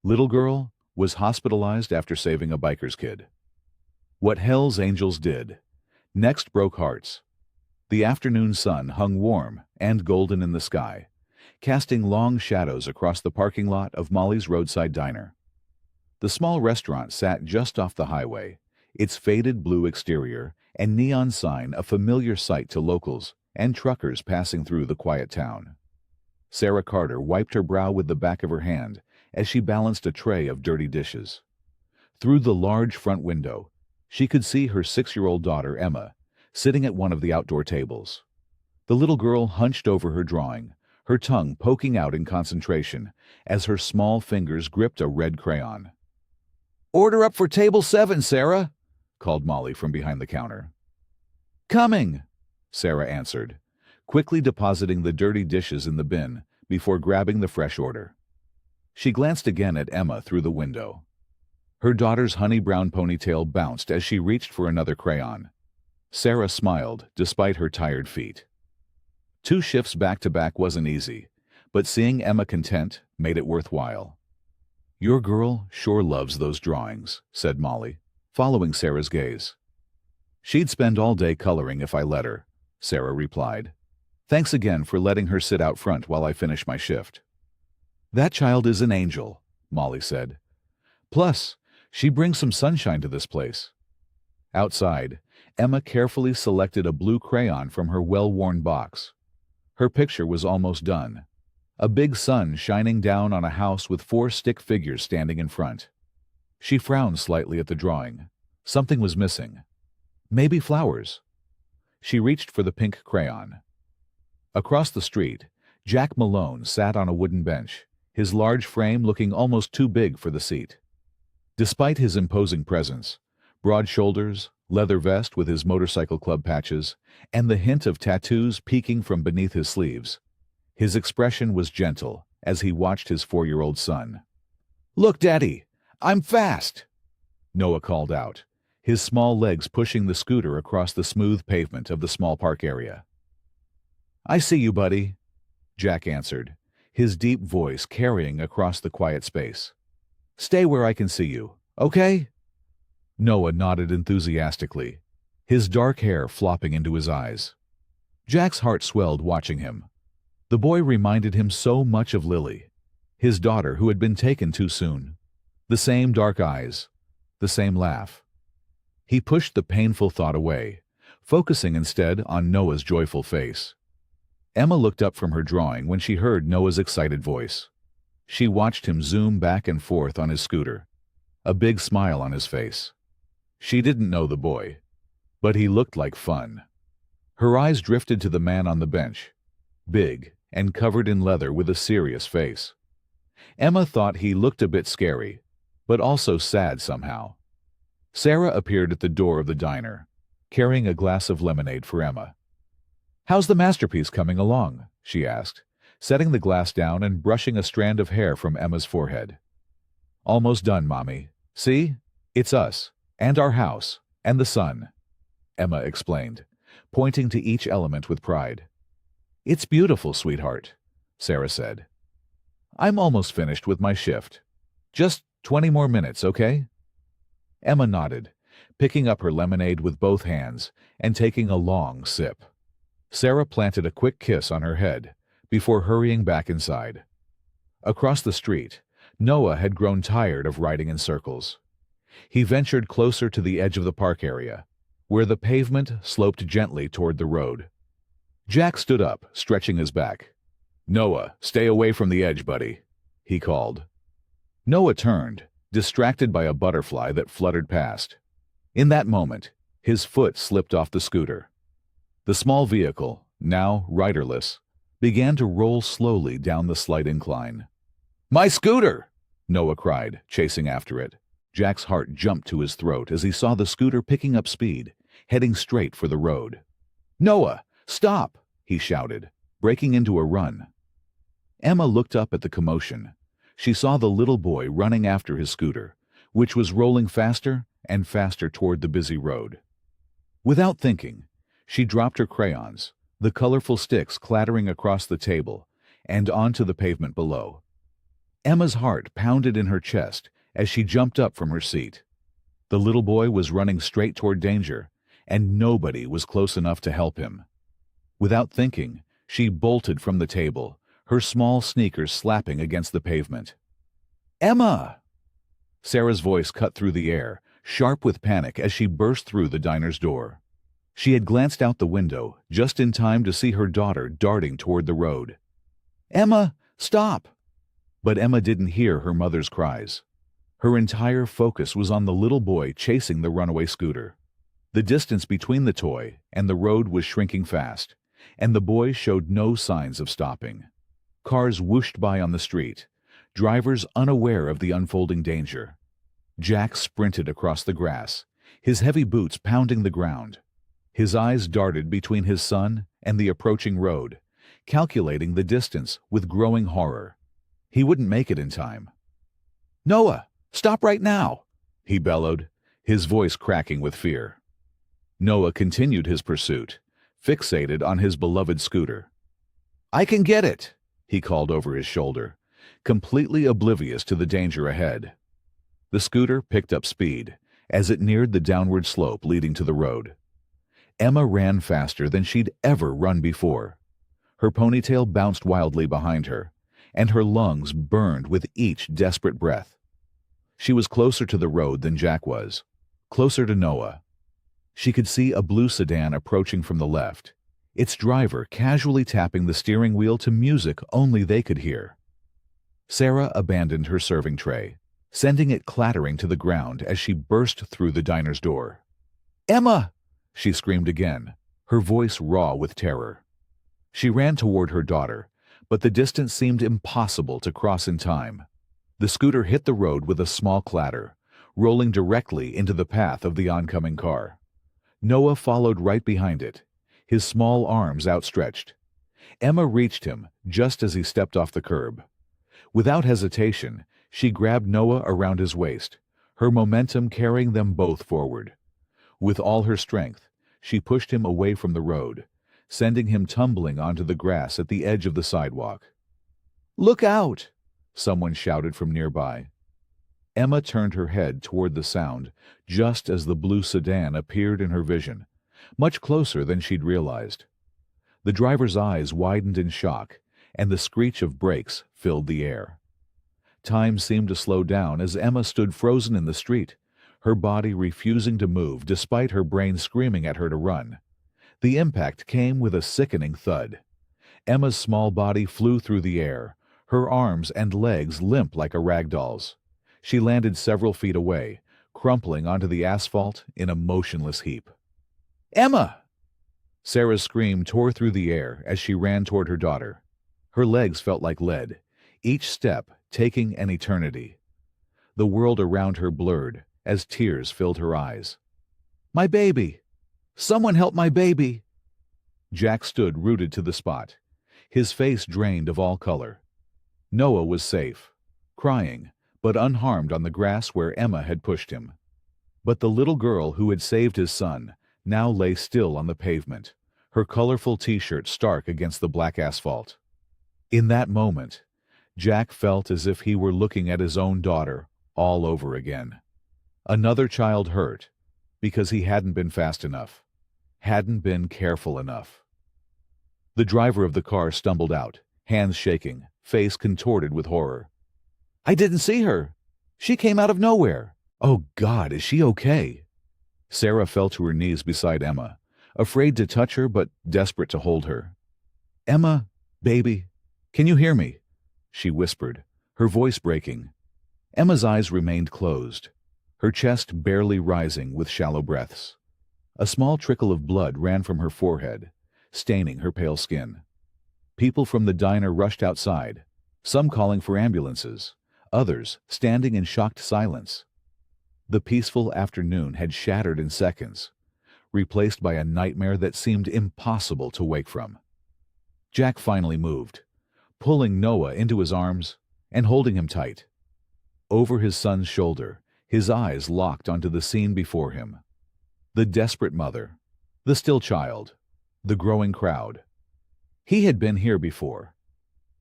Little girl was hospitalized after saving a biker's kid. What Hell's Angels did next broke hearts. The afternoon sun hung warm and golden in the sky, casting long shadows across the parking lot of Molly's roadside diner. The small restaurant sat just off the highway, its faded blue exterior and neon sign a familiar sight to locals and truckers passing through the quiet town. Sarah Carter wiped her brow with the back of her hand as she balanced a tray of dirty dishes. Through the large front window, she could see her 6-year-old daughter, Emma, sitting at one of the outdoor tables. The little girl hunched over her drawing, her tongue poking out in concentration as her small fingers gripped a red crayon. "Order up for table 7, Sarah," called Molly from behind the counter. "Coming," Sarah answered, quickly depositing the dirty dishes in the bin before grabbing the fresh order. She glanced again at Emma through the window. Her daughter's honey-brown ponytail bounced as she reached for another crayon. Sarah smiled despite her tired feet. 2 shifts back-to-back wasn't easy, but seeing Emma content made it worthwhile. "Your girl sure loves those drawings," said Molly, following Sarah's gaze. "She'd spend all day coloring if I let her," Sarah replied. "Thanks again for letting her sit out front while I finish my shift." "That child is an angel," Molly said. "Plus, she brings some sunshine to this place." Outside, Emma carefully selected a blue crayon from her well-worn box. Her picture was almost done. A big sun shining down on a house with 4 stick figures standing in front. She frowned slightly at the drawing. Something was missing. Maybe flowers. She reached for the pink crayon. Across the street, Jack Malone sat on a wooden bench, his large frame looking almost too big for the seat. Despite his imposing presence, broad shoulders, leather vest with his motorcycle club patches, and the hint of tattoos peeking from beneath his sleeves, his expression was gentle as he watched his 4-year-old son. "Look, Daddy, I'm fast!" Noah called out, his small legs pushing the scooter across the smooth pavement of the small park area. "I see you, buddy," Jack answered, his deep voice carrying across the quiet space. "Stay where I can see you, okay?" Noah nodded enthusiastically, his dark hair flopping into his eyes. Jack's heart swelled watching him. The boy reminded him so much of Lily, his daughter who had been taken too soon. The same dark eyes, the same laugh. He pushed the painful thought away, focusing instead on Noah's joyful face. Emma looked up from her drawing when she heard Noah's excited voice. She watched him zoom back and forth on his scooter, a big smile on his face. She didn't know the boy, but he looked like fun. Her eyes drifted to the man on the bench, big and covered in leather with a serious face. Emma thought he looked a bit scary, but also sad somehow. Sarah appeared at the door of the diner, carrying a glass of lemonade for Emma. "How's the masterpiece coming along?" she asked, setting the glass down and brushing a strand of hair from Emma's forehead. "Almost done, Mommy. See? It's us, and our house, and the sun," Emma explained, pointing to each element with pride. "It's beautiful, sweetheart," Sarah said. "I'm almost finished with my shift. Just 20 more minutes, okay?" Emma nodded, picking up her lemonade with both hands and taking a long sip. Sarah planted a quick kiss on her head before hurrying back inside. Across the street, Noah had grown tired of riding in circles. He ventured closer to the edge of the park area, where the pavement sloped gently toward the road. Jack stood up, stretching his back. "Noah, stay away from the edge, buddy," he called. Noah turned, distracted by a butterfly that fluttered past. In that moment, his foot slipped off the scooter. The small vehicle, now riderless, began to roll slowly down the slight incline. "My scooter!" Noah cried, chasing after it. Jack's heart jumped to his throat as he saw the scooter picking up speed, heading straight for the road. "Noah, stop!" he shouted, breaking into a run. Emma looked up at the commotion. She saw the little boy running after his scooter, which was rolling faster and faster toward the busy road. Without thinking, she dropped her crayons, the colorful sticks clattering across the table and onto the pavement below. Emma's heart pounded in her chest as she jumped up from her seat. The little boy was running straight toward danger, and nobody was close enough to help him. Without thinking, she bolted from the table, her small sneakers slapping against the pavement. "Emma!" Sarah's voice cut through the air, sharp with panic as she burst through the diner's door. She had glanced out the window just in time to see her daughter darting toward the road. "Emma, stop!" But Emma didn't hear her mother's cries. Her entire focus was on the little boy chasing the runaway scooter. The distance between the toy and the road was shrinking fast, and the boy showed no signs of stopping. Cars whooshed by on the street, drivers unaware of the unfolding danger. Jack sprinted across the grass, his heavy boots pounding the ground. His eyes darted between his son and the approaching road, calculating the distance with growing horror. He wouldn't make it in time. "Noah, stop right now!" he bellowed, his voice cracking with fear. Noah continued his pursuit, fixated on his beloved scooter. "I can get it," he called over his shoulder, completely oblivious to the danger ahead. The scooter picked up speed as it neared the downward slope leading to the road. Emma ran faster than she'd ever run before. Her ponytail bounced wildly behind her, and her lungs burned with each desperate breath. She was closer to the road than Jack was, closer to Noah. She could see a blue sedan approaching from the left, its driver casually tapping the steering wheel to music only they could hear. Sarah abandoned her serving tray, sending it clattering to the ground as she burst through the diner's door. "Emma!" she screamed again, her voice raw with terror. She ran toward her daughter, but the distance seemed impossible to cross in time. The scooter hit the road with a small clatter, rolling directly into the path of the oncoming car. Noah followed right behind it, his small arms outstretched. Emma reached him just as he stepped off the curb. Without hesitation, she grabbed Noah around his waist, her momentum carrying them both forward. With all her strength, she pushed him away from the road, sending him tumbling onto the grass at the edge of the sidewalk. "Look out!" someone shouted from nearby. Emma turned her head toward the sound just as the blue sedan appeared in her vision, much closer than she'd realized. The driver's eyes widened in shock, and the screech of brakes filled the air. Time seemed to slow down as Emma stood frozen in the street, her body refusing to move despite her brain screaming at her to run. The impact came with a sickening thud. Emma's small body flew through the air, her arms and legs limp like a rag doll's. She landed several feet away, crumpling onto the asphalt in a motionless heap. "Emma!" Sarah's scream tore through the air as she ran toward her daughter. Her legs felt like lead, each step taking an eternity. The world around her blurred as tears filled her eyes. "My baby! Someone help my baby!" Jack stood rooted to the spot, his face drained of all color. Noah was safe, crying, but unharmed on the grass where Emma had pushed him. But the little girl who had saved his son now lay still on the pavement, her colorful t-shirt stark against the black asphalt. In that moment, Jack felt as if he were looking at his own daughter all over again. Another child hurt because he hadn't been fast enough, hadn't been careful enough. The driver of the car stumbled out, hands shaking, face contorted with horror. "I didn't see her. She came out of nowhere. Oh God, is she okay?" Sarah fell to her knees beside Emma, afraid to touch her but desperate to hold her. "Emma, baby, can you hear me?" she whispered, her voice breaking. Emma's eyes remained closed, her chest barely rising with shallow breaths. A small trickle of blood ran from her forehead, staining her pale skin. People from the diner rushed outside, some calling for ambulances, others standing in shocked silence. The peaceful afternoon had shattered in seconds, replaced by a nightmare that seemed impossible to wake from. Jack finally moved, pulling Noah into his arms and holding him tight. Over his son's shoulder, his eyes locked onto the scene before him. The desperate mother, the still child, the growing crowd. He had been here before.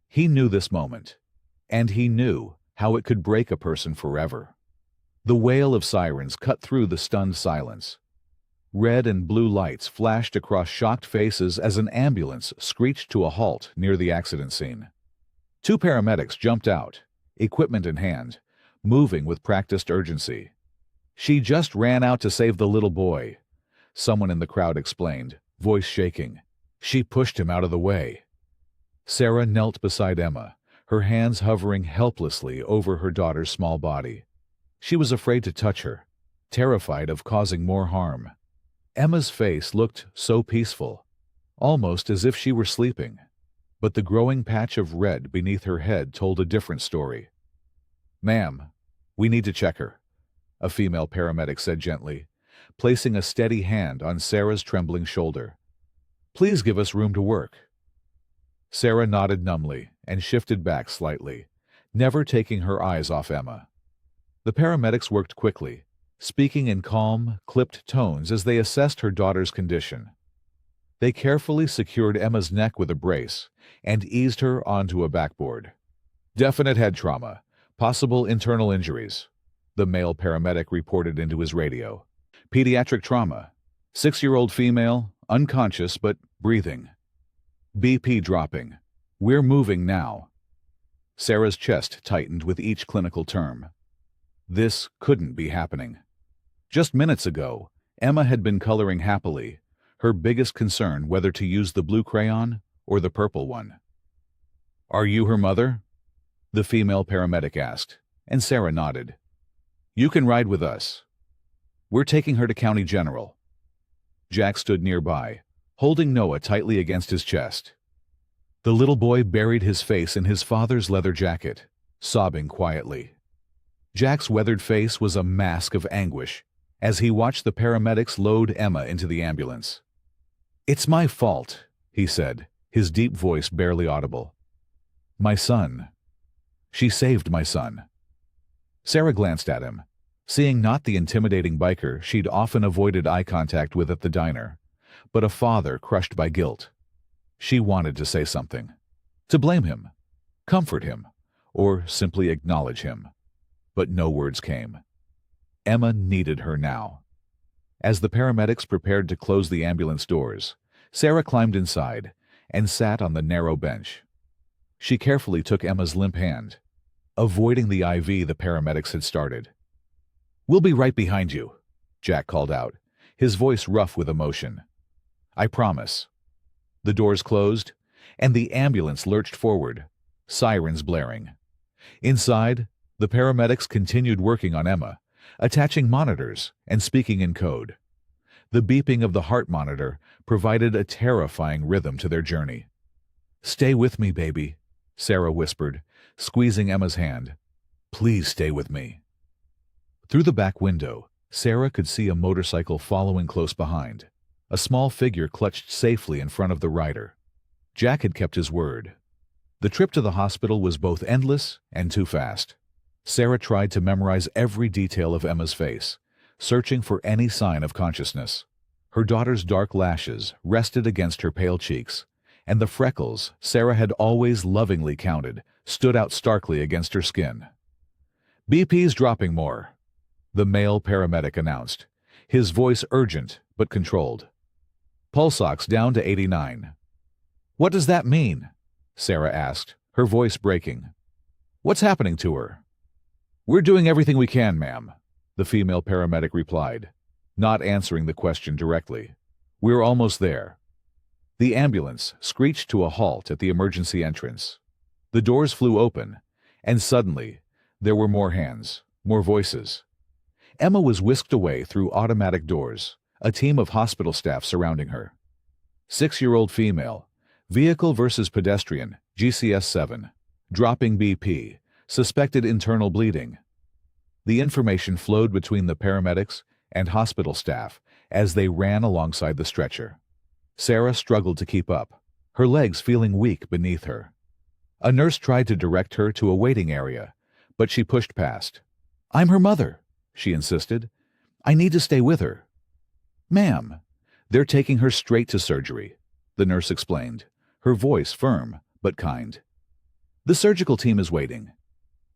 He knew this moment. And he knew how it could break a person forever. The wail of sirens cut through the stunned silence. Red and blue lights flashed across shocked faces as an ambulance screeched to a halt near the accident scene. Two paramedics jumped out, equipment in hand, moving with practiced urgency. "She just ran out to save the little boy," someone in the crowd explained, voice shaking. "She pushed him out of the way." Sarah knelt beside Emma, her hands hovering helplessly over her daughter's small body. She was afraid to touch her, terrified of causing more harm. Emma's face looked so peaceful, almost as if she were sleeping. But the growing patch of red beneath her head told a different story. "Ma'am, we need to check her," a female paramedic said gently, placing a steady hand on Sarah's trembling shoulder. "Please give us room to work." Sarah nodded numbly and shifted back slightly, never taking her eyes off Emma. The paramedics worked quickly, speaking in calm, clipped tones as they assessed her daughter's condition. They carefully secured Emma's neck with a brace and eased her onto a backboard. "Definite head trauma, possible internal injuries," the male paramedic reported into his radio. "Pediatric trauma, 6-year-old female, unconscious but breathing. BP dropping. We're moving now." Sarah's chest tightened with each clinical term. This couldn't be happening. Just minutes ago, Emma had been coloring happily, her biggest concern whether to use the blue crayon or the purple one. "Are you her mother?" the female paramedic asked, and Sarah nodded. "You can ride with us. We're taking her to County General." Jack stood nearby, holding Noah tightly against his chest. The little boy buried his face in his father's leather jacket, sobbing quietly. Jack's weathered face was a mask of anguish as he watched the paramedics load Emma into the ambulance. "It's my fault," he said, his deep voice barely audible. "My son. She saved my son." Sarah glanced at him, seeing not the intimidating biker she'd often avoided eye contact with at the diner, but a father crushed by guilt. She wanted to say something, to blame him, comfort him, or simply acknowledge him. But no words came. Emma needed her now. As the paramedics prepared to close the ambulance doors, Sarah climbed inside and sat on the narrow bench. She carefully took Emma's limp hand, avoiding the IV the paramedics had started. "We'll be right behind you," Jack called out, his voice rough with emotion. "I promise." The doors closed, and the ambulance lurched forward, sirens blaring. Inside, the paramedics continued working on Emma, attaching monitors and speaking in code. The beeping of the heart monitor provided a terrifying rhythm to their journey. "Stay with me, baby," Sarah whispered, squeezing Emma's hand. "Please stay with me." Through the back window, Sarah could see a motorcycle following close behind, a small figure clutched safely in front of the rider. Jack had kept his word. The trip to the hospital was both endless and too fast. Sarah tried to memorize every detail of Emma's face, searching for any sign of consciousness. Her daughter's dark lashes rested against her pale cheeks, and the freckles Sarah had always lovingly counted stood out starkly against her skin. "BP's dropping more," the male paramedic announced, his voice urgent but controlled. "Pulse ox down to 89. "What does that mean?" Sarah asked, her voice breaking. "What's happening to her?" "We're doing everything we can, ma'am," the female paramedic replied, not answering the question directly. "We're almost there." The ambulance screeched to a halt at the emergency entrance. The doors flew open, and suddenly there were more hands, more voices. Emma was whisked away through automatic doors, a team of hospital staff surrounding her. 6-year-old female, vehicle versus pedestrian, GCS-7, dropping BP, suspected internal bleeding. The information flowed between the paramedics and hospital staff as they ran alongside the stretcher. Sarah struggled to keep up, her legs feeling weak beneath her. A nurse tried to direct her to a waiting area, but she pushed past. "I'm her mother," she insisted. "I need to stay with her." "Ma'am, they're taking her straight to surgery," the nurse explained, her voice firm but kind. "The surgical team is waiting.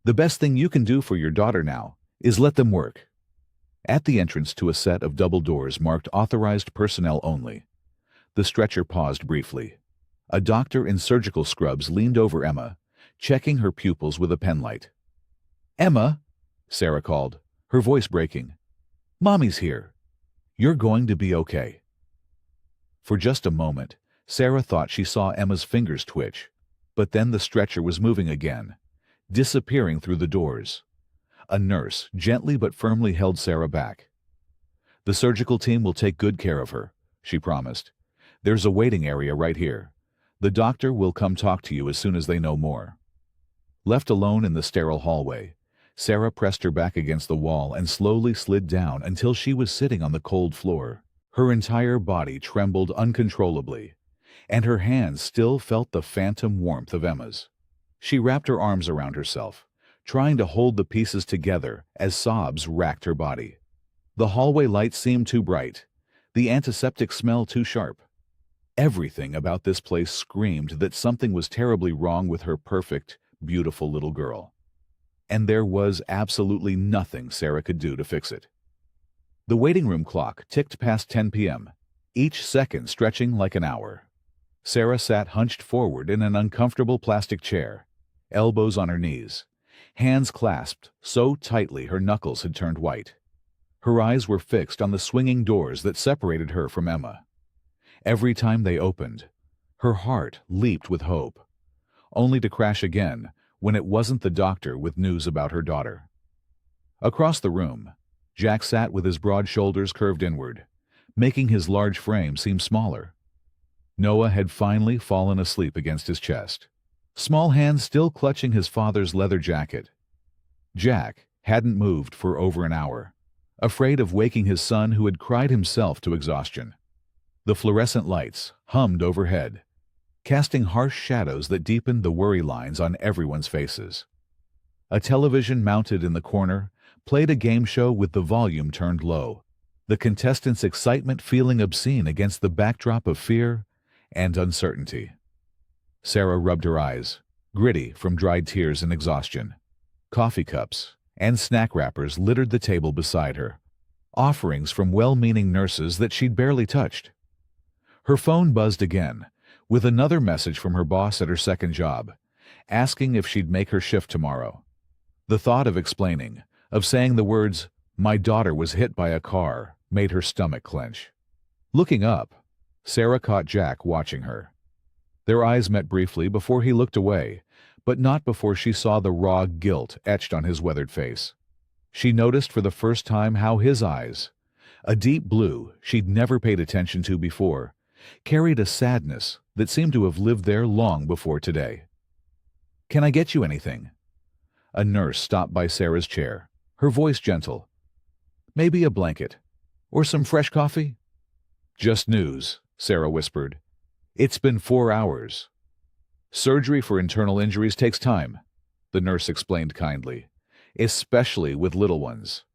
The best thing you can do for your daughter now is let them work. At the entrance to a set of double doors marked authorized personnel only, the stretcher paused briefly. A doctor in surgical scrubs leaned over Emma, checking her pupils with a penlight. "Emma," Sarah called, her voice breaking. "Mommy's here. You're going to be okay." For just a moment, Sarah thought she saw Emma's fingers twitch, but then the stretcher was moving again, disappearing through the doors. A nurse gently but firmly held Sarah back. "The surgical team will take good care of her," she promised. "There's a waiting area right here. The doctor will come talk to you as soon as they know more." Left alone in the sterile hallway, Sarah pressed her back against the wall and slowly slid down until she was sitting on the cold floor. Her entire body trembled uncontrollably, and her hands still felt the phantom warmth of Emma's. She wrapped her arms around herself, trying to hold the pieces together as sobs racked her body. The hallway light seemed too bright, the antiseptic smell too sharp. Everything about this place screamed that something was terribly wrong with her perfect, beautiful little girl. And there was absolutely nothing Sarah could do to fix it. The waiting room clock ticked past 10 p.m., each second stretching like an hour. Sarah sat hunched forward in an uncomfortable plastic chair, elbows on her knees, hands clasped so tightly her knuckles had turned white. Her eyes were fixed on the swinging doors that separated her from Emma. Every time they opened, her heart leaped with hope, only to crash again when it wasn't the doctor with news about her daughter. Across the room, Jack sat with his broad shoulders curved inward, making his large frame seem smaller. Noah had finally fallen asleep against his chest, small hands still clutching his father's leather jacket. Jack hadn't moved for over an hour, afraid of waking his son who had cried himself to exhaustion. The fluorescent lights hummed overhead, casting harsh shadows that deepened the worry lines on everyone's faces. A television mounted in the corner played a game show with the volume turned low, the contestants' excitement feeling obscene against the backdrop of fear and uncertainty. Sarah rubbed her eyes, gritty from dried tears and exhaustion. Coffee cups and snack wrappers littered the table beside her, offerings from well-meaning nurses that she'd barely touched. Her phone buzzed again, with another message from her boss at her second job, asking if she'd make her shift tomorrow. The thought of explaining, of saying the words, "My daughter was hit by a car," made her stomach clench. Looking up, Sarah caught Jack watching her. Their eyes met briefly before he looked away, but not before she saw the raw guilt etched on his weathered face. She noticed for the first time how his eyes, a deep blue she'd never paid attention to before, carried a sadness that seemed to have lived there long before today. "Can I get you anything?" A nurse stopped by Sarah's chair, her voice gentle. "Maybe a blanket, or some fresh coffee?" "Just news," Sarah whispered. "It's been 4 hours." "Surgery for internal injuries takes time," the nurse explained kindly, "especially with little ones.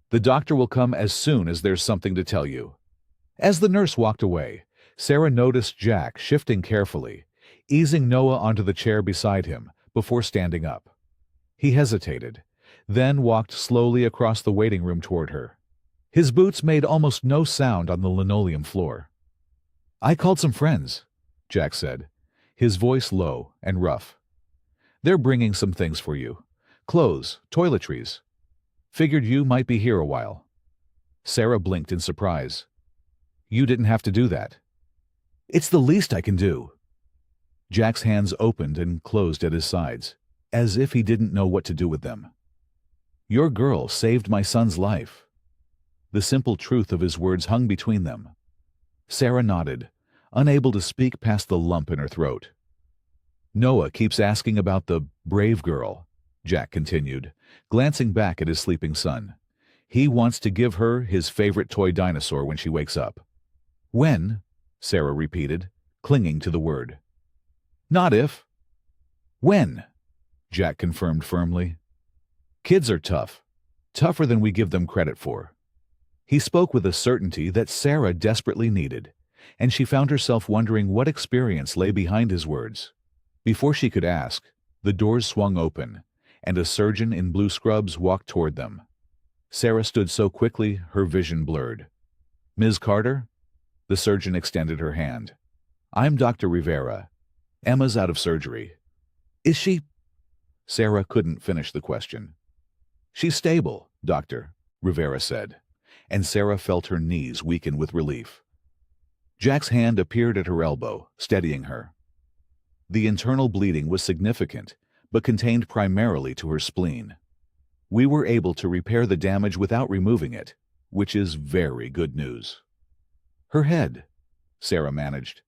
The doctor will come as soon as there's something to tell you." As the nurse walked away, Sarah noticed Jack shifting carefully, easing Noah onto the chair beside him before standing up. He hesitated, then walked slowly across the waiting room toward her. His boots made almost no sound on the linoleum floor. "I called some friends," Jack said, his voice low and rough. "They're bringing some things for you. Clothes, toiletries. Figured you might be here a while." Sarah blinked in surprise. "You didn't have to do that." "It's the least I can do." Jack's hands opened and closed at his sides, as if he didn't know what to do with them. "Your girl saved my son's life." The simple truth of his words hung between them. Sarah nodded, unable to speak past the lump in her throat. "Noah keeps asking about the brave girl," Jack continued, glancing back at his sleeping son. "He wants to give her his favorite toy dinosaur when she wakes up." "When?" Sarah repeated, clinging to the word. "Not if." "When?" Jack confirmed firmly. "Kids are tough, tougher than we give them credit for." He spoke with a certainty that Sarah desperately needed, and she found herself wondering what experience lay behind his words. Before she could ask, the doors swung open, and a surgeon in blue scrubs walked toward them. Sarah stood so quickly her vision blurred. "Ms. Carter?" The surgeon extended her hand. "I'm Dr. Rivera. Emma's out of surgery." "Is she—" Sarah couldn't finish the question. "She's stable, Doctor," Rivera said, and Sarah felt her knees weaken with relief. Jack's hand appeared at her elbow, steadying her. The internal bleeding was significant, but contained primarily to her spleen. "We were able to repair the damage without removing it, which is very good news." "Her head," Sarah managed.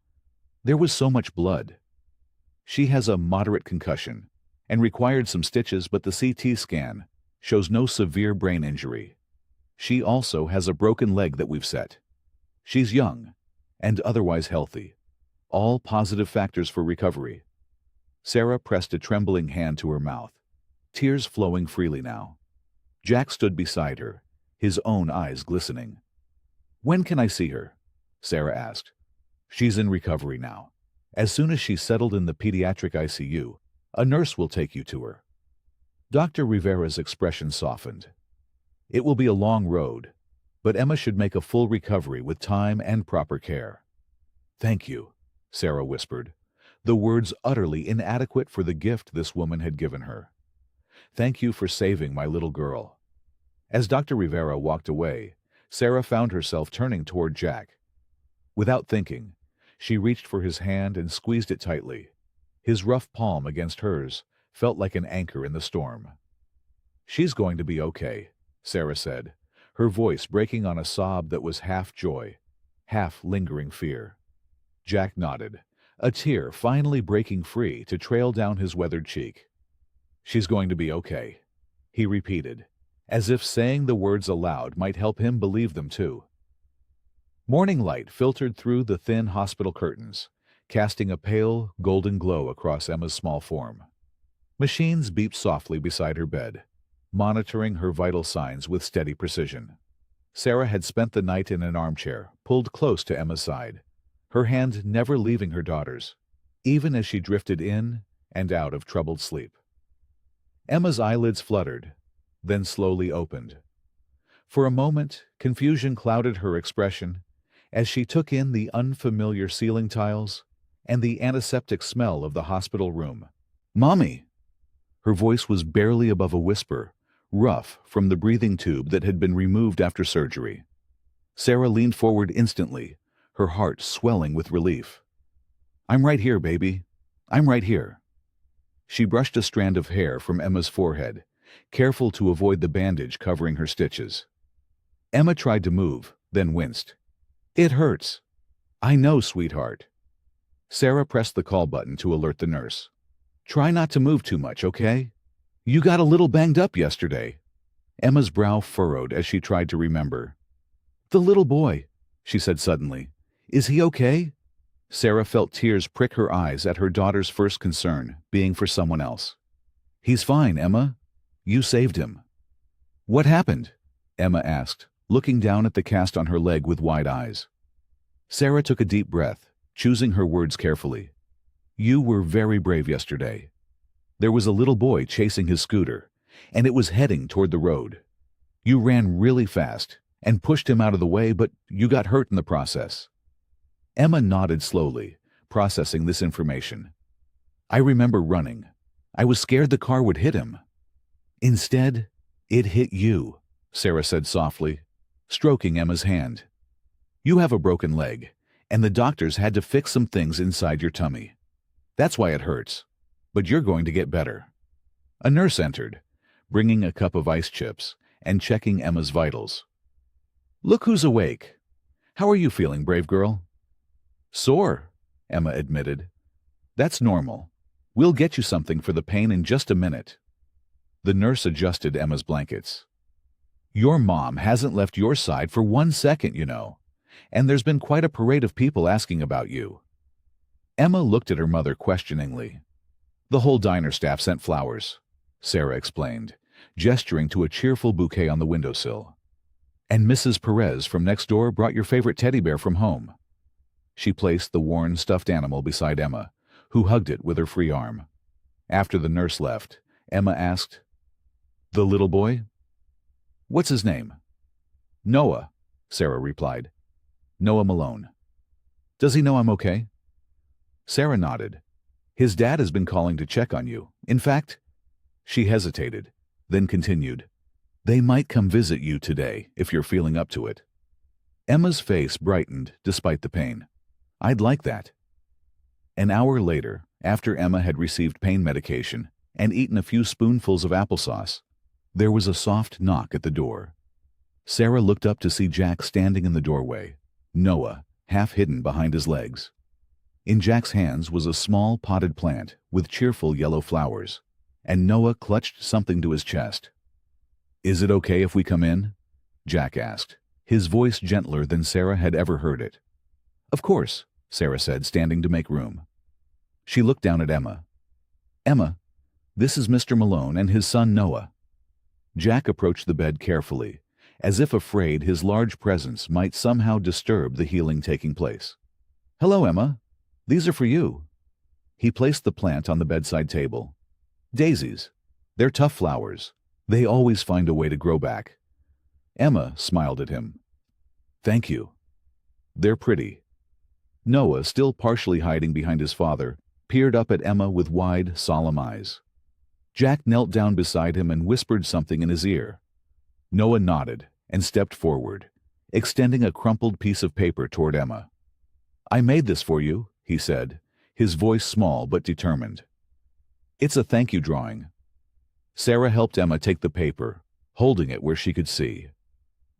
"There was so much blood." "She has a moderate concussion and required some stitches, but the CT scan shows no severe brain injury. She also has a broken leg that we've set. She's young and otherwise healthy. All positive factors for recovery." Sarah pressed a trembling hand to her mouth, tears flowing freely now. Jack stood beside her, his own eyes glistening. "When can I see her?" Sarah asked. "She's in recovery now. As soon as she's settled in the pediatric ICU, a nurse will take you to her." Dr. Rivera's expression softened. "It will be a long road, but Emma should make a full recovery with time and proper care." "Thank you," Sarah whispered, the words utterly inadequate for the gift this woman had given her. "Thank you for saving my little girl." As Dr. Rivera walked away, Sarah found herself turning toward Jack. Without thinking, she reached for his hand and squeezed it tightly. His rough palm against hers felt like an anchor in the storm. "She's going to be okay," Sarah said, her voice breaking on a sob that was half joy, half lingering fear. Jack nodded, a tear finally breaking free to trail down his weathered cheek. "She's going to be okay," he repeated, as if saying the words aloud might help him believe them too. Morning light filtered through the thin hospital curtains, casting a pale, golden glow across Emma's small form. Machines beeped softly beside her bed, monitoring her vital signs with steady precision. Sarah had spent the night in an armchair, pulled close to Emma's side, her hand never leaving her daughter's, even as she drifted in and out of troubled sleep. Emma's eyelids fluttered, then slowly opened. For a moment, confusion clouded her expression as she took in the unfamiliar ceiling tiles and the antiseptic smell of the hospital room. "Mommy!" Her voice was barely above a whisper, rough from the breathing tube that had been removed after surgery. Sarah leaned forward instantly, her heart swelling with relief. "I'm right here, baby. I'm right here." She brushed a strand of hair from Emma's forehead, careful to avoid the bandage covering her stitches. Emma tried to move, then winced. "It hurts." "I know, sweetheart." Sarah pressed the call button to alert the nurse. "Try not to move too much, okay? You got a little banged up yesterday." Emma's brow furrowed as she tried to remember. "The little boy," she said suddenly. "Is he okay?" Sarah felt tears prick her eyes at her daughter's first concern, being for someone else. "He's fine, Emma. You saved him." "What happened?" Emma asked, looking down at the cast on her leg with wide eyes. Sarah took a deep breath, choosing her words carefully. "You were very brave yesterday. There was a little boy chasing his scooter, and it was heading toward the road. You ran really fast and pushed him out of the way, but you got hurt in the process." Emma nodded slowly, processing this information. "I remember running. I was scared the car would hit him. Instead, it hit you," Sarah said softly, stroking Emma's hand. "You have a broken leg, and the doctors had to fix some things inside your tummy. That's why it hurts, but you're going to get better." A nurse entered, bringing a cup of ice chips and checking Emma's vitals. "Look who's awake. How are you feeling, brave girl?" "Sore," Emma admitted. "That's normal. We'll get you something for the pain in just a minute." The nurse adjusted Emma's blankets. "Your mom hasn't left your side for 1 second, you know, and there's been quite a parade of people asking about you." Emma looked at her mother questioningly. "The whole diner staff sent flowers," Sarah explained, gesturing to a cheerful bouquet on the windowsill. "And Mrs. Perez from next door brought your favorite teddy bear from home." She placed the worn stuffed animal beside Emma, who hugged it with her free arm. After the nurse left, Emma asked, The little boy? What's his name? Noah, Sarah replied. Noah Malone. Does he know I'm okay? Sarah nodded. His dad has been calling to check on you. In fact, she hesitated, then continued. They might come visit you today if you're feeling up to it. Emma's face brightened despite the pain. I'd like that. An hour later, after Emma had received pain medication and eaten a few spoonfuls of applesauce, there was a soft knock at the door. Sarah looked up to see Jack standing in the doorway, Noah half hidden behind his legs. In Jack's hands was a small potted plant with cheerful yellow flowers, and Noah clutched something to his chest. Is it okay if we come in? Jack asked, his voice gentler than Sarah had ever heard it. Of course, Sarah said, standing to make room. She looked down at Emma. Emma, this is Mr. Malone and his son Noah. Jack approached the bed carefully, as if afraid his large presence might somehow disturb the healing taking place. Hello, Emma. These are for you. He placed the plant on the bedside table. Daisies. They're tough flowers. They always find a way to grow back. Emma smiled at him. Thank you. They're pretty. Noah, still partially hiding behind his father, peered up at Emma with wide, solemn eyes. Jack knelt down beside him and whispered something in his ear. Noah nodded and stepped forward, extending a crumpled piece of paper toward Emma. I made this for you, he said, his voice small but determined. It's a thank you drawing. Sarah helped Emma take the paper, holding it where she could see.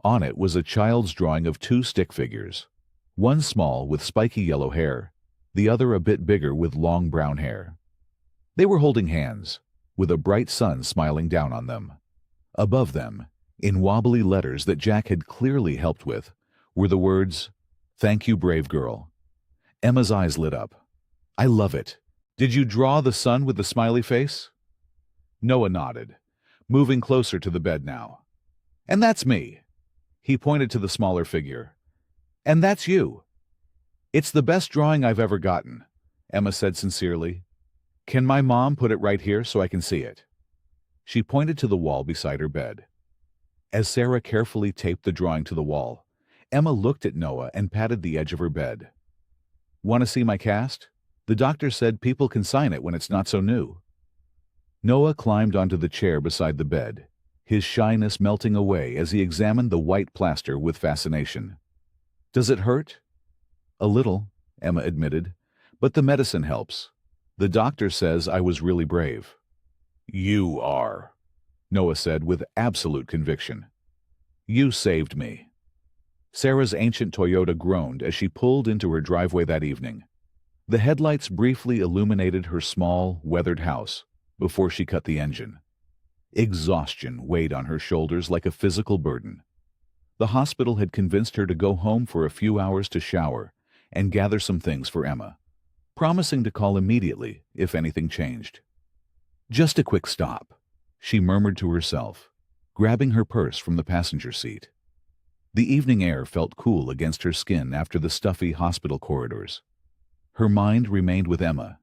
On it was a child's drawing of two stick figures, one small with spiky yellow hair, the other a bit bigger with long brown hair. They were holding hands, with a bright sun smiling down on them. Above them, in wobbly letters that Jack had clearly helped with, were the words, Thank you, brave girl. Emma's eyes lit up. I love it. Did you draw the sun with the smiley face? Noah nodded, moving closer to the bed now. And that's me. He pointed to the smaller figure. And that's you. It's the best drawing I've ever gotten, Emma said sincerely. Can my mom put it right here so I can see it? She pointed to the wall beside her bed. As Sarah carefully taped the drawing to the wall, Emma looked at Noah and patted the edge of her bed. Want to see my cast? The doctor said people can sign it when it's not so new. Noah climbed onto the chair beside the bed, his shyness melting away as he examined the white plaster with fascination. Does it hurt? A little, Emma admitted, but the medicine helps. The doctor says I was really brave. You are, Noah said with absolute conviction. You saved me. Sarah's ancient Toyota groaned as she pulled into her driveway that evening. The headlights briefly illuminated her small, weathered house before she cut the engine. Exhaustion weighed on her shoulders like a physical burden. The hospital had convinced her to go home for a few hours to shower and gather some things for Emma, promising to call immediately if anything changed. Just a quick stop, she murmured to herself, grabbing her purse from the passenger seat. The evening air felt cool against her skin after the stuffy hospital corridors. Her mind remained with Emma,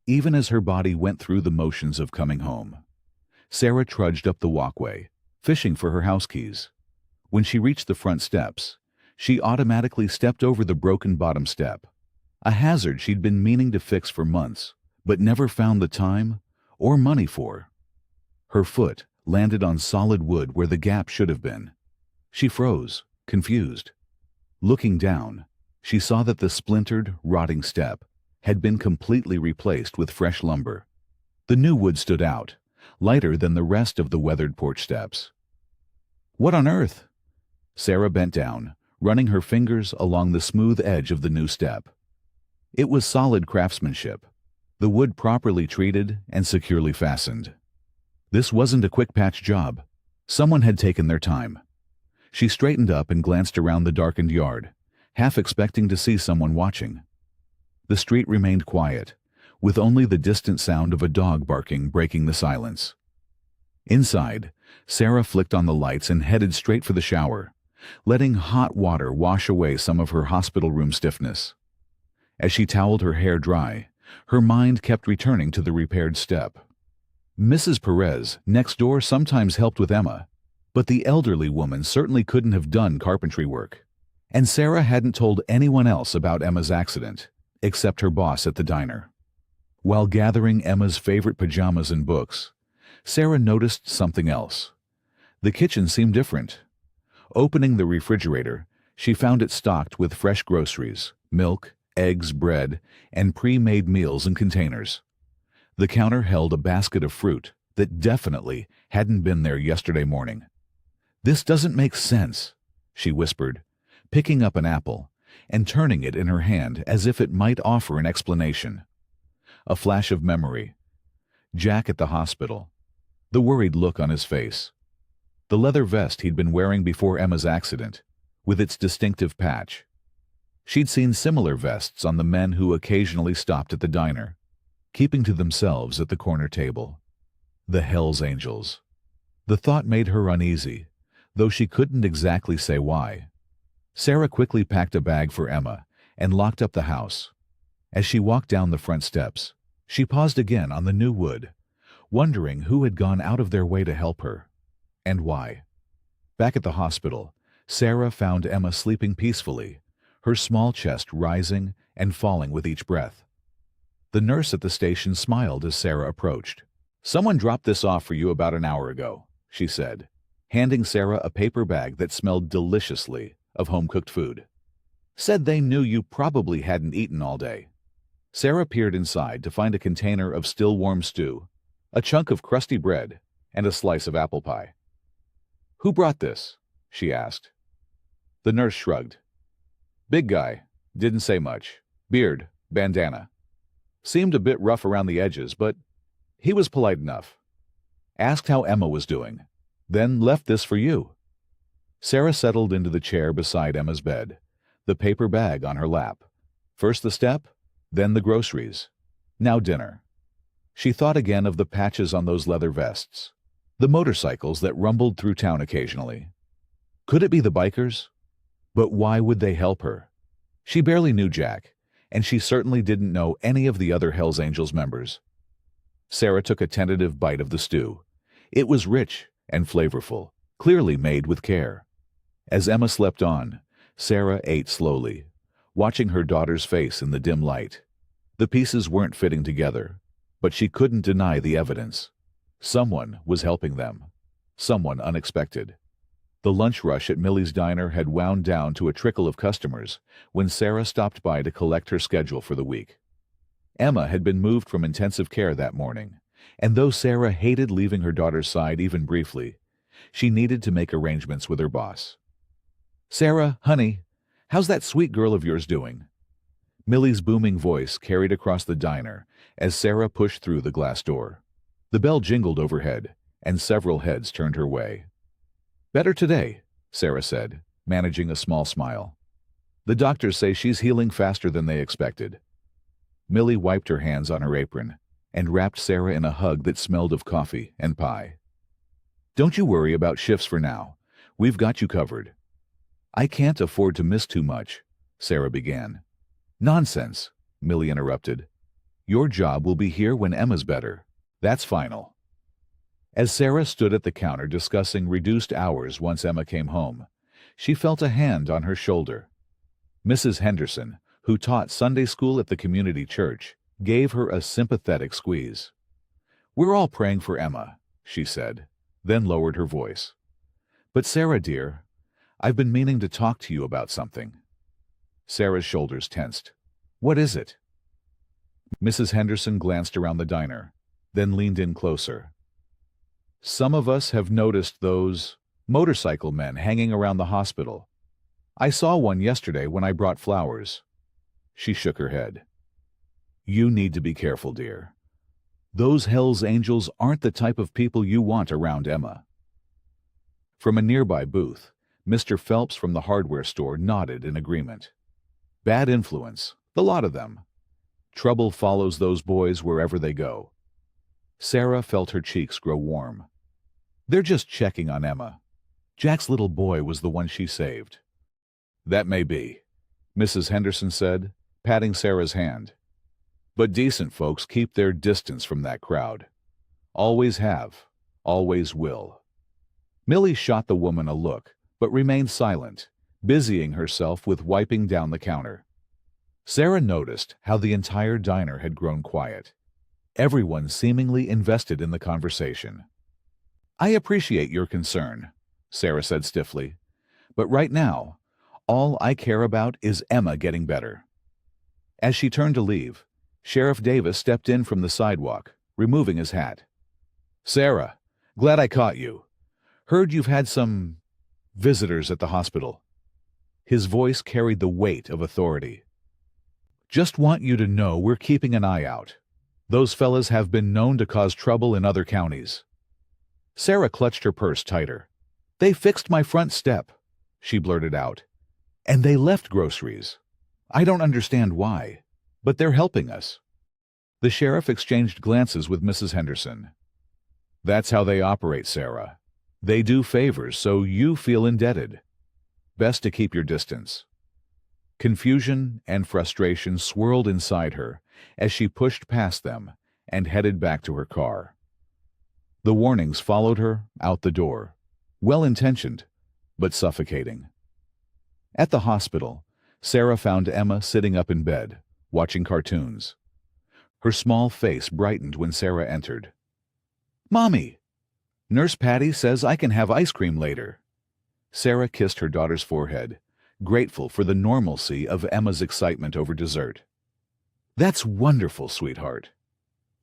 even as her body went through the motions of coming home. Sarah trudged up the walkway, fishing for her house keys. When she reached the front steps, she automatically stepped over the broken bottom step, a hazard she'd been meaning to fix for months, but never found the time or money for. Her foot landed on solid wood where the gap should have been. She froze, confused. Looking down, she saw that the splintered, rotting step had been completely replaced with fresh lumber. The new wood stood out, lighter than the rest of the weathered porch steps. What on earth? Sarah bent down, running her fingers along the smooth edge of the new step. It was solid craftsmanship, the wood properly treated and securely fastened. This wasn't a quick patch job. Someone had taken their time. She straightened up and glanced around the darkened yard, half expecting to see someone watching. The street remained quiet, with only the distant sound of a dog barking breaking the silence. Inside, Sarah flicked on the lights and headed straight for the shower, letting hot water wash away some of her hospital room stiffness. As she toweled her hair dry, her mind kept returning to the repaired step. Mrs. Perez, next door, sometimes helped with Emma, but the elderly woman certainly couldn't have done carpentry work. And Sarah hadn't told anyone else about Emma's accident, except her boss at the diner. While gathering Emma's favorite pajamas and books, Sarah noticed something else. The kitchen seemed different. Opening the refrigerator, she found it stocked with fresh groceries, milk, eggs, bread, and pre-made meals in containers. The counter held a basket of fruit that definitely hadn't been there yesterday morning. "This doesn't make sense," she whispered, picking up an apple and turning it in her hand as if it might offer an explanation. A flash of memory. Jack at the hospital. The worried look on his face. The leather vest he'd been wearing before Emma's accident, with its distinctive patch. She'd seen similar vests on the men who occasionally stopped at the diner, keeping to themselves at the corner table. The Hells Angels. The thought made her uneasy, though she couldn't exactly say why. Sarah quickly packed a bag for Emma and locked up the house. As she walked down the front steps, she paused again on the new wood, wondering who had gone out of their way to help her, and why. Back at the hospital, Sarah found Emma sleeping peacefully, her small chest rising and falling with each breath. The nurse at the station smiled as Sarah approached. "Someone dropped this off for you about an hour ago," she said, handing Sarah a paper bag that smelled deliciously of home-cooked food. "Said they knew you probably hadn't eaten all day." Sarah peered inside to find a container of still warm stew, a chunk of crusty bread, and a slice of apple pie. "Who brought this?" she asked. The nurse shrugged. "Big guy. Didn't say much. Beard, bandana. Seemed a bit rough around the edges, but he was polite enough. Asked how Emma was doing, then left this for you." Sarah settled into the chair beside Emma's bed, the paper bag on her lap. First the step, then the groceries. Now dinner. She thought again of the patches on those leather vests, the motorcycles that rumbled through town occasionally. Could it be the bikers? But why would they help her? She barely knew Jack, and she certainly didn't know any of the other Hells Angels members. Sarah took a tentative bite of the stew. It was rich and flavorful, clearly made with care. As Emma slept on, Sarah ate slowly, watching her daughter's face in the dim light. The pieces weren't fitting together, but she couldn't deny the evidence. Someone was helping them. Someone unexpected. The lunch rush at Millie's diner had wound down to a trickle of customers when Sarah stopped by to collect her schedule for the week. Emma had been moved from intensive care that morning, and though Sarah hated leaving her daughter's side even briefly, she needed to make arrangements with her boss. "Sarah, honey, how's that sweet girl of yours doing?" Millie's booming voice carried across the diner as Sarah pushed through the glass door. The bell jingled overhead, and several heads turned her way. "Better today," Sarah said, managing a small smile. "The doctors say she's healing faster than they expected." Millie wiped her hands on her apron and wrapped Sarah in a hug that smelled of coffee and pie. "Don't you worry about shifts for now. We've got you covered." "I can't afford to miss too much," Sarah began. "Nonsense," Millie interrupted. "Your job will be here when Emma's better. That's final." As Sarah stood at the counter discussing reduced hours once Emma came home, she felt a hand on her shoulder. Mrs. Henderson, who taught Sunday school at the community church, gave her a sympathetic squeeze. "We're all praying for Emma," she said, then lowered her voice. "But Sarah, dear, I've been meaning to talk to you about something." Sarah's shoulders tensed. "What is it?" Mrs. Henderson glanced around the diner, then leaned in closer. "Some of us have noticed those motorcycle men hanging around the hospital. I saw one yesterday when I brought flowers." She shook her head. "You need to be careful, dear. Those Hells Angels aren't the type of people you want around Emma." From a nearby booth, Mr. Phelps from the hardware store nodded in agreement. "Bad influence, the lot of them. Trouble follows those boys wherever they go." Sarah felt her cheeks grow warm. "They're just checking on Emma. Jack's little boy was the one she saved." "That may be," Mrs. Henderson said, patting Sarah's hand. "But decent folks keep their distance from that crowd. Always have. Always will. Millie shot the woman a look, but remained silent, busying herself with wiping down the counter. Sarah noticed how the entire diner had grown quiet, everyone seemingly invested in the conversation. "I appreciate your concern," Sarah said stiffly, "but right now, all I care about is Emma getting better." As she turned to leave, Sheriff Davis stepped in from the sidewalk, removing his hat. "Sarah, glad I caught you. Heard you've had some visitors at the hospital." His voice carried the weight of authority. "Just want you to know we're keeping an eye out. Those fellas have been known to cause trouble in other counties." Sarah clutched her purse tighter. "They fixed my front step," she blurted out. "And they left groceries. I don't understand why, but they're helping us." The sheriff exchanged glances with Mrs. Henderson. "That's how they operate, Sarah. They do favors, so you feel indebted. Best to keep your distance." Confusion and frustration swirled inside her as she pushed past them and headed back to her car. The warnings followed her out the door, well-intentioned, but suffocating. At the hospital, Sarah found Emma sitting up in bed, watching cartoons. Her small face brightened when Sarah entered. "Mommy! Nurse Patty says I can have ice cream later." Sarah kissed her daughter's forehead, grateful for the normalcy of Emma's excitement over dessert. "That's wonderful, sweetheart."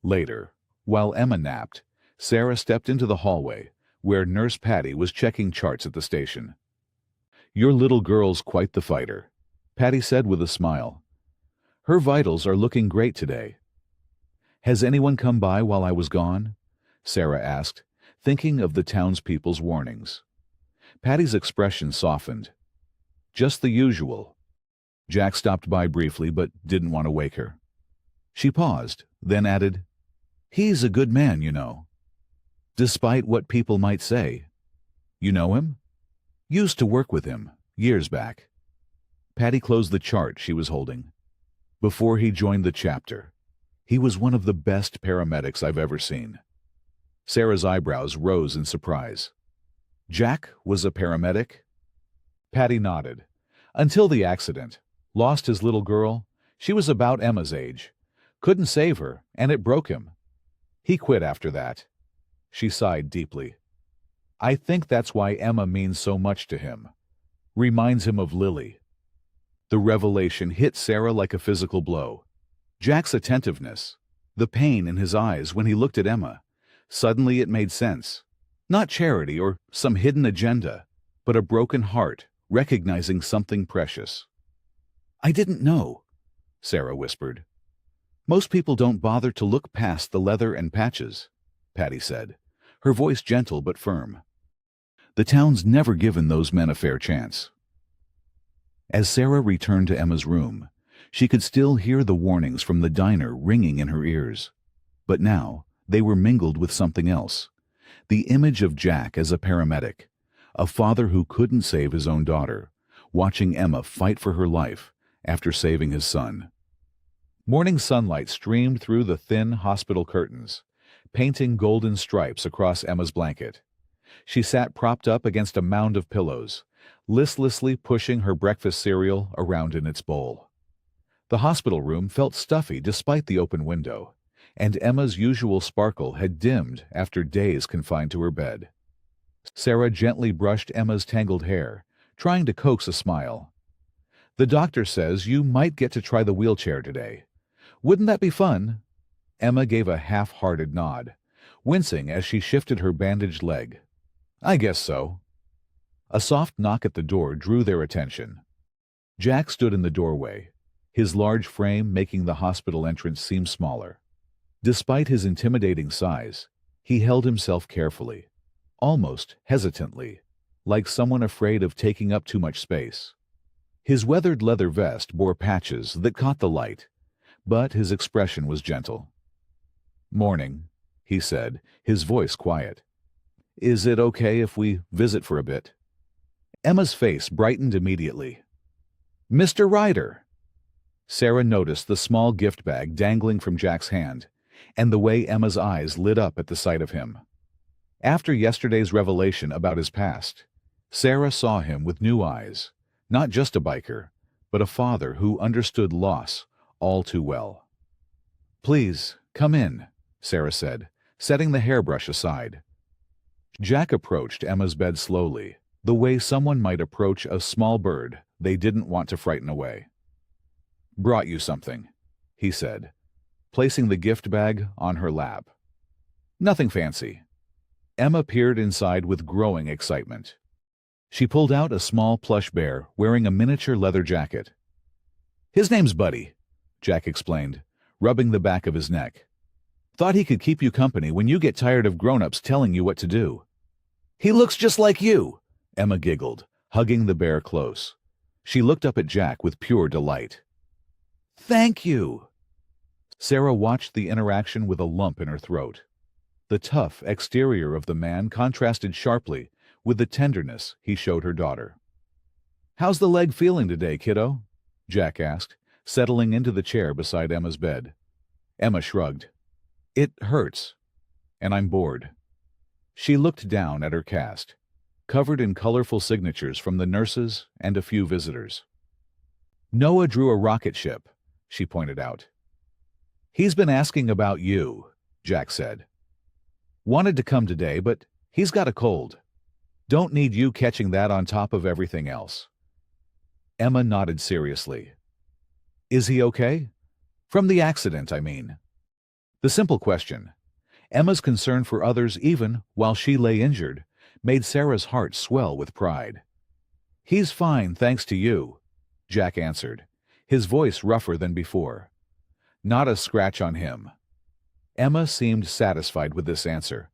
Later, while Emma napped, Sarah stepped into the hallway, where Nurse Patty was checking charts at the station. "Your little girl's quite the fighter," Patty said with a smile. "Her vitals are looking great today." "Has anyone come by while I was gone?" Sarah asked, thinking of the townspeople's warnings. Patty's expression softened. "Just the usual." Jack stopped by briefly but didn't want to wake her. She paused, then added, "He's a good man, you know." "Despite what people might say." "You know him?" "Used to work with him, years back." Patty closed the chart she was holding. "Before he joined the chapter, he was one of the best paramedics I've ever seen." Sarah's eyebrows rose in surprise. "Jack was a paramedic?" Patty nodded. "Until the accident. Lost his little girl. She was about Emma's age. Couldn't save her, and it broke him. He quit after that." She sighed deeply. "I think that's why Emma means so much to him. Reminds him of Lily." The revelation hit Sarah like a physical blow. Jack's attentiveness, the pain in his eyes when he looked at Emma. Suddenly it made sense. Not charity or some hidden agenda, but a broken heart recognizing something precious. "I didn't know," Sarah whispered. "Most people don't bother to look past the leather and patches," Patty said, her voice gentle but firm. "The town's never given those men a fair chance." As Sarah returned to Emma's room, she could still hear the warnings from the diner ringing in her ears. But now they were mingled with something else. The image of Jack as a paramedic, a father who couldn't save his own daughter, watching Emma fight for her life after saving his son. Morning sunlight streamed through the thin hospital curtains, painting golden stripes across Emma's blanket. She sat propped up against a mound of pillows, listlessly pushing her breakfast cereal around in its bowl. The hospital room felt stuffy despite the open window, and Emma's usual sparkle had dimmed after days confined to her bed. Sarah gently brushed Emma's tangled hair, trying to coax a smile. "The doctor says you might get to try the wheelchair today. Wouldn't that be fun?" Emma gave a half-hearted nod, wincing as she shifted her bandaged leg. "I guess so." A soft knock at the door drew their attention. Jack stood in the doorway, his large frame making the hospital entrance seem smaller. Despite his intimidating size, he held himself carefully, almost hesitantly, like someone afraid of taking up too much space. His weathered leather vest bore patches that caught the light, but his expression was gentle. "Morning," he said, his voice quiet. "Is it okay if we visit for a bit?" Emma's face brightened immediately. "Mr. Ryder!" Sarah noticed the small gift bag dangling from Jack's hand, and the way Emma's eyes lit up at the sight of him. After yesterday's revelation about his past, Sarah saw him with new eyes, not just a biker, but a father who understood loss all too well. "Please, come in," Sarah said, setting the hairbrush aside. Jack approached Emma's bed slowly, the way someone might approach a small bird they didn't want to frighten away. "Brought you something," he said, placing the gift bag on her lap. "Nothing fancy." Emma peered inside with growing excitement. She pulled out a small plush bear wearing a miniature leather jacket. "His name's Buddy," Jack explained, rubbing the back of his neck. "Thought he could keep you company when you get tired of grown-ups telling you what to do." "He looks just like you," Emma giggled, hugging the bear close. She looked up at Jack with pure delight. "Thank you." Sarah watched the interaction with a lump in her throat. The tough exterior of the man contrasted sharply with the tenderness he showed her daughter. "How's the leg feeling today, kiddo?" Jack asked, settling into the chair beside Emma's bed. Emma shrugged. "It hurts, and I'm bored." She looked down at her cast, covered in colorful signatures from the nurses and a few visitors. "Noah drew a rocket ship," she pointed out. "He's been asking about you," Jack said. "Wanted to come today, but he's got a cold. Don't need you catching that on top of everything else." Emma nodded seriously. "Is he okay? From the accident, I mean." The simple question, Emma's concern for others even while she lay injured, made Sarah's heart swell with pride. "He's fine, thanks to you," Jack answered, his voice rougher than before. "Not a scratch on him." Emma seemed satisfied with this answer,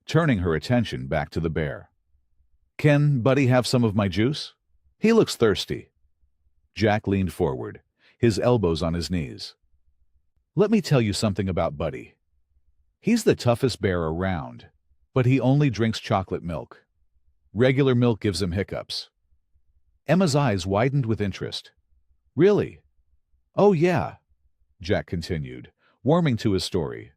turning her attention back to the bear. "Can Buddy have some of my juice? He looks thirsty." Jack leaned forward, his elbows on his knees. "Let me tell you something about Buddy. He's the toughest bear around, but he only drinks chocolate milk. Regular milk gives him hiccups." Emma's eyes widened with interest. "Really?" "Oh, yeah," Jack continued, warming to his story.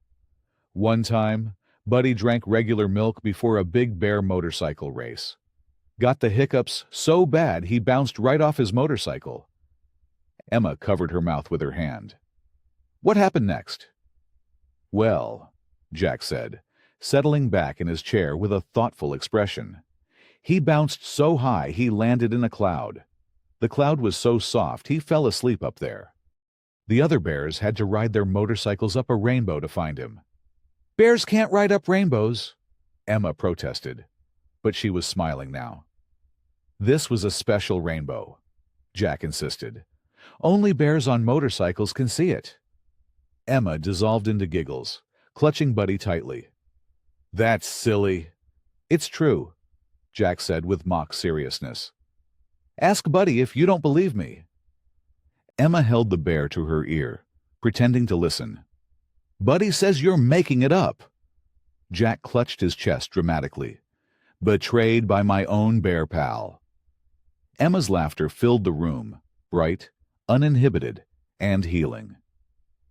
"One time, Buddy drank regular milk before a big bear motorcycle race. Got the hiccups so bad he bounced right off his motorcycle." Emma covered her mouth with her hand. "What happened next?" "Well," Jack said, settling back in his chair with a thoughtful expression. "He bounced so high he landed in a cloud. The cloud was so soft he fell asleep up there. The other bears had to ride their motorcycles up a rainbow to find him." "Bears can't ride up rainbows," Emma protested, but she was smiling now. "This was a special rainbow," Jack insisted. "Only bears on motorcycles can see it." Emma dissolved into giggles, clutching Buddy tightly. "That's silly." "It's true," Jack said with mock seriousness. "Ask Buddy if you don't believe me." Emma held the bear to her ear, pretending to listen. "Buddy says you're making it up." Jack clutched his chest dramatically. "Betrayed by my own bear pal." Emma's laughter filled the room, bright, uninhibited, and healing.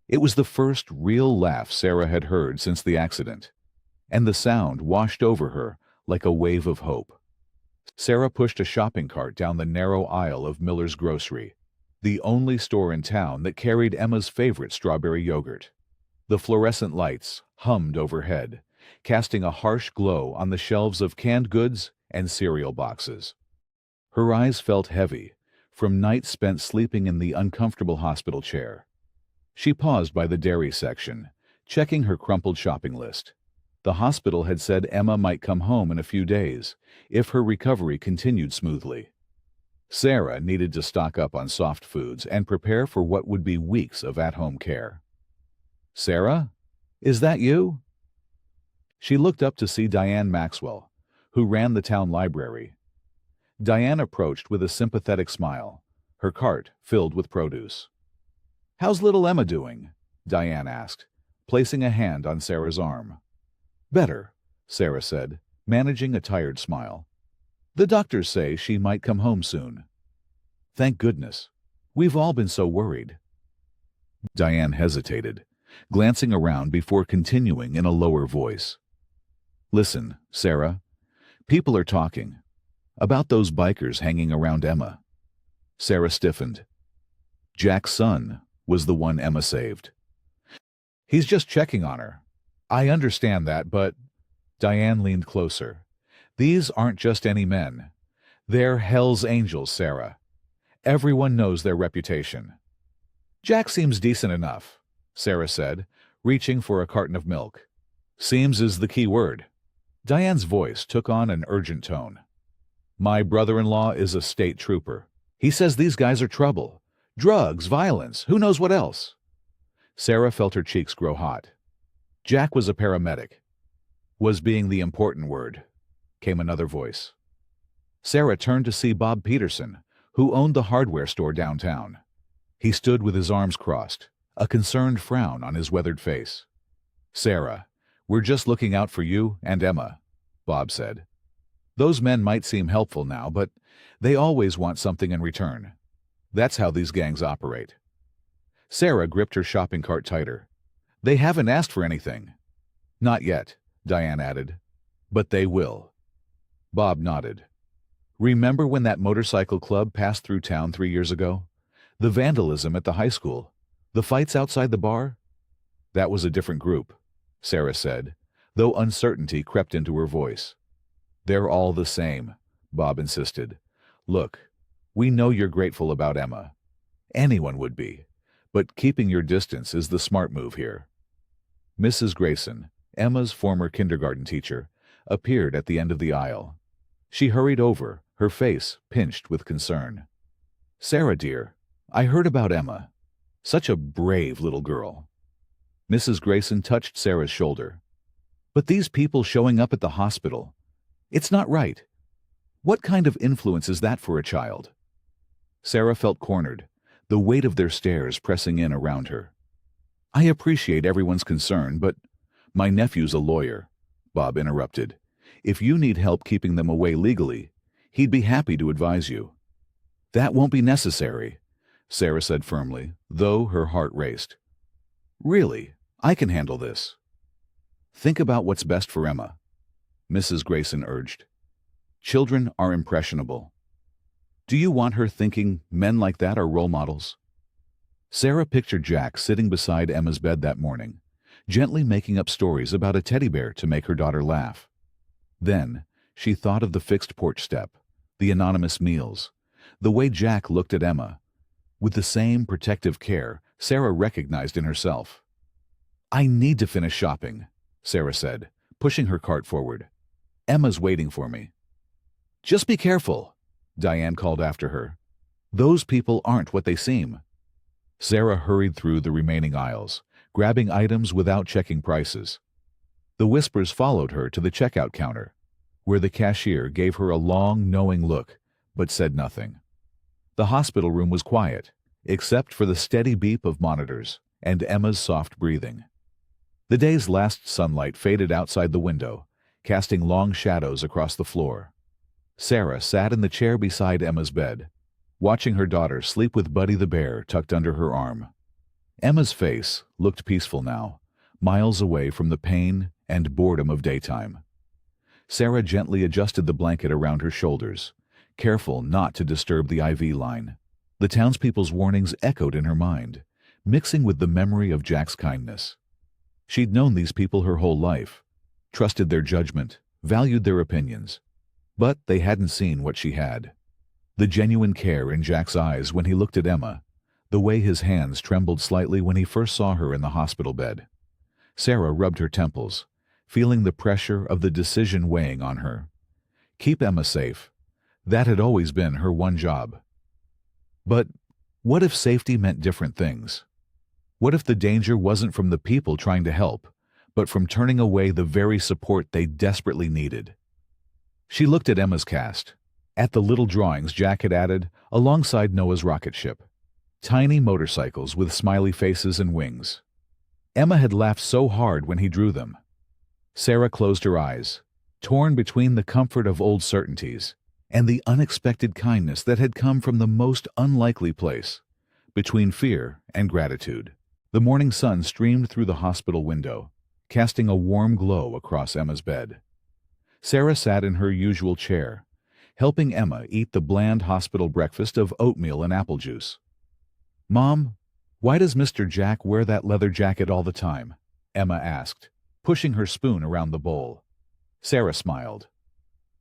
It was the first real laugh Sarah had heard since the accident, and the sound washed over her like a wave of hope. Sarah pushed a shopping cart down the narrow aisle of Miller's Grocery, the only store in town that carried Emma's favorite strawberry yogurt. The fluorescent lights hummed overhead, casting a harsh glow on the shelves of canned goods and cereal boxes. Her eyes felt heavy, from nights spent sleeping in the uncomfortable hospital chair. She paused by the dairy section, checking her crumpled shopping list. The hospital had said Emma might come home in a few days, if her recovery continued smoothly. Sarah needed to stock up on soft foods and prepare for what would be weeks of at-home care. "Sarah? Is that you?" She looked up to see Diane Maxwell, who ran the town library. Diane approached with a sympathetic smile, her cart filled with produce. "How's little Emma doing?" Diane asked, placing a hand on Sarah's arm. "Better," Sarah said, managing a tired smile. "The doctors say she might come home soon." "Thank goodness. We've all been so worried." Diane hesitated, glancing around before continuing in a lower voice. "Listen, Sarah, people are talking about those bikers hanging around Emma." Sarah stiffened. Jack's son was the one Emma saved. "He's just checking on her." "I understand that, but—" Diane leaned closer. "These aren't just any men. They're Hell's Angels, Sarah. Everyone knows their reputation." "Jack seems decent enough," Sarah said, reaching for a carton of milk. "Seems is the key word." Diane's voice took on an urgent tone. "My brother-in-law is a state trooper. He says these guys are trouble. Drugs, violence, who knows what else?" Sarah felt her cheeks grow hot. "Jack was a paramedic." "Was being the important word," came another voice. Sarah turned to see Bob Peterson, who owned the hardware store downtown. He stood with his arms crossed, a concerned frown on his weathered face. "Sarah, we're just looking out for you and Emma," Bob said. "Those men might seem helpful now, but they always want something in return. That's how these gangs operate." Sarah gripped her shopping cart tighter. "They haven't asked for anything." "Not yet," Diane added. "But they will." Bob nodded. "Remember when that motorcycle club passed through town 3 years ago? The vandalism at the high school? The fights outside the bar?" "That was a different group," Sarah said, though uncertainty crept into her voice. "They're all the same," Bob insisted. "Look, we know you're grateful about Emma. Anyone would be. But keeping your distance is the smart move here." Mrs. Grayson, Emma's former kindergarten teacher, appeared at the end of the aisle. She hurried over, her face pinched with concern. "Sarah, dear, I heard about Emma. Such a brave little girl." Mrs. Grayson touched Sarah's shoulder. "But these people showing up at the hospital, it's not right. What kind of influence is that for a child?" Sarah felt cornered, the weight of their stares pressing in around her. "I appreciate everyone's concern, but—" "My nephew's a lawyer," Bob interrupted. "If you need help keeping them away legally, he'd be happy to advise you." "That won't be necessary," Sarah said firmly, though her heart raced. "Really, I can handle this." "Think about what's best for Emma," Mrs. Grayson urged. "Children are impressionable. Do you want her thinking men like that are role models?" Sarah pictured Jack sitting beside Emma's bed that morning, gently making up stories about a teddy bear to make her daughter laugh. Then she thought of the fixed porch step, the anonymous meals, the way Jack looked at Emma, with the same protective care Sarah recognized in herself. "I need to finish shopping," Sarah said, pushing her cart forward. "Emma's waiting for me." "Just be careful," Diane called after her. "Those people aren't what they seem." Sarah hurried through the remaining aisles, grabbing items without checking prices. The whispers followed her to the checkout counter, where the cashier gave her a long, knowing look, but said nothing. The hospital room was quiet, except for the steady beep of monitors and Emma's soft breathing. The day's last sunlight faded outside the window, casting long shadows across the floor. Sarah sat in the chair beside Emma's bed, watching her daughter sleep with Buddy the bear tucked under her arm. Emma's face looked peaceful now, miles away from the pain and boredom of daytime. Sarah gently adjusted the blanket around her shoulders, careful not to disturb the IV line. The townspeople's warnings echoed in her mind, mixing with the memory of Jack's kindness. She'd known these people her whole life, trusted their judgment, valued their opinions. But they hadn't seen what she had. The genuine care in Jack's eyes when he looked at Emma, the way his hands trembled slightly when he first saw her in the hospital bed. Sarah rubbed her temples, feeling the pressure of the decision weighing on her. Keep Emma safe. That had always been her one job. But what if safety meant different things? What if the danger wasn't from the people trying to help, but from turning away the very support they desperately needed? She looked at Emma's cast, at the little drawings Jack had added alongside Noah's rocket ship. Tiny motorcycles with smiley faces and wings. Emma had laughed so hard when he drew them. Sarah closed her eyes, torn between the comfort of old certainties and the unexpected kindness that had come from the most unlikely place, between fear and gratitude. The morning sun streamed through the hospital window, casting a warm glow across Emma's bed. Sarah sat in her usual chair, helping Emma eat the bland hospital breakfast of oatmeal and apple juice. "Mom, why does Mr. Jack wear that leather jacket all the time?" Emma asked, pushing her spoon around the bowl. Sarah smiled.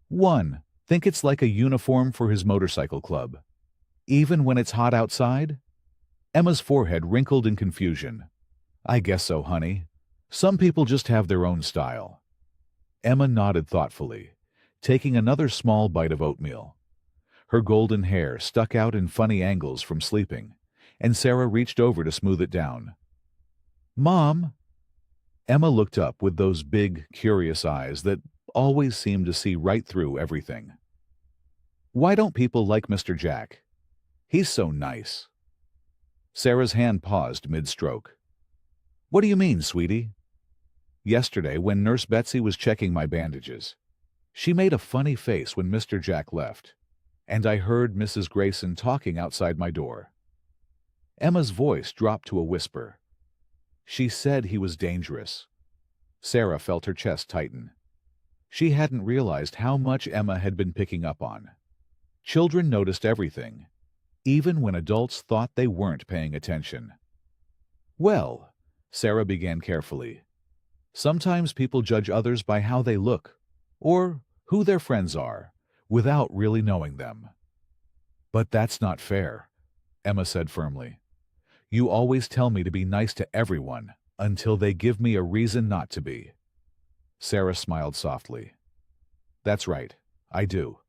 "1. Think it's like a uniform for his motorcycle club. Even when it's hot outside?" Emma's forehead wrinkled in confusion. "I guess so, honey. Some people just have their own style." Emma nodded thoughtfully, taking another small bite of oatmeal. Her golden hair stuck out in funny angles from sleeping, and Sarah reached over to smooth it down. "Mom!" Emma looked up with those big, curious eyes that always seemed to see right through everything. "Why don't people like Mr. Jack? He's so nice." Sarah's hand paused mid-stroke. "What do you mean, sweetie?" "Yesterday, when Nurse Betsy was checking my bandages, she made a funny face when Mr. Jack left, and I heard Mrs. Grayson talking outside my door." Emma's voice dropped to a whisper. "She said he was dangerous." Sarah felt her chest tighten. She hadn't realized how much Emma had been picking up on. Children noticed everything, even when adults thought they weren't paying attention. "Well," Sarah began carefully, "sometimes people judge others by how they look, or who their friends are, without really knowing them." "But that's not fair," Emma said firmly. "You always tell me to be nice to everyone until they give me a reason not to be." Sarah smiled softly. "That's right, I do.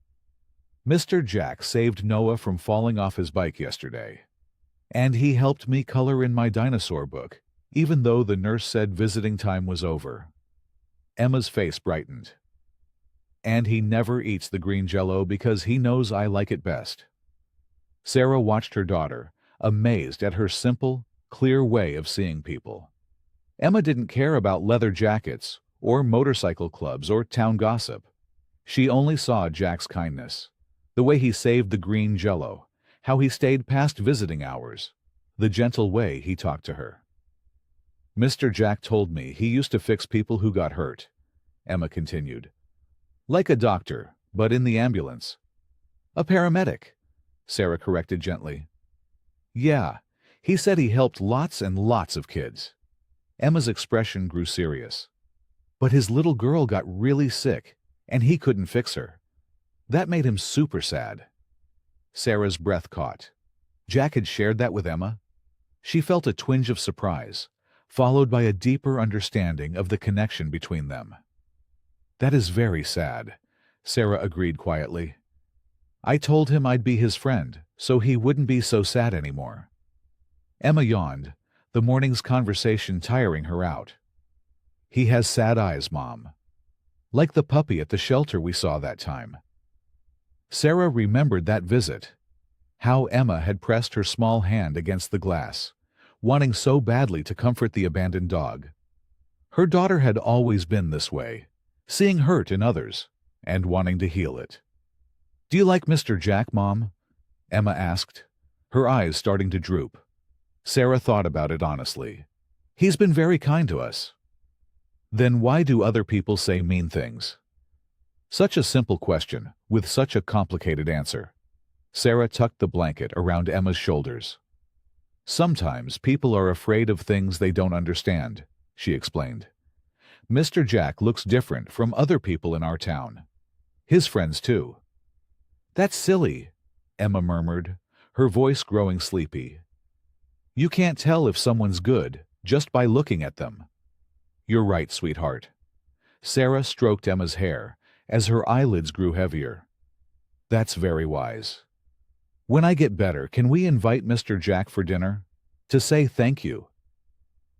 Mr. Jack saved Noah from falling off his bike yesterday, and he helped me color in my dinosaur book, even though the nurse said visiting time was over." Emma's face brightened. "And he never eats the green jello because he knows I like it best." Sarah watched her daughter, amazed at her simple, clear way of seeing people. Emma didn't care about leather jackets, or motorcycle clubs, or town gossip. She only saw Jack's kindness. The way he saved the green jello, how he stayed past visiting hours, the gentle way he talked to her. "Mr. Jack told me he used to fix people who got hurt," Emma continued. "Like a doctor, but in the ambulance." "A paramedic," Sarah corrected gently. "Yeah, he said he helped lots and lots of kids." Emma's expression grew serious. "But his little girl got really sick, and he couldn't fix her. That made him super sad." Sarah's breath caught. Jack had shared that with Emma? She felt a twinge of surprise, followed by a deeper understanding of the connection between them. "That is very sad," Sarah agreed quietly. "I told him I'd be his friend, so he wouldn't be so sad anymore." Emma yawned, the morning's conversation tiring her out. "He has sad eyes, Mom. Like the puppy at the shelter we saw that time." Sarah remembered that visit, how Emma had pressed her small hand against the glass, wanting so badly to comfort the abandoned dog. Her daughter had always been this way, seeing hurt in others and wanting to heal it. "Do you like Mr. Jack, Mom?" Emma asked, her eyes starting to droop. Sarah thought about it honestly. "He's been very kind to us." "Then why do other people say mean things?" Such a simple question, with such a complicated answer. Sarah tucked the blanket around Emma's shoulders. "Sometimes people are afraid of things they don't understand," she explained. "Mr. Jack looks different from other people in our town. His friends, too." "That's silly," Emma murmured, her voice growing sleepy. "You can't tell if someone's good just by looking at them." "You're right, sweetheart." Sarah stroked Emma's hair as her eyelids grew heavier. "That's very wise. When I get better, can we invite Mr. Jack for dinner? To say thank you?"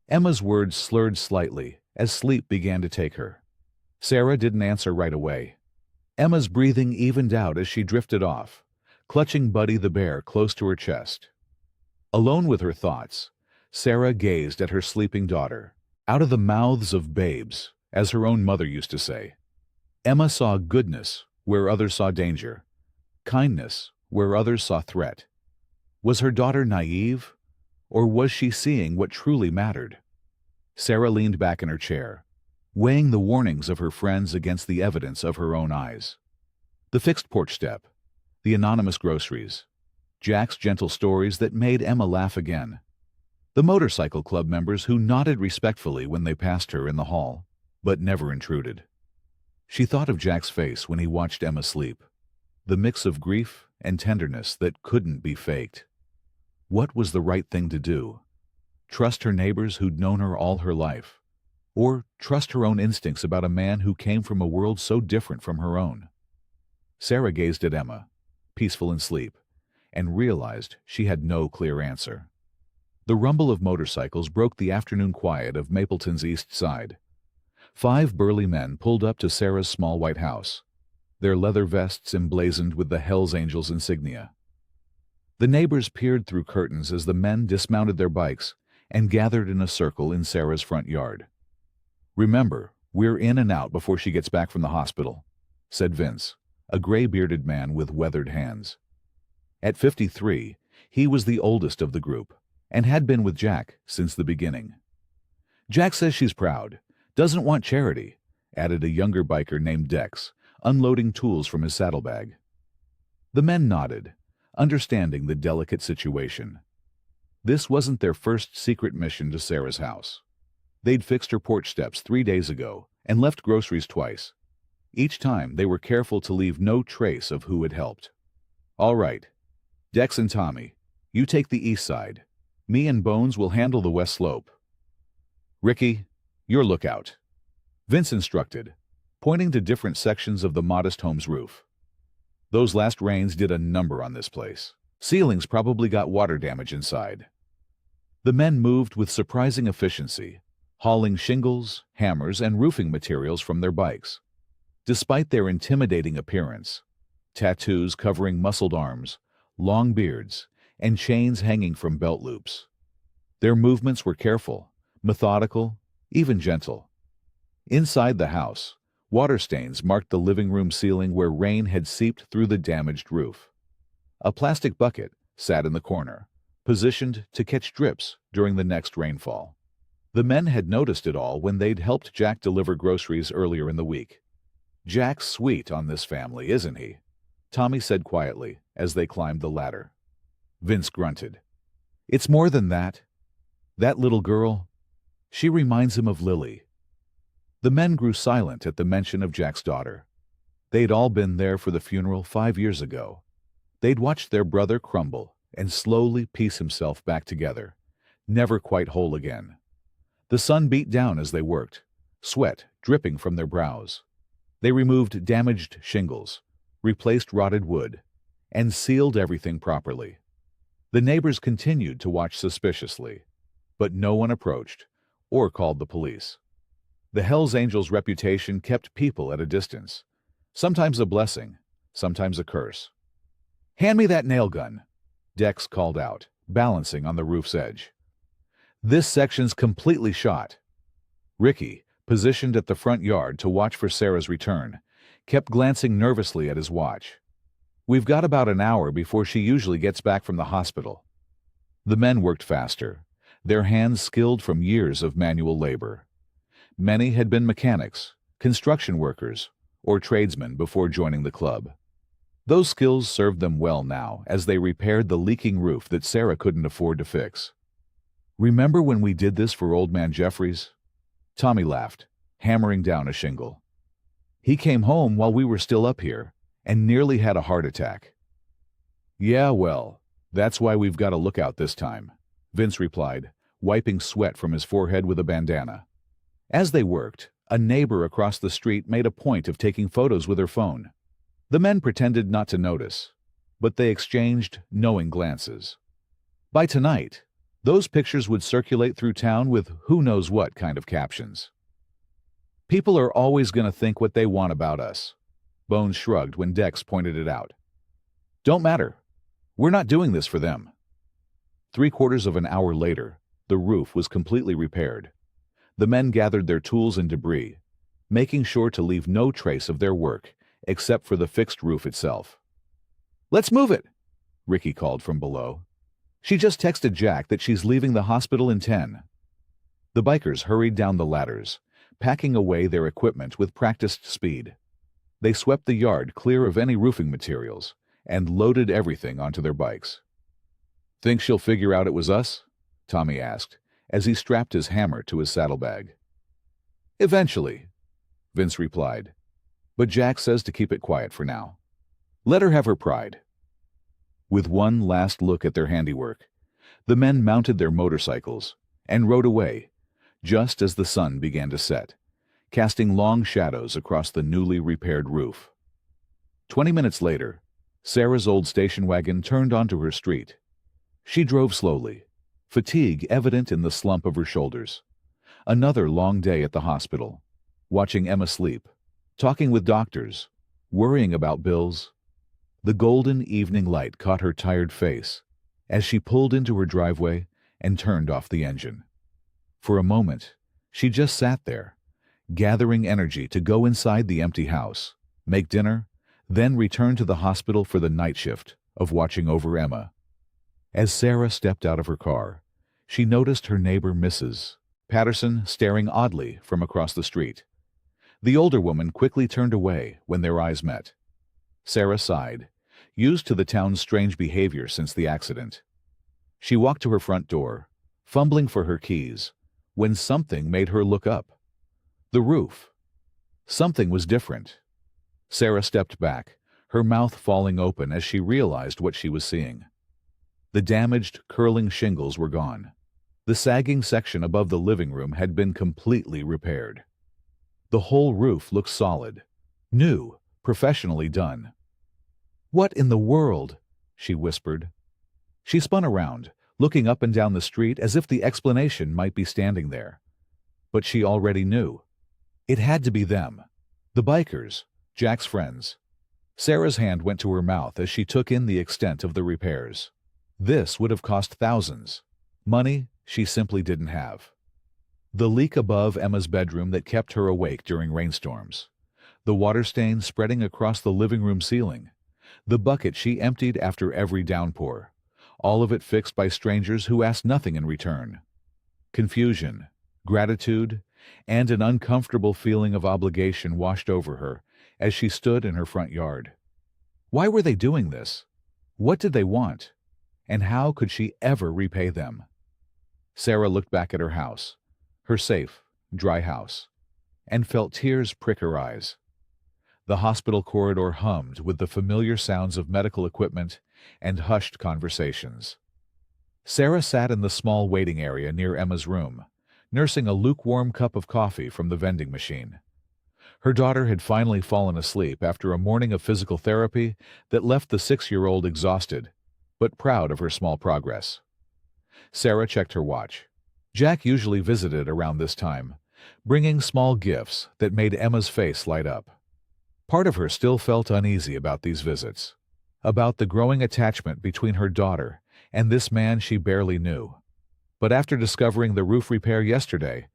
Emma's words slurred slightly as sleep began to take her. Sarah didn't answer right away. Emma's breathing evened out as she drifted off, clutching Buddy the bear close to her chest. Alone with her thoughts, Sarah gazed at her sleeping daughter, out of the mouths of babes, as her own mother used to say. Emma saw goodness where others saw danger, kindness where others saw threat. Was her daughter naive, Or was she seeing what truly mattered? Sarah leaned back in her chair, weighing the warnings of her friends against the evidence of her own eyes. The fixed porch step, the anonymous groceries, Jack's gentle stories that made Emma laugh again, the motorcycle club members who nodded respectfully when they passed her in the hall, but never intruded. She thought of Jack's face when he watched Emma sleep, the mix of grief and tenderness that couldn't be faked. What was the right thing to do? Trust her neighbors who'd known her all her life? Or trust her own instincts about a man who came from a world so different from her own? Sarah gazed at Emma, peaceful in sleep, and realized she had no clear answer. The rumble of motorcycles broke the afternoon quiet of Mapleton's east side. 5 burly men pulled up to Sarah's small white house, their leather vests emblazoned with the Hells Angels insignia. The neighbors peered through curtains as the men dismounted their bikes and gathered in a circle in Sarah's front yard. "Remember, we're in and out before she gets back from the hospital," said Vince, a gray-bearded man with weathered hands. At 53, he was the oldest of the group and had been with Jack since the beginning. "Jack says she's proud, doesn't want charity," added a younger biker named Dex, unloading tools from his saddlebag. The men nodded, understanding the delicate situation. This wasn't their first secret mission to Sarah's house. They'd fixed her porch steps 3 days ago and left groceries twice. Each time they were careful to leave no trace of who had helped. "All right, Dex and Tommy, you take the east side. Me and Bones will handle the west slope. Ricky, your lookout," Vince instructed, pointing to different sections of the modest home's roof. "Those last rains did a number on this place. Ceilings probably got water damage inside." The men moved with surprising efficiency, hauling shingles, hammers, and roofing materials from their bikes. Despite their intimidating appearance, tattoos covering muscled arms, long beards, and chains hanging from belt loops, their movements were careful, methodical, even gentle. Inside the house, water stains marked the living room ceiling where rain had seeped through the damaged roof. A plastic bucket sat in the corner, positioned to catch drips during the next rainfall. The men had noticed it all when they'd helped Jack deliver groceries earlier in the week. "Jack's sweet on this family, isn't he?" Tommy said quietly as they climbed the ladder. Vince grunted. "It's more than that. That little girl, she reminds him of Lily." The men grew silent at the mention of Jack's daughter. They'd all been there for the funeral 5 years ago. They'd watched their brother crumble and slowly piece himself back together, never quite whole again. The sun beat down as they worked, sweat dripping from their brows. They removed damaged shingles, replaced rotted wood, and sealed everything properly. The neighbors continued to watch suspiciously, but no one approached or called the police. The Hells Angels' reputation kept people at a distance, sometimes a blessing, sometimes a curse. "Hand me that nail gun," Dex called out, balancing on the roof's edge. "This section's completely shot." Ricky, positioned at the front yard to watch for Sarah's return, kept glancing nervously at his watch. "We've got about an hour before she usually gets back from the hospital." The men worked faster, their hands skilled from years of manual labor. Many had been mechanics, construction workers, or tradesmen before joining the club. Those skills served them well now as they repaired the leaking roof that Sarah couldn't afford to fix. "Remember when we did this for Old Man Jeffries?" Tommy laughed, hammering down a shingle. "He came home while we were still up here and nearly had a heart attack." "Yeah, well, that's why we've got a lookout this time," Vince replied, wiping sweat from his forehead with a bandana. As they worked, a neighbor across the street made a point of taking photos with her phone. The men pretended not to notice, but they exchanged knowing glances. By tonight, those pictures would circulate through town with who knows what kind of captions. "People are always going to think what they want about us," Bones shrugged when Dex pointed it out. "Don't matter. We're not doing this for them." 3/4 of an hour later, the roof was completely repaired. The men gathered their tools and debris, making sure to leave no trace of their work except for the fixed roof itself. "Let's move it," Ricky called from below. She just texted Jack that she's leaving the hospital in 10. The bikers hurried down the ladders, packing away their equipment with practiced speed. They swept the yard clear of any roofing materials and loaded everything onto their bikes. "Think she'll figure out it was us?" Tommy asked, as he strapped his hammer to his saddlebag. "Eventually," Vince replied, "but Jack says to keep it quiet for now. Let her have her pride." With one last look at their handiwork, the men mounted their motorcycles and rode away, just as the sun began to set, casting long shadows across the newly repaired roof. 20 minutes later, Sarah's old station wagon turned onto her street. She drove slowly, fatigue evident in the slump of her shoulders. Another long day at the hospital, watching Emma sleep, talking with doctors, worrying about bills. The golden evening light caught her tired face as she pulled into her driveway and turned off the engine. For a moment, she just sat there, gathering energy to go inside the empty house, make dinner, then return to the hospital for the night shift of watching over Emma. As Sarah stepped out of her car, she noticed her neighbor Mrs. Patterson staring oddly from across the street. The older woman quickly turned away when their eyes met. Sarah sighed, used to the town's strange behavior since the accident. She walked to her front door, fumbling for her keys, when something made her look up. The roof. Something was different. Sarah stepped back, her mouth falling open as she realized what she was seeing. The damaged, curling shingles were gone. The sagging section above the living room had been completely repaired. The whole roof looked solid, new, professionally done. "What in the world?" she whispered. She spun around, looking up and down the street as if the explanation might be standing there. But she already knew. It had to be them. The bikers, Jack's friends. Sarah's hand went to her mouth as she took in the extent of the repairs. This would have cost thousands. Money she simply didn't have. The leak above Emma's bedroom that kept her awake during rainstorms. The water stain spreading across the living room ceiling. The bucket she emptied after every downpour. All of it fixed by strangers who asked nothing in return. Confusion, gratitude, and an uncomfortable feeling of obligation washed over her as she stood in her front yard. Why were they doing this? What did they want? And how could she ever repay them? Sarah looked back at her house, her safe, dry house, and felt tears prick her eyes. The hospital corridor hummed with the familiar sounds of medical equipment and hushed conversations. Sarah sat in the small waiting area near Emma's room, nursing a lukewarm cup of coffee from the vending machine. Her daughter had finally fallen asleep after a morning of physical therapy that left the 6-year-old exhausted, but proud of her small progress. Sarah checked her watch. Jack usually visited around this time, bringing small gifts that made Emma's face light up. Part of her still felt uneasy about these visits, about the growing attachment between her daughter and this man she barely knew. But after discovering the roof repair yesterday,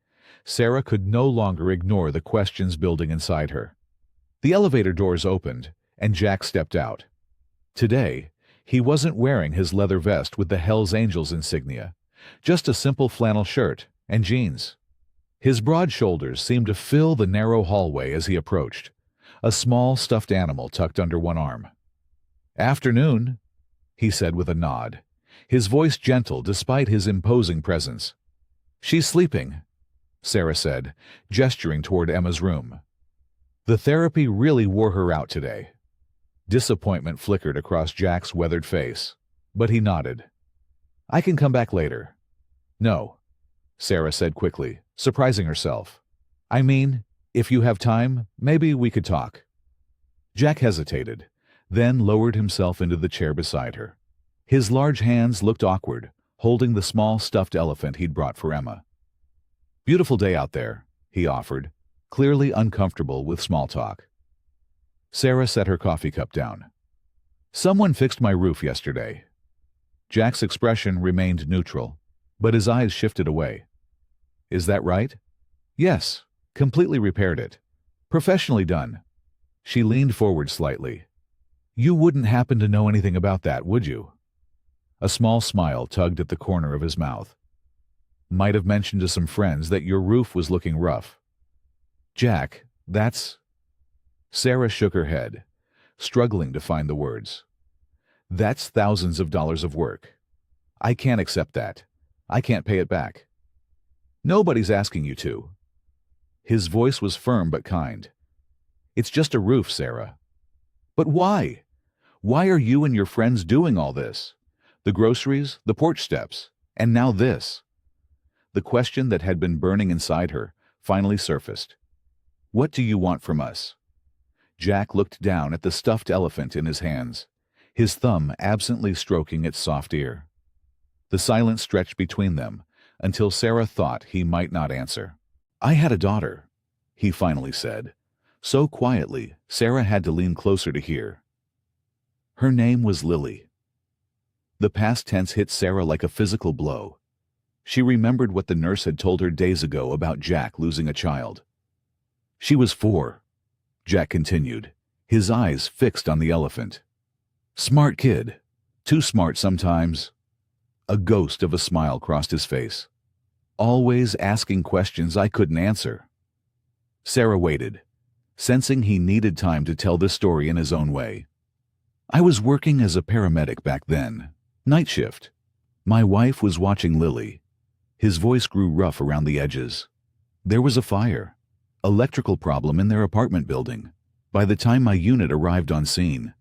Sarah could no longer ignore the questions building inside her. The elevator doors opened, and Jack stepped out. Today, he wasn't wearing his leather vest with the Hells Angels insignia, just a simple flannel shirt and jeans. His broad shoulders seemed to fill the narrow hallway as he approached, a small stuffed animal tucked under one arm. "Afternoon," he said with a nod, his voice gentle despite his imposing presence. "She's sleeping," Sarah said, gesturing toward Emma's room. The therapy really wore her out today. Disappointment flickered across Jack's weathered face, but he nodded. "I can come back later." "No," Sarah said quickly, surprising herself. "I mean, if you have time, maybe we could talk." Jack hesitated, then lowered himself into the chair beside her. His large hands looked awkward, holding the small stuffed elephant he'd brought for Emma. "Beautiful day out there," he offered, clearly uncomfortable with small talk. Sarah set her coffee cup down. "Someone fixed my roof yesterday." Jack's expression remained neutral, but his eyes shifted away. "Is that right?" "Yes, completely repaired it. Professionally done." She leaned forward slightly. "You wouldn't happen to know anything about that, would you?" A small smile tugged at the corner of his mouth. Might have mentioned to some friends that your roof was looking rough. Jack, that's... Sarah shook her head, struggling to find the words. That's thousands of dollars of work. I can't accept that. I can't pay it back. Nobody's asking you to. His voice was firm but kind. It's just a roof, Sarah. But why? Why are you and your friends doing all this? The groceries, the porch steps, and now this. The question that had been burning inside her finally surfaced. What do you want from us? Jack looked down at the stuffed elephant in his hands, his thumb absently stroking its soft ear. The silence stretched between them until Sarah thought he might not answer. I had a daughter, he finally said, so quietly Sarah had to lean closer to hear. Her name was Lily. The past tense hit Sarah like a physical blow. She remembered what the nurse had told her days ago about Jack losing a child. She was 4, Jack continued, his eyes fixed on the elephant. Smart kid. Too smart sometimes. A ghost of a smile crossed his face. Always asking questions I couldn't answer. Sarah waited, sensing he needed time to tell this story in his own way. I was working as a paramedic back then, night shift. My wife was watching Lily. His voice grew rough around the edges. There was a fire, electrical problem in their apartment building. By the time my unit arrived on scene,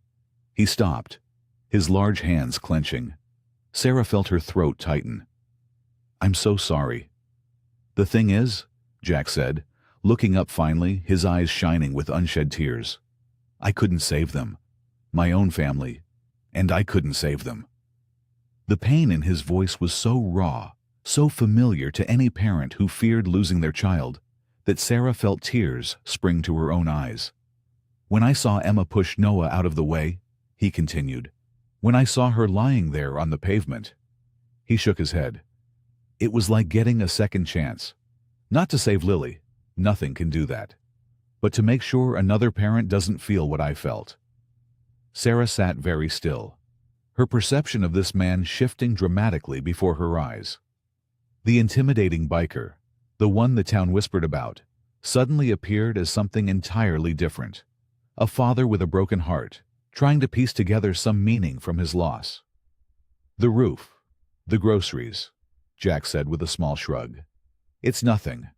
he stopped, his large hands clenching. Sarah felt her throat tighten. I'm so sorry. The thing is, Jack said, looking up finally, his eyes shining with unshed tears. I couldn't save them. My own family. And I couldn't save them. The pain in his voice was so raw, so familiar to any parent who feared losing their child, that Sarah felt tears spring to her own eyes. When I saw Emma push Noah out of the way, he continued, when I saw her lying there on the pavement, he shook his head. It was like getting a second chance. Not to save Lily, nothing can do that, but to make sure another parent doesn't feel what I felt. Sarah sat very still, her perception of this man shifting dramatically before her eyes. The intimidating biker, the one the town whispered about, suddenly appeared as something entirely different. A father with a broken heart, trying to piece together some meaning from his loss. The roof, the groceries, Jack said with a small shrug. It's nothing.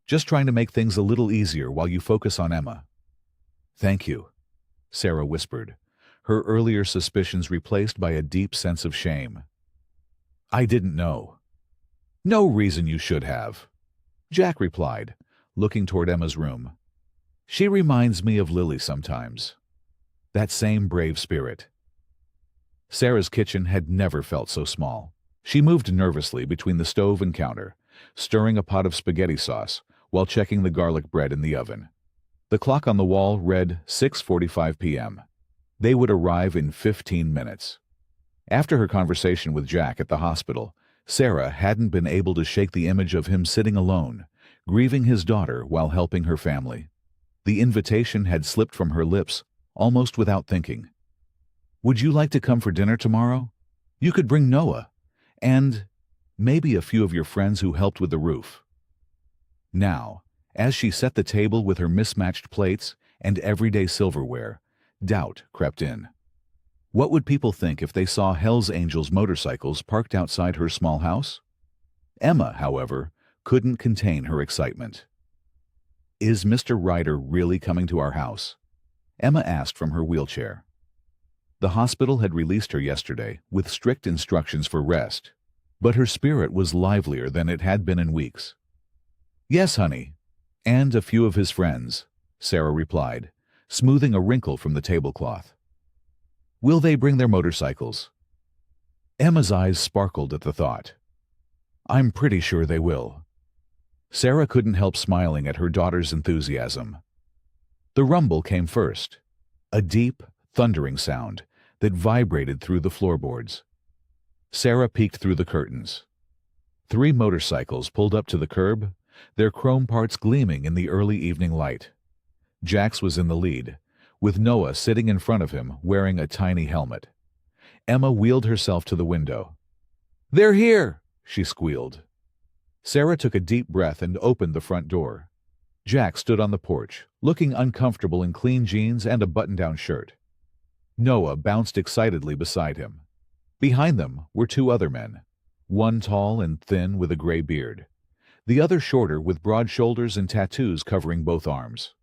Just trying to make things a little easier while you focus on Emma. Thank you, Sarah whispered, her earlier suspicions replaced by a deep sense of shame. I didn't know. No reason you should have, Jack replied, looking toward Emma's room. She reminds me of Lily sometimes. That same brave spirit. Sarah's kitchen had never felt so small. She moved nervously between the stove and counter, stirring a pot of spaghetti sauce while checking the garlic bread in the oven. The clock on the wall read 6:45 p.m. They would arrive in 15 minutes. After her conversation with Jack at the hospital, Sarah hadn't been able to shake the image of him sitting alone, grieving his daughter while helping her family. The invitation had slipped from her lips almost without thinking. Would you like to come for dinner tomorrow? You could bring Noah, and maybe a few of your friends who helped with the roof. Now, as she set the table with her mismatched plates and everyday silverware, doubt crept in. What would people think if they saw Hell's Angels motorcycles parked outside her small house? Emma, however, couldn't contain her excitement. Is Mr. Ryder really coming to our house? Emma asked from her wheelchair. The hospital had released her yesterday with strict instructions for rest, but her spirit was livelier than it had been in weeks. Yes, honey, and a few of his friends, Sarah replied, smoothing a wrinkle from the tablecloth. Will they bring their motorcycles? Emma's eyes sparkled at the thought. I'm pretty sure they will. Sarah couldn't help smiling at her daughter's enthusiasm. The rumble came first, a deep, thundering sound that vibrated through the floorboards. Sarah peeked through the curtains. 3 motorcycles pulled up to the curb, their chrome parts gleaming in the early evening light. Jack's was in the lead, with Noah sitting in front of him wearing a tiny helmet. Emma wheeled herself to the window, "They're here!" she squealed. Sarah took a deep breath and opened the front door. Jack stood on the porch, looking uncomfortable in clean jeans and a button-down shirt. Noah bounced excitedly beside him. Behind them were two other men, one tall and thin with a gray beard, the other shorter with broad shoulders and tattoos covering both arms.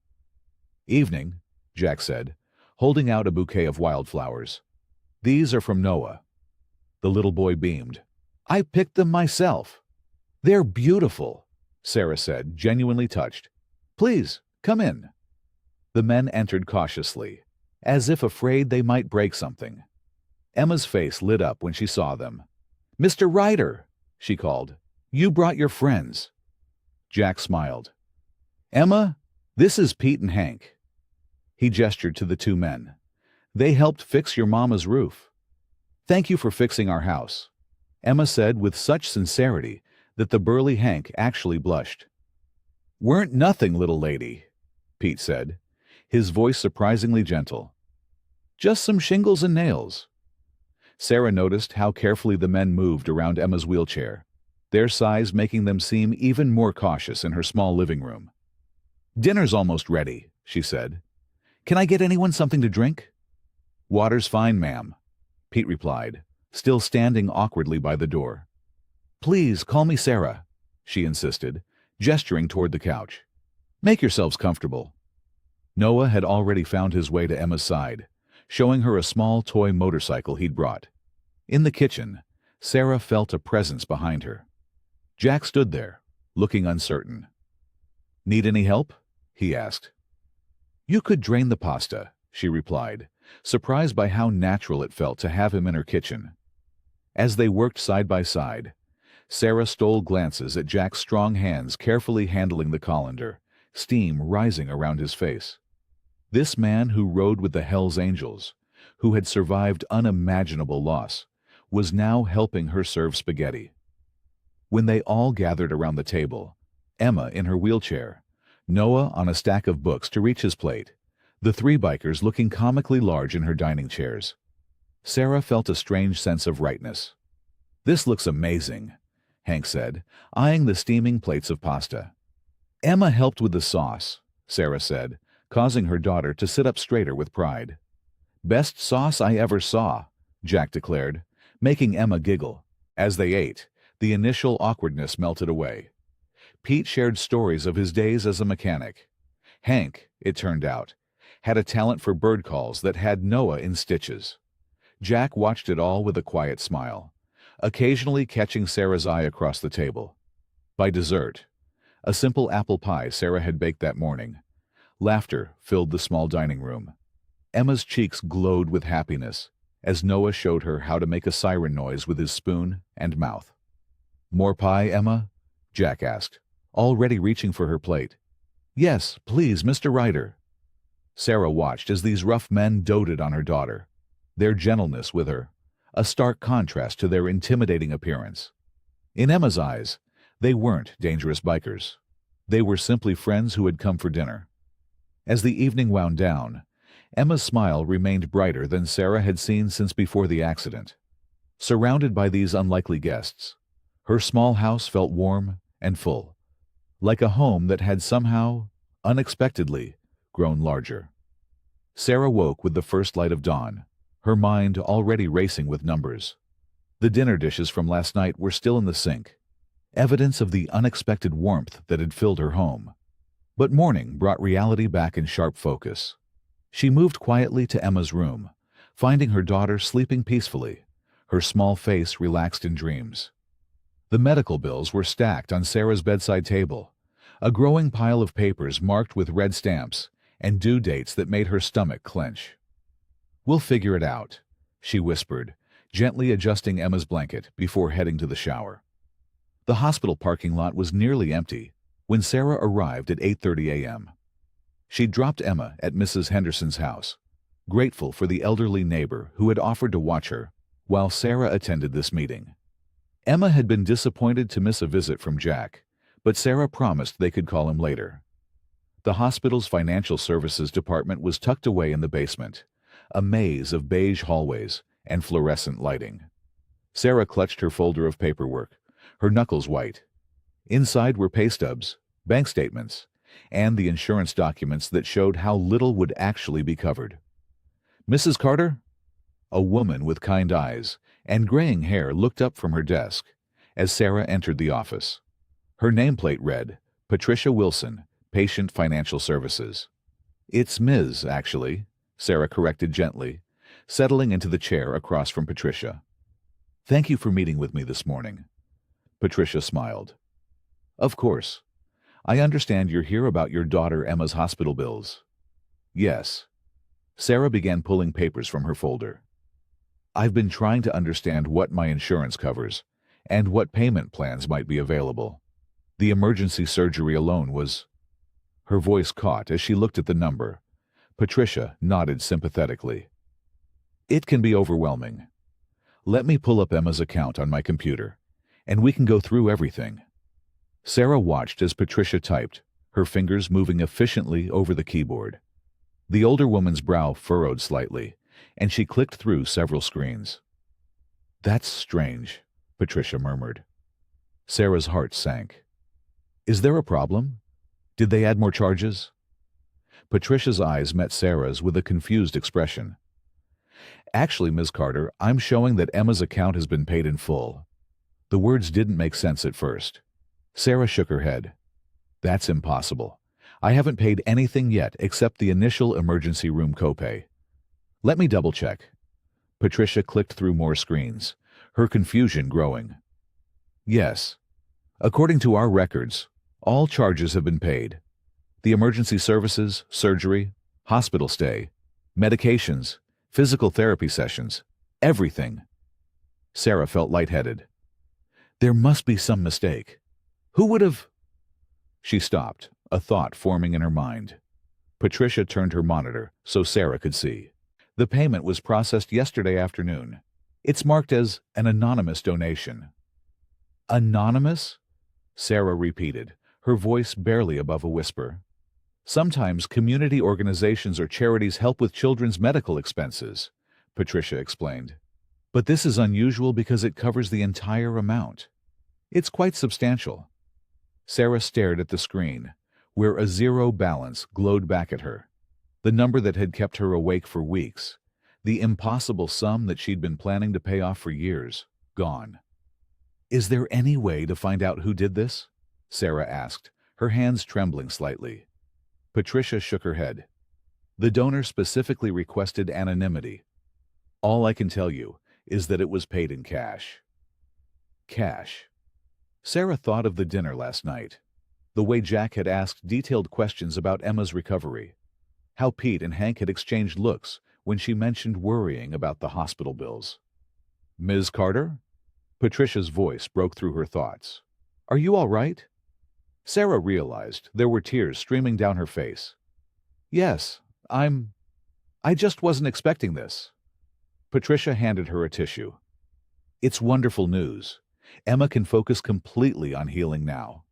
"Evening," Jack said, holding out a bouquet of wildflowers. "These are from Noah." The little boy beamed. "I picked them myself." "They're beautiful," Sarah said, genuinely touched. "Please, come in." The men entered cautiously, as if afraid they might break something. Emma's face lit up when she saw them. "Mr. Ryder," she called, "you brought your friends." Jack smiled. "Emma, this is Pete and Hank." He gestured to the two men. "They helped fix your mama's roof." "Thank you for fixing our house," Emma said with such sincerity that the burly Hank actually blushed. "Weren't nothing, little lady," Pete said, his voice surprisingly gentle. "Just some shingles and nails." Sarah noticed how carefully the men moved around Emma's wheelchair, their size making them seem even more cautious in her small living room. "Dinner's almost ready," she said. "Can I get anyone something to drink?" "Water's fine, ma'am," Pete replied, still standing awkwardly by the door. "Please call me Sarah," she insisted, gesturing toward the couch. "Make yourselves comfortable." Noah had already found his way to Emma's side, showing her a small toy motorcycle he'd brought. In the kitchen, Sarah felt a presence behind her. Jack stood there, looking uncertain. "Need any help?" he asked. "You could drain the pasta," she replied, surprised by how natural it felt to have him in her kitchen. As they worked side by side, Sarah stole glances at Jack's strong hands carefully handling the colander, steam rising around his face. This man who rode with the Hells Angels, who had survived unimaginable loss, was now helping her serve spaghetti. When they all gathered around the table, Emma in her wheelchair, Noah on a stack of books to reach his plate, the three bikers looking comically large in her dining chairs, Sarah felt a strange sense of rightness. "This looks amazing," Hank said, eyeing the steaming plates of pasta. "Emma helped with the sauce," Sarah said, causing her daughter to sit up straighter with pride. "Best sauce I ever saw," Jack declared, making Emma giggle. As they ate, the initial awkwardness melted away. Pete shared stories of his days as a mechanic. Hank, it turned out, had a talent for bird calls that had Noah in stitches. Jack watched it all with a quiet smile, occasionally catching Sarah's eye across the table. By dessert, a simple apple pie Sarah had baked that morning, laughter filled the small dining room. Emma's cheeks glowed with happiness as Noah showed her how to make a siren noise with his spoon and mouth. "More pie, Emma?" Jack asked, already reaching for her plate. "Yes, please, Mr. Ryder." Sarah watched as these rough men doted on her daughter, their gentleness with her, a stark contrast to their intimidating appearance. In Emma's eyes, they weren't dangerous bikers. They were simply friends who had come for dinner. As the evening wound down, Emma's smile remained brighter than Sarah had seen since before the accident. Surrounded by these unlikely guests, her small house felt warm and full, like a home that had somehow, unexpectedly, grown larger. Sarah woke with the first light of dawn, her mind already racing with numbers. The dinner dishes from last night were still in the sink, evidence of the unexpected warmth that had filled her home. But morning brought reality back in sharp focus. She moved quietly to Emma's room, finding her daughter sleeping peacefully, her small face relaxed in dreams. The medical bills were stacked on Sarah's bedside table, a growing pile of papers marked with red stamps and due dates that made her stomach clench. "We'll figure it out," she whispered, gently adjusting Emma's blanket before heading to the shower. The hospital parking lot was nearly empty when Sarah arrived at 8:30 a.m. She dropped Emma at Mrs. Henderson's house, grateful for the elderly neighbor who had offered to watch her while Sarah attended this meeting. Emma had been disappointed to miss a visit from Jack, but Sarah promised they could call him later. The hospital's financial services department was tucked away in the basement, a maze of beige hallways and fluorescent lighting. Sarah clutched her folder of paperwork, her knuckles white. Inside were pay stubs, bank statements, and the insurance documents that showed how little would actually be covered. "Mrs. Carter?" A woman with kind eyes and graying hair looked up from her desk as Sarah entered the office. Her nameplate read, "Patricia Wilson, Patient Financial Services." "It's Ms., actually," Sarah corrected gently, settling into the chair across from Patricia. "Thank you for meeting with me this morning." Patricia smiled. "Of course. I understand you're here about your daughter Emma's hospital bills." "Yes." Sarah began pulling papers from her folder. "I've been trying to understand what my insurance covers and what payment plans might be available. The emergency surgery alone was—" Her voice caught as she looked at the number. Patricia nodded sympathetically. "It can be overwhelming. Let me pull up Emma's account on my computer, and we can go through everything." Sarah watched as Patricia typed, her fingers moving efficiently over the keyboard. The older woman's brow furrowed slightly, and she clicked through several screens. "That's strange," Patricia murmured. Sarah's heart sank. "Is there a problem? Did they add more charges?" Patricia's eyes met Sarah's with a confused expression. "Actually, Ms. Carter, I'm showing that Emma's account has been paid in full." The words didn't make sense at first. Sarah shook her head. "That's impossible. I haven't paid anything yet except the initial emergency room copay." "Let me double-check." Patricia clicked through more screens, her confusion growing. "Yes. According to our records, all charges have been paid. The emergency services, surgery, hospital stay, medications, physical therapy sessions, everything." Sarah felt lightheaded. "There must be some mistake. Who would have—" She stopped, a thought forming in her mind. Patricia turned her monitor so Sarah could see. "The payment was processed yesterday afternoon. It's marked as an anonymous donation." "Anonymous?" Sarah repeated, her voice barely above a whisper. "Sometimes community organizations or charities help with children's medical expenses," Patricia explained. "But this is unusual because it covers the entire amount. It's quite substantial." Sarah stared at the screen, where a zero balance glowed back at her. The number that had kept her awake for weeks, the impossible sum that she'd been planning to pay off for years, gone. "Is there any way to find out who did this?" Sarah asked, her hands trembling slightly. Patricia shook her head. "The donor specifically requested anonymity. All I can tell you is that it was paid in cash." Cash. Sarah thought of the dinner last night, the way Jack had asked detailed questions about Emma's recovery, how Pete and Hank had exchanged looks when she mentioned worrying about the hospital bills. "Ms. Carter?" Patricia's voice broke through her thoughts. "Are you all right?" Sarah realized there were tears streaming down her face. "Yes, I just wasn't expecting this." Patricia handed her a tissue. "It's wonderful news. Emma can focus completely on healing now."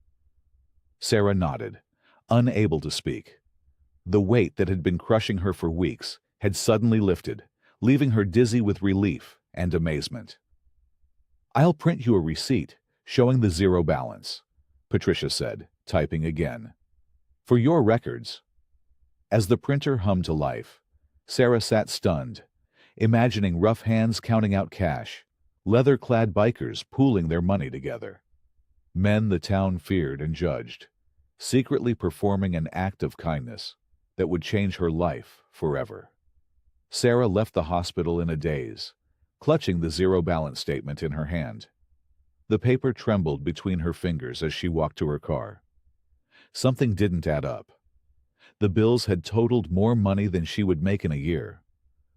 Sarah nodded, unable to speak. The weight that had been crushing her for weeks had suddenly lifted, leaving her dizzy with relief and amazement. "I'll print you a receipt showing the zero balance," Patricia said, typing again. "For your records." As the printer hummed to life, Sarah sat stunned, imagining rough hands counting out cash, leather-clad bikers pooling their money together. Men the town feared and judged, secretly performing an act of kindness that would change her life forever. Sarah left the hospital in a daze, clutching the zero balance statement in her hand. The paper trembled between her fingers as she walked to her car. Something didn't add up. The bills had totaled more money than she would make in a year.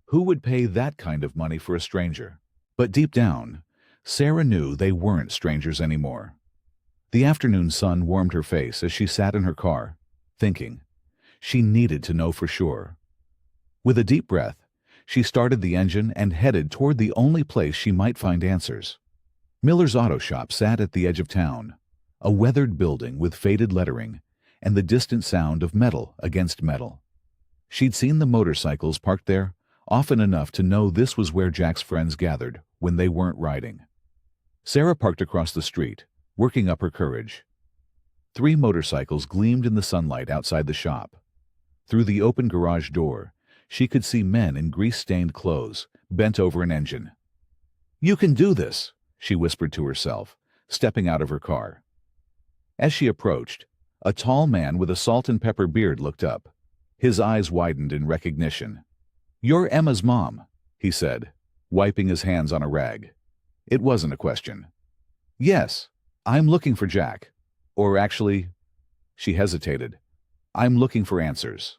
Who would pay that kind of money for a stranger? But deep down, Sarah knew they weren't strangers anymore. The afternoon sun warmed her face as she sat in her car, thinking. She needed to know for sure. With a deep breath, she started the engine and headed toward the only place she might find answers. Miller's Auto Shop sat at the edge of town, a weathered building with faded lettering and the distant sound of metal against metal. She'd seen the motorcycles parked there often enough to know this was where Jack's friends gathered when they weren't riding. Sarah parked across the street, working up her courage. 3 motorcycles gleamed in the sunlight outside the shop. Through the open garage door, she could see men in grease-stained clothes, bent over an engine. "You can do this," she whispered to herself, stepping out of her car. As she approached, a tall man with a salt and pepper beard looked up. His eyes widened in recognition. "You're Emma's mom," he said, wiping his hands on a rag. It wasn't a question. "Yes, I'm looking for Jack. Or actually," she hesitated, "I'm looking for answers."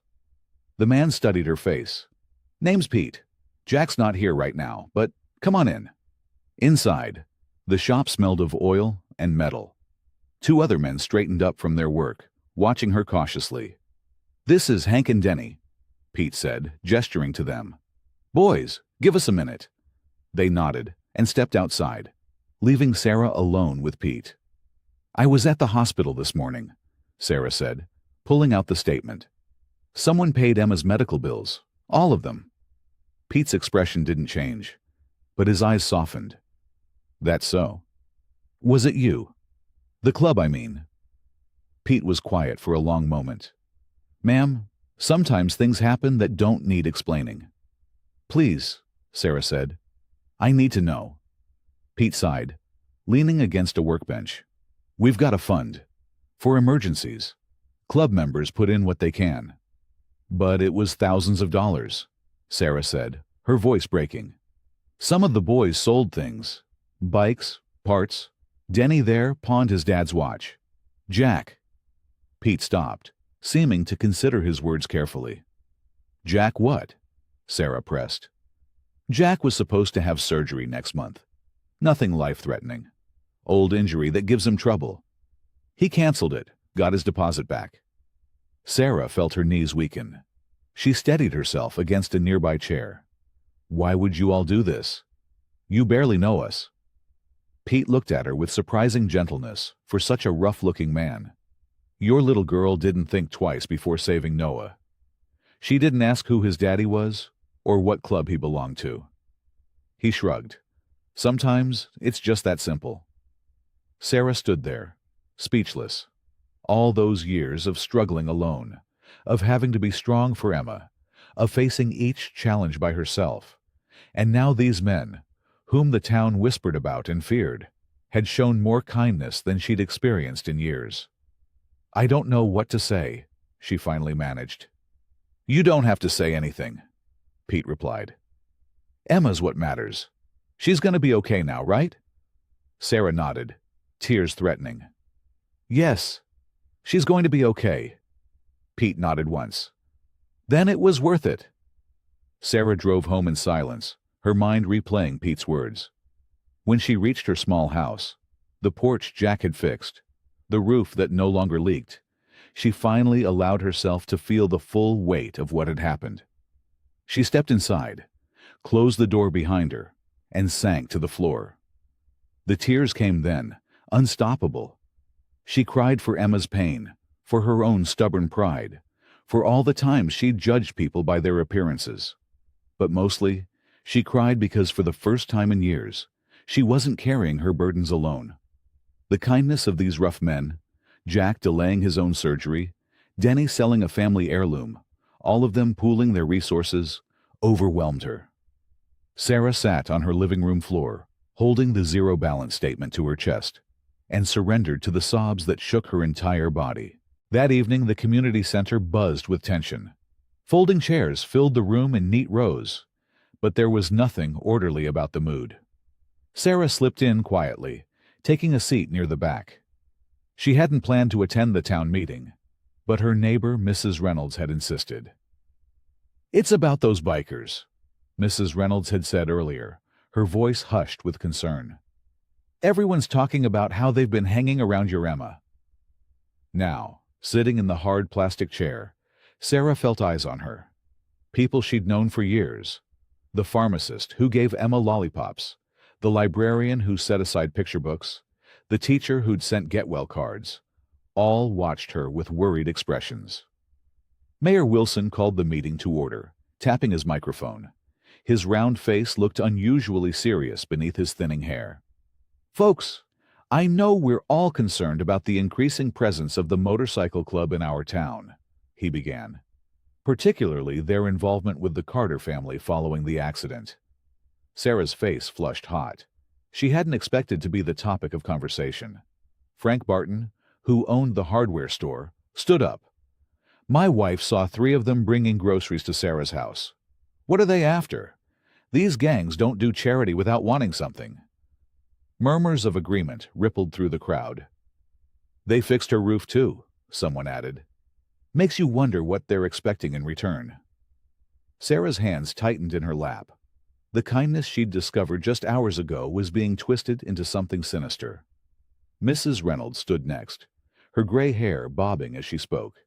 The man studied her face. "Name's Pete. Jack's not here right now, but come on in." Inside, the shop smelled of oil and metal. 2 other men straightened up from their work, watching her cautiously. "This is Hank and Denny," Pete said, gesturing to them. "Boys, give us a minute." They nodded and stepped outside, leaving Sarah alone with Pete. "I was at the hospital this morning," Sarah said, pulling out the statement. "Someone paid Emma's medical bills, all of them." Pete's expression didn't change, but his eyes softened. "That's so. Was it you? The club, I mean." Pete was quiet for a long moment. "Ma'am, sometimes things happen that don't need explaining." "Please," Sarah said. "I need to know." Pete sighed, leaning against a workbench. "We've got a fund. For emergencies. Club members put in what they can." "But it was thousands of dollars," Sarah said, her voice breaking. "Some of the boys sold things. Bikes, parts. Denny there pawned his dad's watch. Jack." Pete stopped, seeming to consider his words carefully. "Jack what?" Sarah pressed. "Jack was supposed to have surgery next month. Nothing life-threatening. Old injury that gives him trouble. He canceled it, got his deposit back." Sarah felt her knees weaken. She steadied herself against a nearby chair. "Why would you all do this? You barely know us." Pete looked at her with surprising gentleness for such a rough-looking man. "Your little girl didn't think twice before saving Noah. She didn't ask who his daddy was or what club he belonged to." He shrugged. "Sometimes it's just that simple." Sarah stood there, speechless. All those years of struggling alone, of having to be strong for Emma, of facing each challenge by herself. And now these men, whom the town whispered about and feared, had shown more kindness than she'd experienced in years. "I don't know what to say," she finally managed. "You don't have to say anything," Pete replied. "Emma's what matters. She's going to be okay now, right?" Sarah nodded, tears threatening. "Yes, she's going to be okay." Pete nodded once. "Then it was worth it." Sarah drove home in silence, her mind replaying Pete's words. When she reached her small house, the porch Jack had fixed, the roof that no longer leaked, she finally allowed herself to feel the full weight of what had happened. She stepped inside, closed the door behind her, and sank to the floor. The tears came then, unstoppable. She cried for Emma's pain, for her own stubborn pride, for all the times she'd judged people by their appearances. But mostly, she cried because for the first time in years, she wasn't carrying her burdens alone. The kindness of these rough men, Jack delaying his own surgery, Denny selling a family heirloom, all of them pooling their resources, overwhelmed her. Sarah sat on her living room floor, holding the zero balance statement to her chest, and surrendered to the sobs that shook her entire body. That evening, the community center buzzed with tension. Folding chairs filled the room in neat rows, but there was nothing orderly about the mood. Sarah slipped in quietly, taking a seat near the back. She hadn't planned to attend the town meeting, but her neighbor, Mrs. Reynolds, had insisted. "It's about those bikers," Mrs. Reynolds had said earlier, her voice hushed with concern. "Everyone's talking about how they've been hanging around your Emma." Now, sitting in the hard plastic chair, Sarah felt eyes on her. People she'd known for years. The pharmacist who gave Emma lollipops, the librarian who set aside picture books, the teacher who'd sent get-well cards. All watched her with worried expressions. Mayor Wilson called the meeting to order, tapping his microphone. His round face looked unusually serious beneath his thinning hair. Folks, I know we're all concerned about the increasing presence of the motorcycle club in our town, he began, particularly their involvement with the Carter family following the accident. Sarah's face flushed hot. She hadn't expected to be the topic of conversation. Frank Barton, who owned the hardware store, stood up. My wife saw 3 of them bringing groceries to Sarah's house. What are they after? These gangs don't do charity without wanting something. Murmurs of agreement rippled through the crowd. They fixed her roof too, someone added. Makes you wonder what they're expecting in return. Sarah's hands tightened in her lap. The kindness she'd discovered just hours ago was being twisted into something sinister. Mrs. Reynolds stood next, her gray hair bobbing as she spoke.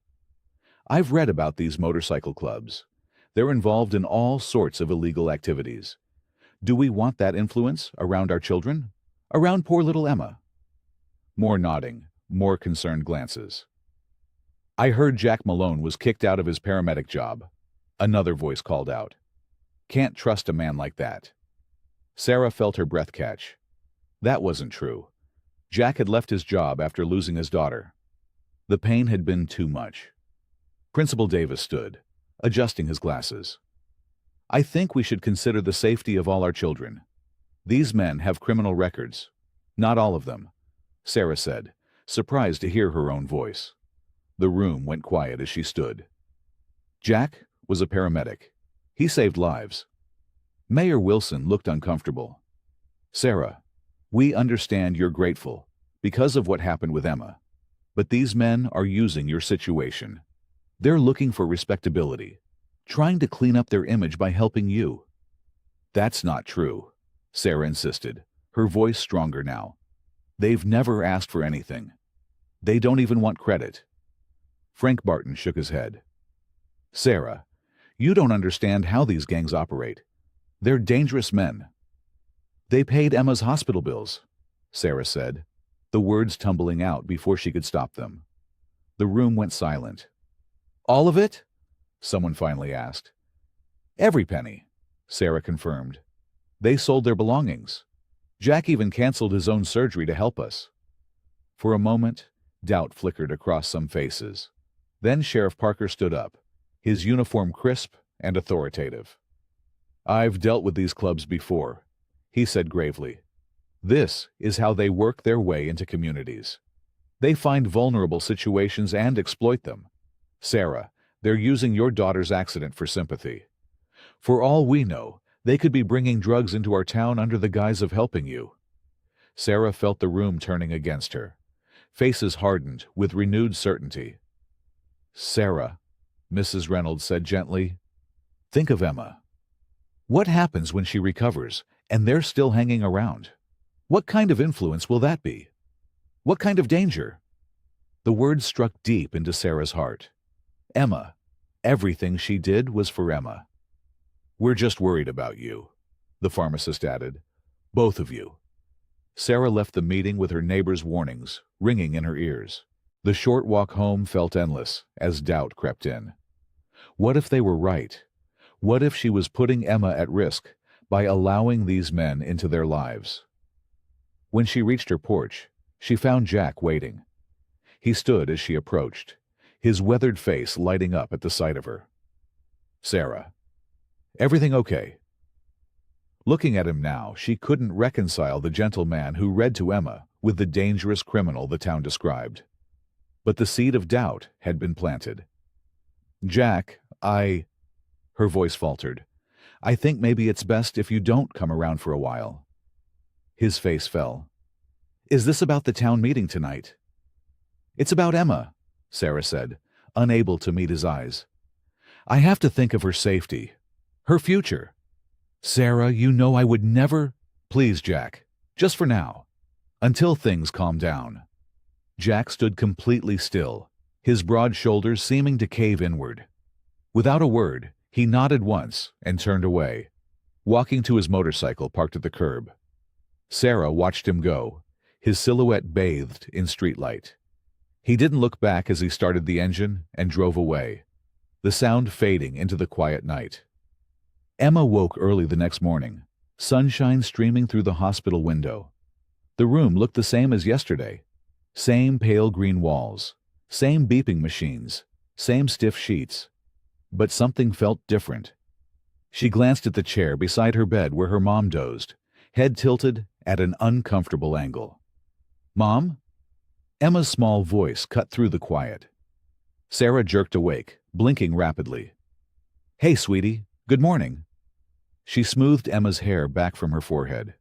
I've read about these motorcycle clubs. They're involved in all sorts of illegal activities. Do we want that influence around our children? Around poor little Emma? More nodding, more concerned glances. I heard Jack Malone was kicked out of his paramedic job. Another voice called out. Can't trust a man like that. Sarah felt her breath catch. That wasn't true. Jack had left his job after losing his daughter. The pain had been too much. Principal Davis stood, adjusting his glasses. I think we should consider the safety of all our children. These men have criminal records. Not all of them, Sarah said, surprised to hear her own voice. The room went quiet as she stood. Jack was a paramedic. He saved lives. Mayor Wilson looked uncomfortable. Sarah, we understand you're grateful because of what happened with Emma, but these men are using your situation. They're looking for respectability, trying to clean up their image by helping you. That's not true, Sarah insisted, her voice stronger now. They've never asked for anything. They don't even want credit. Frank Barton shook his head. Sarah, you don't understand how these gangs operate. They're dangerous men. They paid Emma's hospital bills, Sarah said, the words tumbling out before she could stop them. The room went silent. All of it? Someone finally asked. Every penny, Sarah confirmed. They sold their belongings. Jack even canceled his own surgery to help us. For a moment, doubt flickered across some faces. Then Sheriff Parker stood up, his uniform crisp and authoritative. I've dealt with these clubs before, he said gravely. This is how they work their way into communities. They find vulnerable situations and exploit them. Sarah, they're using your daughter's accident for sympathy. For all we know, they could be bringing drugs into our town under the guise of helping you. Sarah felt the room turning against her. Faces hardened with renewed certainty. Sarah, Mrs. Reynolds said gently, think of Emma. What happens when she recovers and they're still hanging around? What kind of influence will that be? What kind of danger? The words struck deep into Sarah's heart. Emma. Everything she did was for Emma. We're just worried about you, the pharmacist added. Both of you. Sarah left the meeting with her neighbor's warnings ringing in her ears. The short walk home felt endless as doubt crept in. What if they were right? What if she was putting Emma at risk by allowing these men into their lives? When she reached her porch, she found Jack waiting. He stood as she approached, his weathered face lighting up at the sight of her. Sarah, everything okay? Looking at him now, she couldn't reconcile the gentle man who read to Emma with the dangerous criminal the town described. But the seed of doubt had been planted. Jack, her voice faltered. I think maybe it's best if you don't come around for a while. His face fell. Is this about the town meeting tonight? It's about Emma, Sarah said, unable to meet his eyes. I have to think of her safety, her future. Sarah, you know I would never... Please, Jack, just for now, until things calm down. Jack stood completely still, his broad shoulders seeming to cave inward. Without a word, he nodded once and turned away, walking to his motorcycle parked at the curb. Sarah watched him go, his silhouette bathed in streetlight. He didn't look back as he started the engine and drove away, the sound fading into the quiet night. Emma woke early the next morning, sunshine streaming through the hospital window. The room looked the same as yesterday. Same pale green walls, same beeping machines, same stiff sheets. But something felt different. She glanced at the chair beside her bed where her mom dozed, head tilted at an uncomfortable angle. "Mom?" Emma's small voice cut through the quiet. Sarah jerked awake, blinking rapidly. "Hey, sweetie, good morning." She smoothed Emma's hair back from her forehead.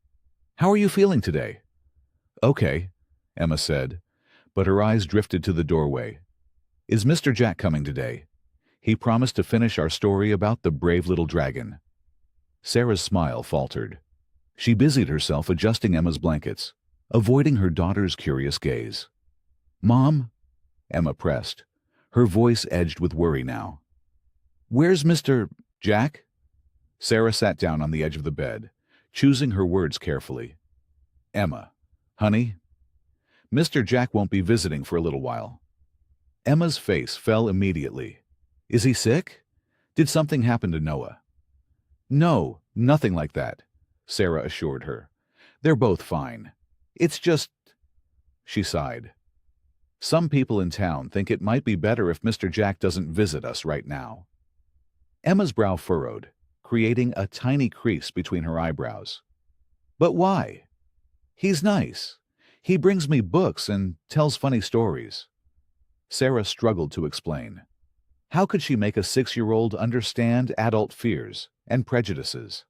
"How are you feeling today?" "Okay," Emma said, but her eyes drifted to the doorway. "Is Mr. Jack coming today? He promised to finish our story about the brave little dragon." Sarah's smile faltered. She busied herself adjusting Emma's blankets, avoiding her daughter's curious gaze. "Mom?" Emma pressed, her voice edged with worry now. "Where's Mr. Jack?" Sarah sat down on the edge of the bed, choosing her words carefully. "Emma, honey, Mr. Jack won't be visiting for a little while." Emma's face fell immediately. "Is he sick? Did something happen to Noah?" "No, nothing like that," Sarah assured her. "They're both fine. It's just—" She sighed. "Some people in town think it might be better if Mr. Jack doesn't visit us right now." Emma's brow furrowed, creating a tiny crease between her eyebrows. "But why? He's nice. He brings me books and tells funny stories." Sarah struggled to explain. How could she make a 6-year-old understand adult fears and prejudices?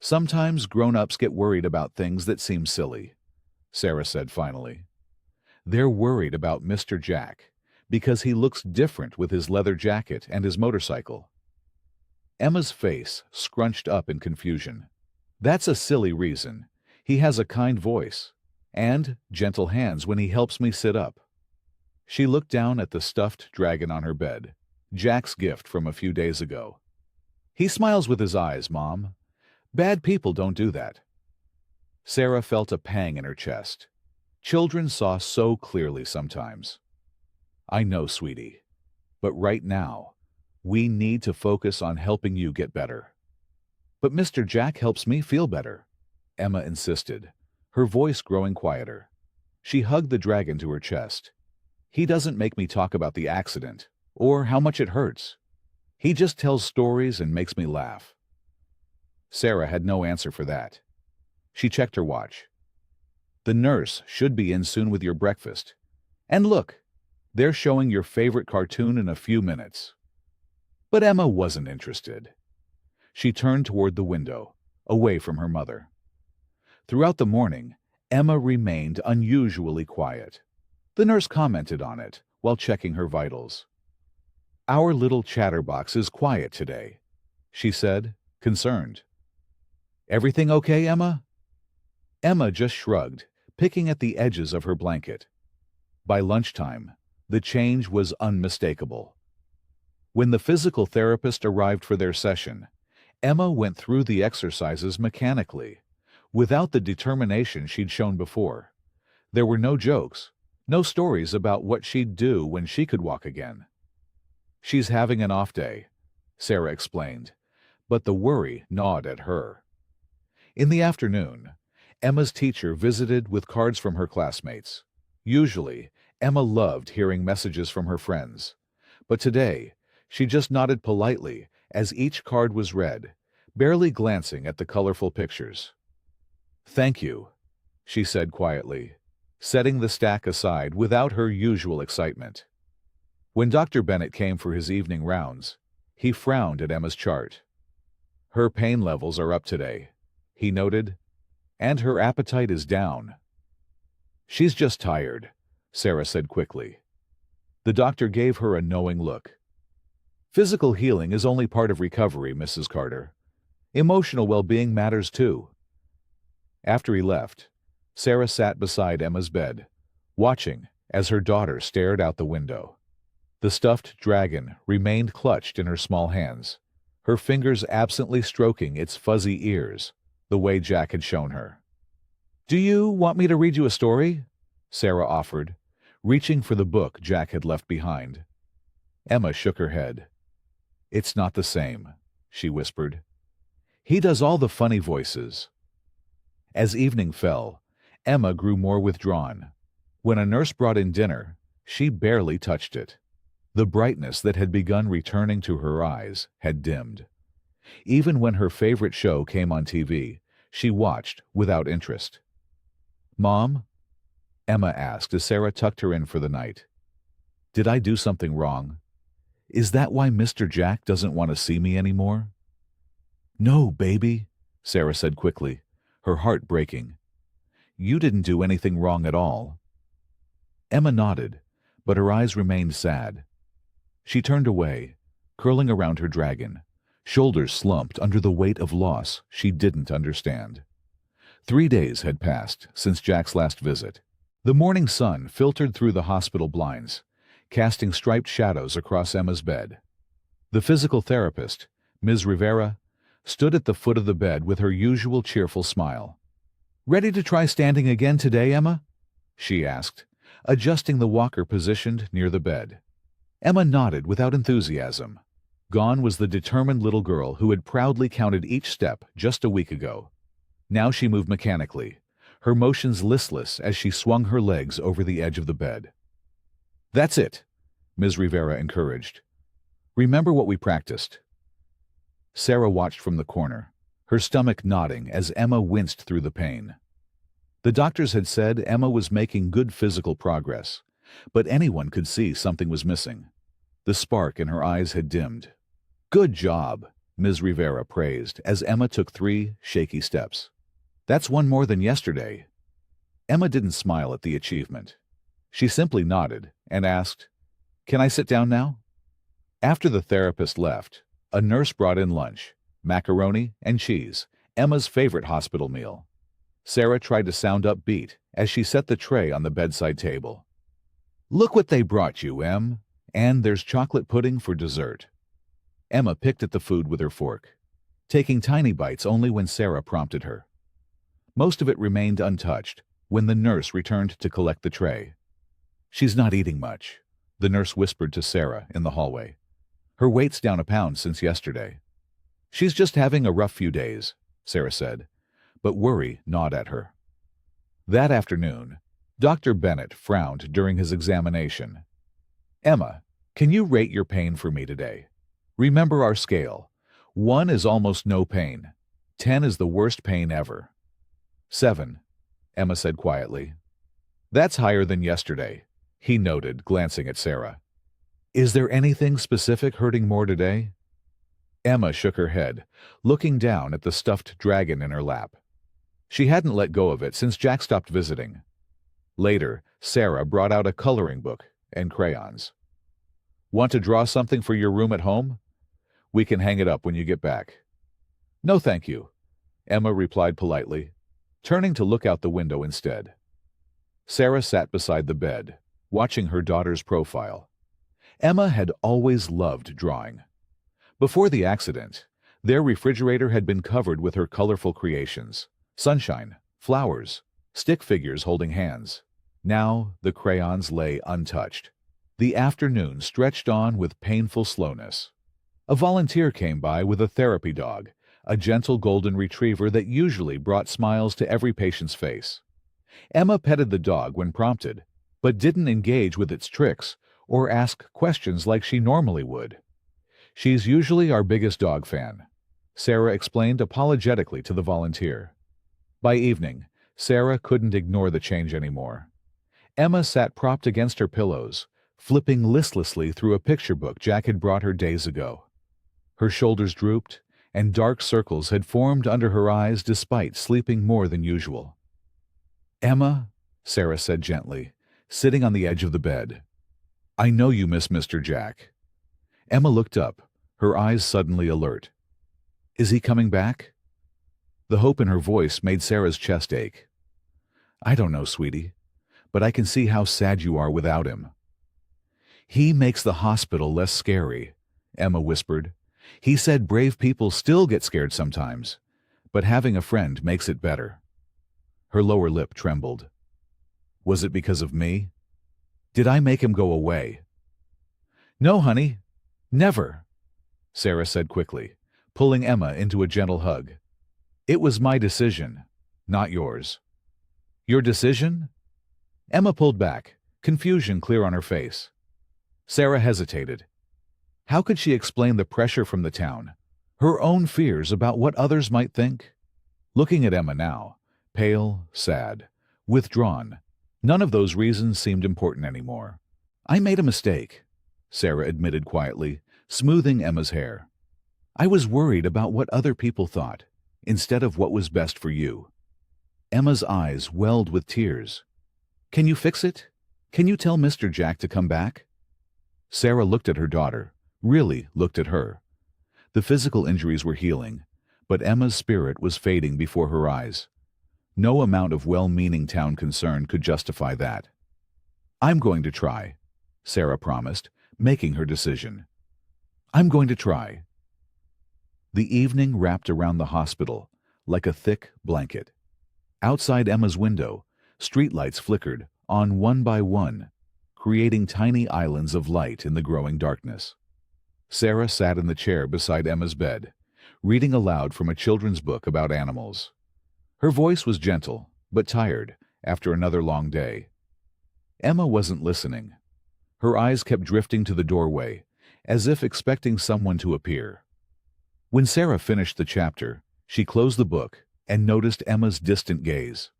"Sometimes grown-ups get worried about things that seem silly," Sarah said finally. "They're worried about Mr. Jack because he looks different with his leather jacket and his motorcycle." Emma's face scrunched up in confusion. "That's a silly reason. He has a kind voice and gentle hands when he helps me sit up." She looked down at the stuffed dragon on her bed, Jack's gift from a few days ago. "He smiles with his eyes, Mom. Bad people don't do that." Sarah felt a pang in her chest. Children saw so clearly sometimes. "I know, sweetie. But right now, we need to focus on helping you get better." "But Mr. Jack helps me feel better," Emma insisted, her voice growing quieter. She hugged the dragon to her chest. "He doesn't make me talk about the accident or how much it hurts. He just tells stories and makes me laugh." Sarah had no answer for that. She checked her watch. "The nurse should be in soon with your breakfast. And look, they're showing your favorite cartoon in a few minutes." But Emma wasn't interested. She turned toward the window, away from her mother. Throughout the morning, Emma remained unusually quiet. The nurse commented on it while checking her vitals. "Our little chatterbox is quiet today," she said, concerned. "Everything okay, Emma?" Emma just shrugged, picking at the edges of her blanket. By lunchtime, the change was unmistakable. When the physical therapist arrived for their session, Emma went through the exercises mechanically, without the determination she'd shown before. There were no jokes, no stories about what she'd do when she could walk again. "She's having an off day," Sarah explained, but the worry gnawed at her. In the afternoon, Emma's teacher visited with cards from her classmates. Usually, Emma loved hearing messages from her friends, but today, she just nodded politely as each card was read, barely glancing at the colorful pictures. "Thank you," she said quietly, setting the stack aside without her usual excitement. When Dr. Bennett came for his evening rounds, he frowned at Emma's chart. "Her pain levels are up today," he noted, "and her appetite is down." "She's just tired," Sarah said quickly. The doctor gave her a knowing look. "Physical healing is only part of recovery, Mrs. Carter. Emotional well-being matters too." After he left, Sarah sat beside Emma's bed, watching as her daughter stared out the window. The stuffed dragon remained clutched in her small hands, her fingers absently stroking its fuzzy ears, the way Jack had shown her. "Do you want me to read you a story?" Sarah offered, reaching for the book Jack had left behind. Emma shook her head. "It's not the same," she whispered. "He does all the funny voices." As evening fell, Emma grew more withdrawn. When a nurse brought in dinner, she barely touched it. The brightness that had begun returning to her eyes had dimmed. Even when her favorite show came on TV, she watched without interest. "Mom?" Emma asked as Sarah tucked her in for the night. "Did I do something wrong? Is that why Mr. Jack doesn't want to see me anymore?" "No, baby," Sarah said quickly, her heart breaking. "You didn't do anything wrong at all." Emma nodded, but her eyes remained sad. She turned away, curling around her dragon, shoulders slumped under the weight of loss she didn't understand. 3 days had passed since Jack's last visit. The morning sun filtered through the hospital blinds, casting striped shadows across Emma's bed. The physical therapist, Ms. Rivera, stood at the foot of the bed with her usual cheerful smile. "Ready to try standing again today, Emma?" she asked, adjusting the walker positioned near the bed. Emma nodded without enthusiasm. Gone was the determined little girl who had proudly counted each step just a week ago. Now she moved mechanically, her motions listless as she swung her legs over the edge of the bed. "That's it," Ms. Rivera encouraged. "Remember what we practiced." Sarah watched from the corner, her stomach nodding as Emma winced through the pain. The doctors had said Emma was making good physical progress, but anyone could see something was missing. The spark in her eyes had dimmed. "Good job," Ms. Rivera praised as Emma took 3 shaky steps. "That's one more than yesterday." Emma didn't smile at the achievement. She simply nodded and asked, "Can I sit down now?" After the therapist left, a nurse brought in lunch, macaroni and cheese, Emma's favorite hospital meal. Sarah tried to sound upbeat as she set the tray on the bedside table. "Look what they brought you, Em, and there's chocolate pudding for dessert." Emma picked at the food with her fork, taking tiny bites only when Sarah prompted her. Most of it remained untouched when the nurse returned to collect the tray. "She's not eating much," the nurse whispered to Sarah in the hallway. "Her weight's down a pound since yesterday." "She's just having a rough few days," Sarah said, but worry gnawed at her. That afternoon, Dr. Bennett frowned during his examination. "Emma, can you rate your pain for me today? Remember our scale. 1 is almost no pain. 10 is the worst pain ever." 7, Emma said quietly. "That's higher than yesterday," he noted, glancing at Sarah. "Is there anything specific hurting more today?" Emma shook her head, looking down at the stuffed dragon in her lap. She hadn't let go of it since Jack stopped visiting. Later, Sarah brought out a coloring book and crayons. "Want to draw something for your room at home? We can hang it up when you get back." "No, thank you," Emma replied politely, turning to look out the window instead. Sarah sat beside the bed, watching her daughter's profile. Emma had always loved drawing. Before the accident, their refrigerator had been covered with her colorful creations: sunshine, flowers, stick figures holding hands. Now the crayons lay untouched. The afternoon stretched on with painful slowness. A volunteer came by with a therapy dog, a gentle golden retriever that usually brought smiles to every patient's face. Emma petted the dog when prompted, but didn't engage with its tricks or ask questions like she normally would. "She's usually our biggest dog fan," Sarah explained apologetically to the volunteer. By evening, Sarah couldn't ignore the change anymore. Emma sat propped against her pillows, flipping listlessly through a picture book Jack had brought her days ago. Her shoulders drooped, and dark circles had formed under her eyes despite sleeping more than usual. "Emma," Sarah said gently, sitting on the edge of the bed, "I know you miss Mr. Jack." Emma looked up, her eyes suddenly alert. "Is he coming back?" The hope in her voice made Sarah's chest ache. "I don't know, sweetie, but I can see how sad you are without him." "He makes the hospital less scary," Emma whispered. "He said brave people still get scared sometimes, but having a friend makes it better." Her lower lip trembled. "Was it because of me? Did I make him go away?" "No, honey, never," Sarah said quickly, pulling Emma into a gentle hug. "It was my decision, not yours." Your decision? Emma pulled back, confusion clear on her face. Sarah hesitated. How could she explain the pressure from the town, her own fears about what others might think? Looking at Emma now, pale, sad, withdrawn, none of those reasons seemed important anymore. I made a mistake, Sarah admitted quietly, smoothing Emma's hair. I was worried about what other people thought, instead of what was best for you. Emma's eyes welled with tears. Can you fix it? Can you tell Mr. Jack to come back? Sarah looked at her daughter, really looked at her. The physical injuries were healing, but Emma's spirit was fading before her eyes. No amount of well-meaning town concern could justify that. I'm going to try, Sarah promised, making her decision. I'm going to try. The evening wrapped around the hospital like a thick blanket. Outside Emma's window, streetlights flickered on one by one, creating tiny islands of light in the growing darkness. Sarah sat in the chair beside Emma's bed, reading aloud from a children's book about animals. Her voice was gentle, but tired, after another long day. Emma wasn't listening. Her eyes kept drifting to the doorway, as if expecting someone to appear. When Sarah finished the chapter, she closed the book and noticed Emma's distant gaze.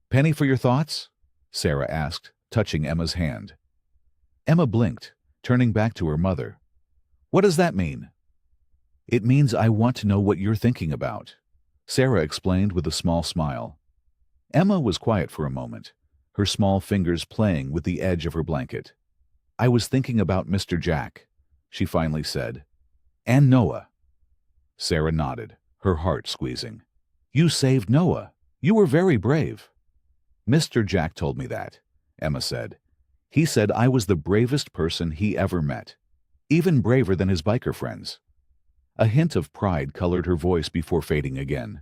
Penny for your thoughts? Sarah asked, touching Emma's hand. Emma blinked, turning back to her mother. What does that mean? It means I want to know what you're thinking about, Sarah explained with a small smile. Emma was quiet for a moment, her small fingers playing with the edge of her blanket. I was thinking about Mr. Jack, she finally said. And Noah. Sarah nodded, her heart squeezing. You saved Noah. You were very brave. Mr. Jack told me that, Emma said. He said I was the bravest person he ever met, even braver than his biker friends. A hint of pride colored her voice before fading again.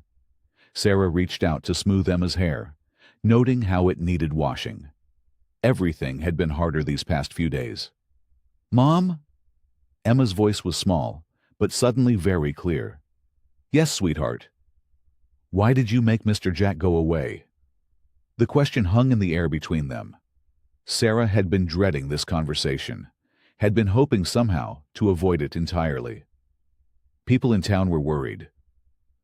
Sarah reached out to smooth Emma's hair, noting how it needed washing. Everything had been harder these past few days. Mom? Emma's voice was small, but suddenly very clear. Yes, sweetheart. Why did you make Mr. Jack go away? The question hung in the air between them. Sarah had been dreading this conversation, had been hoping somehow to avoid it entirely. People in town were worried.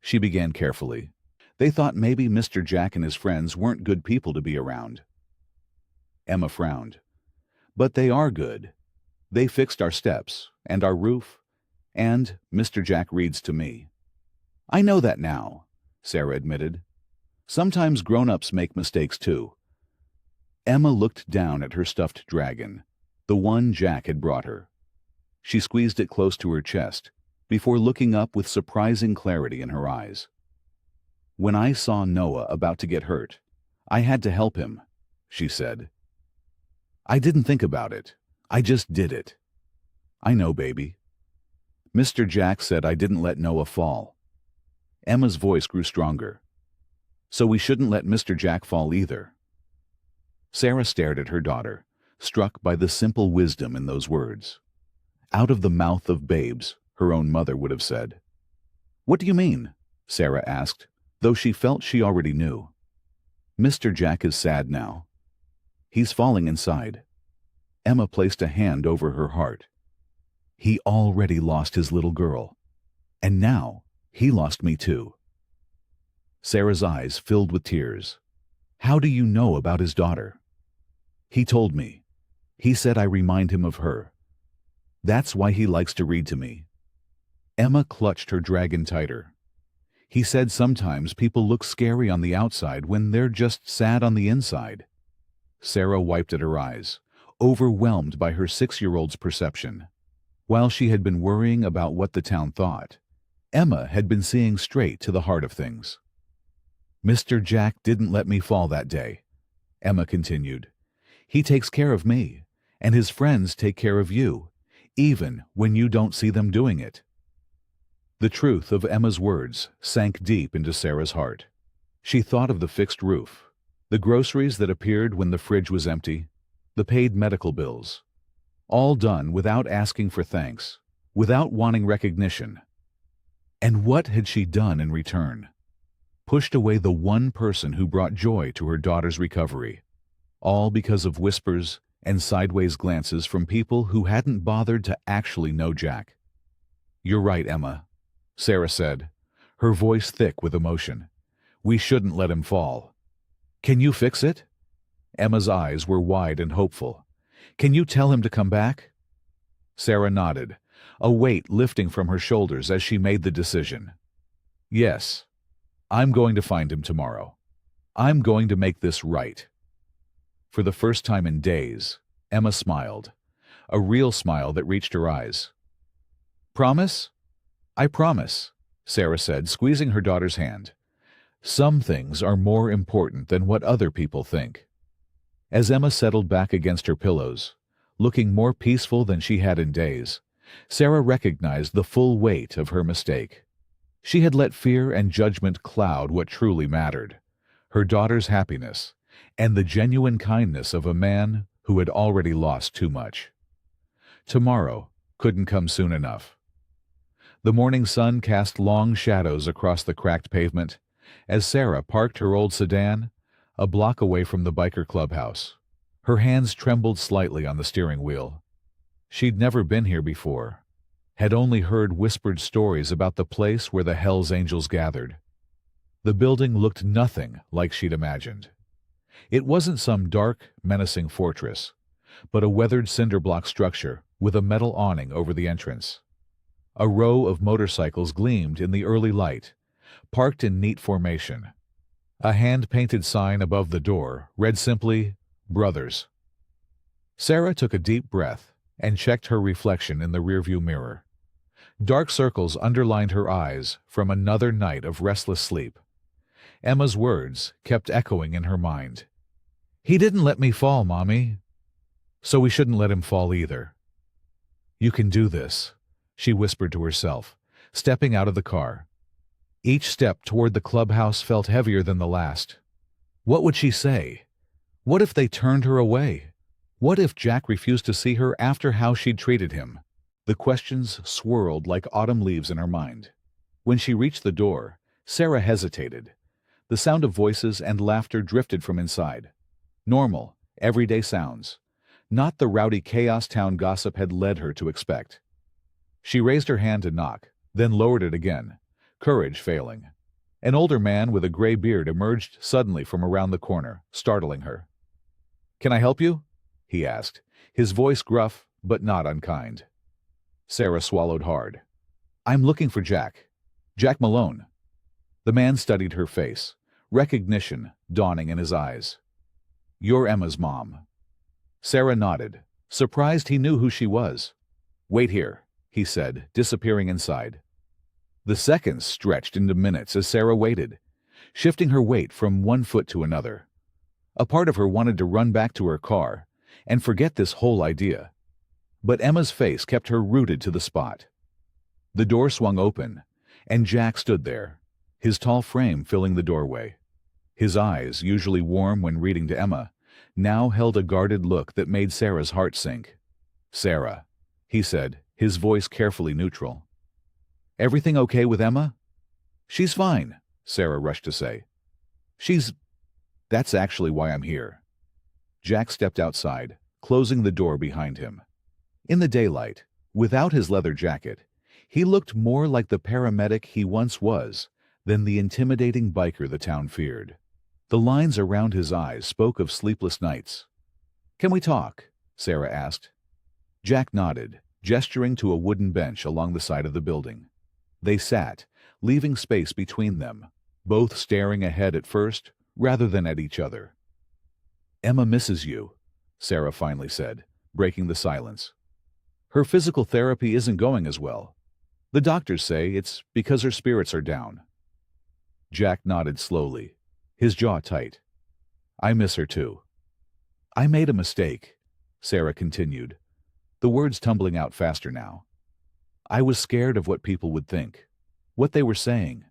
She began carefully. They thought maybe Mr. Jack and his friends weren't good people to be around. Emma frowned. But they are good. They fixed our steps, and our roof, and Mr. Jack reads to me. I know that now, Sarah admitted. Sometimes grown-ups make mistakes too. Emma looked down at her stuffed dragon, the one Jack had brought her. She squeezed it close to her chest, before looking up with surprising clarity in her eyes. When I saw Noah about to get hurt, I had to help him, she said. I didn't think about it. I just did it. I know, baby. Mr. Jack said I didn't let Noah fall. Emma's voice grew stronger. So we shouldn't let Mr. Jack fall either. Sarah stared at her daughter, struck by the simple wisdom in those words. Out of the mouth of babes, her own mother would have said. What do you mean? Sarah asked, though she felt she already knew. Mr. Jack is sad now. He's falling inside. Emma placed a hand over her heart. He already lost his little girl. And now he lost me too. Sarah's eyes filled with tears. How do you know about his daughter? He told me. He said I remind him of her. That's why he likes to read to me. Emma clutched her dragon tighter. He said sometimes people look scary on the outside when they're just sad on the inside. Sarah wiped at her eyes, overwhelmed by her 6-year-old's perception. While she had been worrying about what the town thought, Emma had been seeing straight to the heart of things. Mr. Jack didn't let me fall that day, Emma continued. He takes care of me, and his friends take care of you, even when you don't see them doing it. The truth of Emma's words sank deep into Sarah's heart. She thought of the fixed roof, the groceries that appeared when the fridge was empty, the paid medical bills, all done without asking for thanks, without wanting recognition. And what had she done in return? pushed away the one person who brought joy to her daughter's recovery, all because of whispers and sideways glances from people who hadn't bothered to actually know Jack. "You're right, Emma," Sarah said, her voice thick with emotion. "We shouldn't let him fall." "Can you fix it?" Emma's eyes were wide and hopeful. "Can you tell him to come back?" Sarah nodded, a weight lifting from her shoulders as she made the decision. "Yes, I'm going to find him tomorrow. I'm going to make this right." For the first time in days, Emma smiled, a real smile that reached her eyes. "Promise?" "I promise," Sarah said, squeezing her daughter's hand. "Some things are more important than what other people think." As Emma settled back against her pillows, looking more peaceful than she had in days, Sarah recognized the full weight of her mistake. She had let fear and judgment cloud what truly mattered: her daughter's happiness and the genuine kindness of a man who had already lost too much. Tomorrow couldn't come soon enough. The morning sun cast long shadows across the cracked pavement as Sarah parked her old sedan a block away from the biker clubhouse. Her hands trembled slightly on the steering wheel. She'd never been here before, had only heard whispered stories about the place where the Hells Angels gathered. The building looked nothing like she'd imagined. It wasn't some dark, menacing fortress, but a weathered cinder-block structure with a metal awning over the entrance. A row of motorcycles gleamed in the early light, parked in neat formation. A hand-painted sign above the door read simply, "Brothers." Sarah took a deep breath and checked her reflection in the rearview mirror. Dark circles underlined her eyes from another night of restless sleep. Emma's words kept echoing in her mind. "He didn't let me fall, Mommy. So we shouldn't let him fall either." "You can do this," she whispered to herself, stepping out of the car. Each step toward the clubhouse felt heavier than the last. What would she say? What if they turned her away? What if Jack refused to see her after how she'd treated him? The questions swirled like autumn leaves in her mind. When she reached the door, Sarah hesitated. The sound of voices and laughter drifted from inside. Normal, everyday sounds. Not the rowdy chaos town gossip had led her to expect. She raised her hand to knock, then lowered it again, courage failing. An older man with a gray beard emerged suddenly from around the corner, startling her. "Can I help you?" he asked, his voice gruff but not unkind. Sarah swallowed hard. "I'm looking for Jack. Jack Malone." The man studied her face, recognition dawning in his eyes. "You're Emma's mom." Sarah nodded, surprised he knew who she was. "Wait here," he said, disappearing inside. The seconds stretched into minutes as Sarah waited, shifting her weight from one foot to another. A part of her wanted to run back to her car and forget this whole idea. But Emma's face kept her rooted to the spot. The door swung open, and Jack stood there, his tall frame filling the doorway. His eyes, usually warm when reading to Emma, now held a guarded look that made Sarah's heart sink. "Sarah," he said, his voice carefully neutral. "Everything okay with Emma?" "She's fine," Sarah rushed to say. That's actually why I'm here." Jack stepped outside, closing the door behind him. In the daylight, without his leather jacket, he looked more like the paramedic he once was than the intimidating biker the town feared. The lines around his eyes spoke of sleepless nights. "Can we talk?" Sarah asked. Jack nodded, gesturing to a wooden bench along the side of the building. They sat, leaving space between them, both staring ahead at first rather than at each other. "Emma misses you," Sarah finally said, breaking the silence. "Her physical therapy isn't going as well. The doctors say it's because her spirits are down." Jack nodded slowly, his jaw tight. "I miss her too." "I made a mistake," Sarah continued, the words tumbling out faster now. "I was scared of what people would think, what they were saying.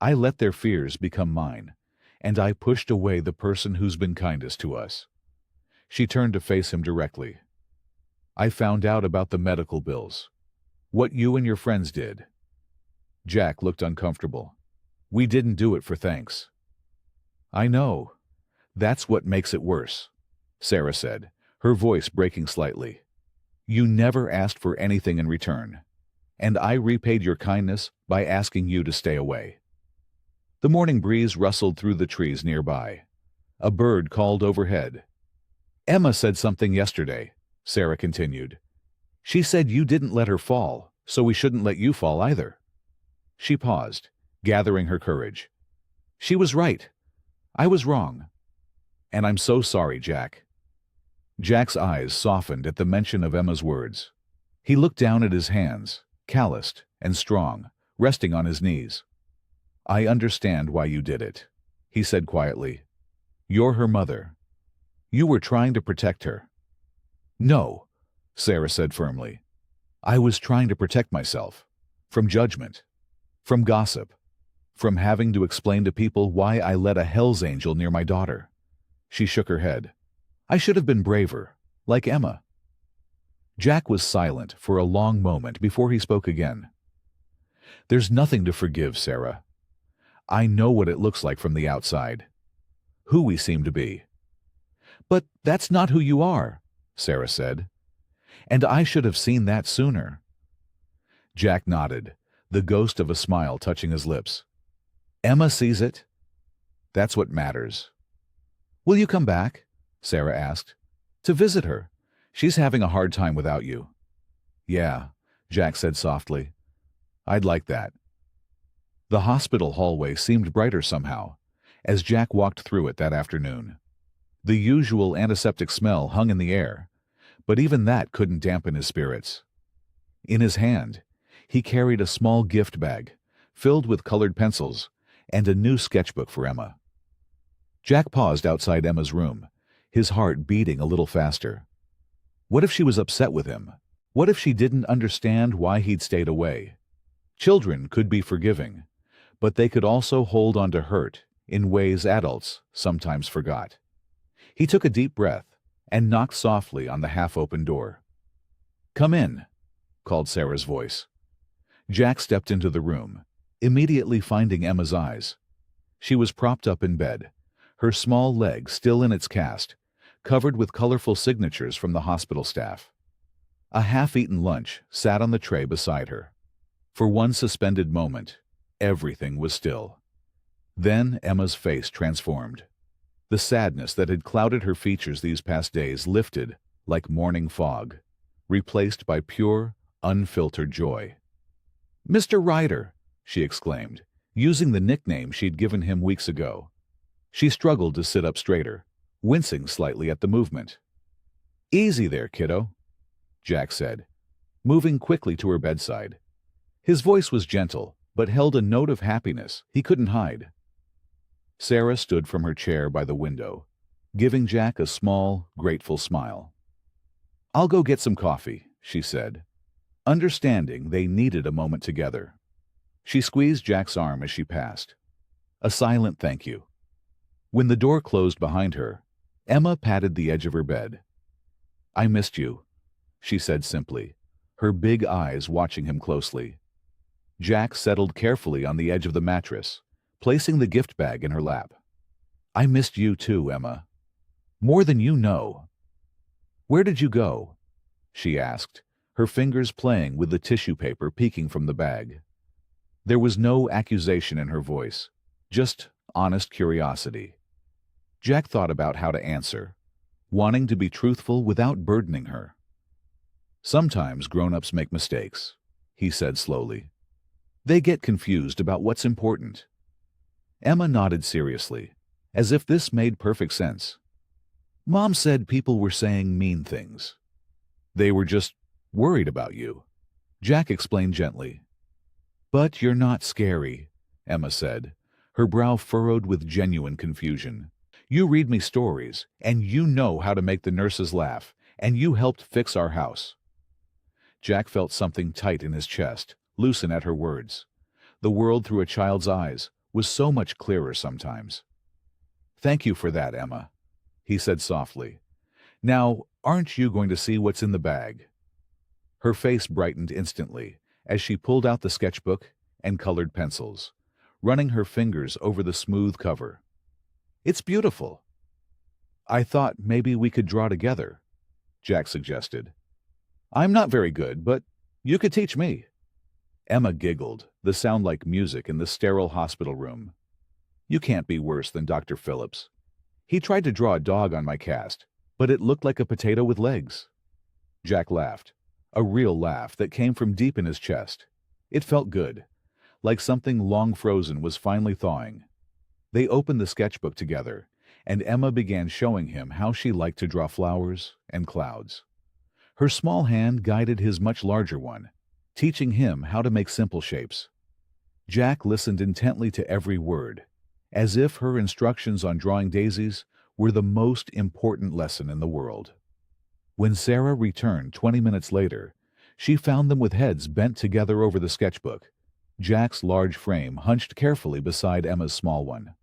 I let their fears become mine, and I pushed away the person who's been kindest to us." She turned to face him directly. "I found out about the medical bills. What you and your friends did." Jack looked uncomfortable. We didn't do it for thanks. I know. That's what makes it worse, Sarah said, her voice breaking slightly. You never asked for anything in return, and I repaid your kindness by asking you to stay away. The morning breeze rustled through the trees nearby. A bird called overhead. Emma said something yesterday, Sarah continued. She said you didn't let her fall, so we shouldn't let you fall either. She paused, gathering her courage. She was right. I was wrong. And I'm so sorry, Jack. Jack's eyes softened at the mention of Emma's words. He looked down at his hands, calloused and strong, resting on his knees. I understand why you did it, he said quietly. You're her mother. You were trying to protect her. No, Sarah said firmly. I was trying to protect myself. From judgment. From gossip. From having to explain to people why I let a Hell's Angel near my daughter. She shook her head. I should have been braver, like Emma. Jack was silent for a long moment before he spoke again. There's nothing to forgive, Sarah. I know what it looks like from the outside. Who we seem to be. But that's not who you are, Sarah said. And I should have seen that sooner. Jack nodded, the ghost of a smile touching his lips. Emma sees it. That's what matters. Will you come back? Sarah asked. To visit her. She's having a hard time without you. Yeah, Jack said softly. I'd like that. The hospital hallway seemed brighter somehow, as Jack walked through it that afternoon. The usual antiseptic smell hung in the air, but even that couldn't dampen his spirits. In his hand, he carried a small gift bag, filled with colored pencils, and a new sketchbook for Emma. Jack paused outside Emma's room, his heart beating a little faster. What if she was upset with him? What if she didn't understand why he'd stayed away? Children could be forgiving, but they could also hold on to hurt in ways adults sometimes forgot. He took a deep breath and knocked softly on the half-open door. Come in, called Sarah's voice. Jack stepped into the room, immediately finding Emma's eyes. She was propped up in bed, her small leg still in its cast, covered with colorful signatures from the hospital staff. A half-eaten lunch sat on the tray beside her. For one suspended moment, everything was still. Then Emma's face transformed. The sadness that had clouded her features these past days lifted like morning fog, replaced by pure, unfiltered joy. Mr. Ryder, she exclaimed, using the nickname she'd given him weeks ago. She struggled to sit up straighter, wincing slightly at the movement. Easy there, kiddo, Jack said, moving quickly to her bedside. His voice was gentle, but held a note of happiness he couldn't hide. Sarah stood from her chair by the window, giving Jack a small, grateful smile. I'll go get some coffee, she said, understanding they needed a moment together. She squeezed Jack's arm as she passed. A silent thank you. When the door closed behind her, Emma patted the edge of her bed. I missed you, she said simply, her big eyes watching him closely. Jack settled carefully on the edge of the mattress, placing the gift bag in her lap. I missed you too, Emma. More than you know. Where did you go? She asked, her fingers playing with the tissue paper peeking from the bag. There was no accusation in her voice, just honest curiosity. Jack thought about how to answer, wanting to be truthful without burdening her. Sometimes grown-ups make mistakes, he said slowly. They get confused about what's important. Emma nodded seriously, as if this made perfect sense. Mom said people were saying mean things. They were just worried about you, Jack explained gently. But you're not scary, Emma said, her brow furrowed with genuine confusion. You read me stories, and you know how to make the nurses laugh, and you helped fix our house. Jack felt something tight in his chest, loosen at her words. The world through a child's eyes was so much clearer sometimes. Thank you for that, Emma, he said softly. Now, aren't you going to see what's in the bag? Her face brightened instantly as she pulled out the sketchbook and colored pencils, running her fingers over the smooth cover. "It's beautiful." "I thought maybe we could draw together," Jack suggested. "I'm not very good, but you could teach me." Emma giggled, the sound like music in the sterile hospital room. "You can't be worse than Dr. Phillips. He tried to draw a dog on my cast, but it looked like a potato with legs." Jack laughed, a real laugh that came from deep in his chest. It felt good, like something long frozen was finally thawing. They opened the sketchbook together, and Emma began showing him how she liked to draw flowers and clouds. Her small hand guided his much larger one, teaching him how to make simple shapes. Jack listened intently to every word, as if her instructions on drawing daisies were the most important lesson in the world. When Sarah returned 20 minutes later, she found them with heads bent together over the sketchbook, Jack's large frame hunched carefully beside Emma's small one.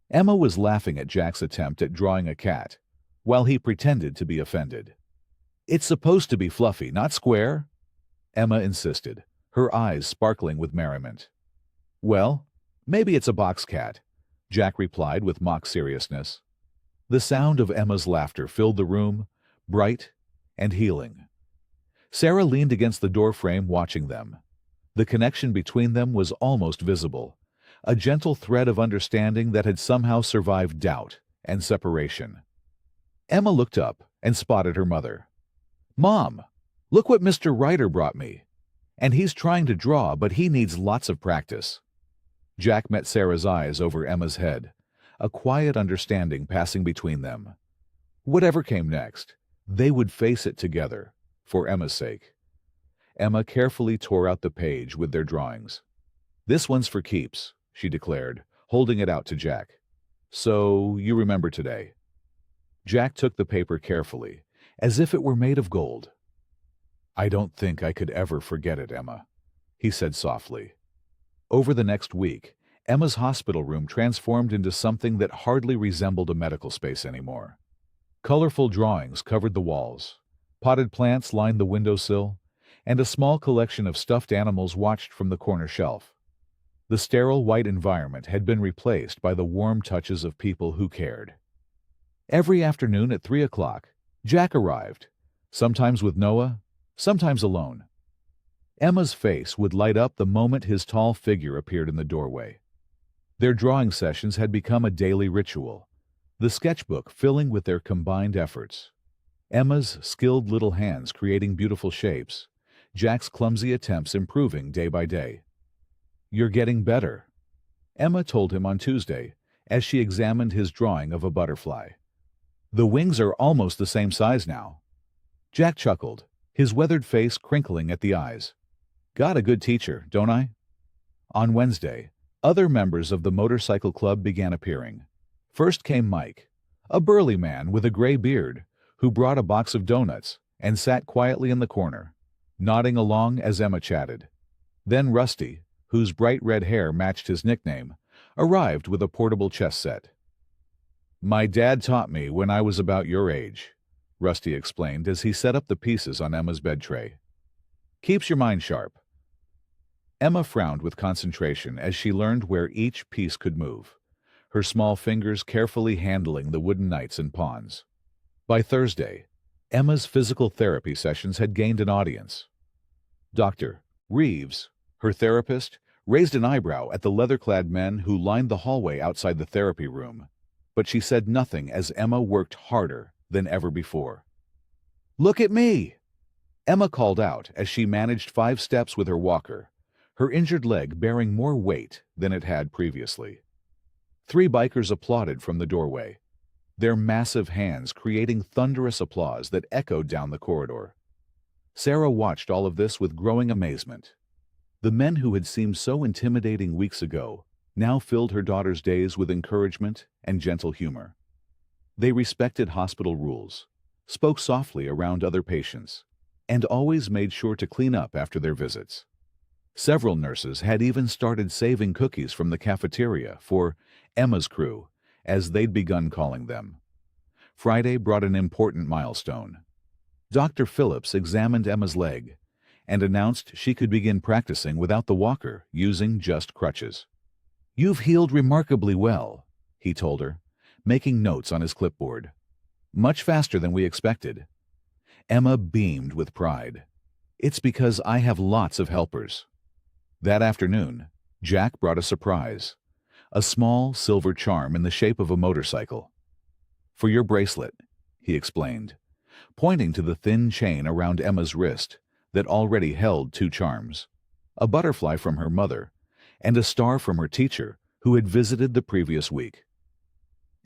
Emma was laughing at Jack's attempt at drawing a cat, while he pretended to be offended. "It's supposed to be fluffy, not square," Emma insisted, her eyes sparkling with merriment. "Well, maybe it's a box cat," Jack replied with mock seriousness. The sound of Emma's laughter filled the room, bright and healing. Sarah leaned against the doorframe watching them. The connection between them was almost visible, a gentle thread of understanding that had somehow survived doubt and separation. Emma looked up and spotted her mother. "Mom, look what Mr. Ryder brought me. And he's trying to draw, but he needs lots of practice." Jack met Sarah's eyes over Emma's head, a quiet understanding passing between them. Whatever came next, they would face it together, for Emma's sake. Emma carefully tore out the page with their drawings. "This one's for keeps," she declared, holding it out to Jack. "So you remember today." Jack took the paper carefully, as if it were made of gold. "I don't think I could ever forget it, Emma," he said softly. Over the next week, Emma's hospital room transformed into something that hardly resembled a medical space anymore. Colorful drawings covered the walls, potted plants lined the windowsill, and a small collection of stuffed animals watched from the corner shelf. The sterile white environment had been replaced by the warm touches of people who cared. Every afternoon at 3 o'clock, Jack arrived, sometimes with Noah, sometimes alone. Emma's face would light up the moment his tall figure appeared in the doorway. Their drawing sessions had become a daily ritual, the sketchbook filling with their combined efforts. Emma's skilled little hands creating beautiful shapes, Jack's clumsy attempts improving day by day. "You're getting better," Emma told him on Tuesday as she examined his drawing of a butterfly. "The wings are almost the same size now." Jack chuckled, his weathered face crinkling at the eyes. "Got a good teacher, don't I?" On Wednesday, other members of the motorcycle club began appearing. First came Mike, a burly man with a gray beard, who brought a box of donuts and sat quietly in the corner, nodding along as Emma chatted. Then Rusty, whose bright red hair matched his nickname, arrived with a portable chess set. "My dad taught me when I was about your age," Rusty explained as he set up the pieces on Emma's bed tray. "Keeps your mind sharp." Emma frowned with concentration as she learned where each piece could move, her small fingers carefully handling the wooden knights and pawns. By Thursday, Emma's physical therapy sessions had gained an audience. Dr. Reeves, her therapist, raised an eyebrow at the leather-clad men who lined the hallway outside the therapy room, but she said nothing as Emma worked harder than ever before. "Look at me!" Emma called out as she managed 5 steps with her walker, her injured leg bearing more weight than it had previously. 3 bikers applauded from the doorway, their massive hands creating thunderous applause that echoed down the corridor. Sarah watched all of this with growing amazement. The men who had seemed so intimidating weeks ago now filled her daughter's days with encouragement and gentle humor. They respected hospital rules, spoke softly around other patients, and always made sure to clean up after their visits. Several nurses had even started saving cookies from the cafeteria for Emma's crew, as they'd begun calling them. Friday brought an important milestone. Dr. Phillips examined Emma's leg and announced she could begin practicing without the walker, using just crutches. "You've healed remarkably well," he told her, making notes on his clipboard. "Much faster than we expected." Emma beamed with pride. "It's because I have lots of helpers." That afternoon, Jack brought a surprise, a small silver charm in the shape of a motorcycle. "For your bracelet," he explained, pointing to the thin chain around Emma's wrist that already held two charms, a butterfly from her mother and a star from her teacher who had visited the previous week.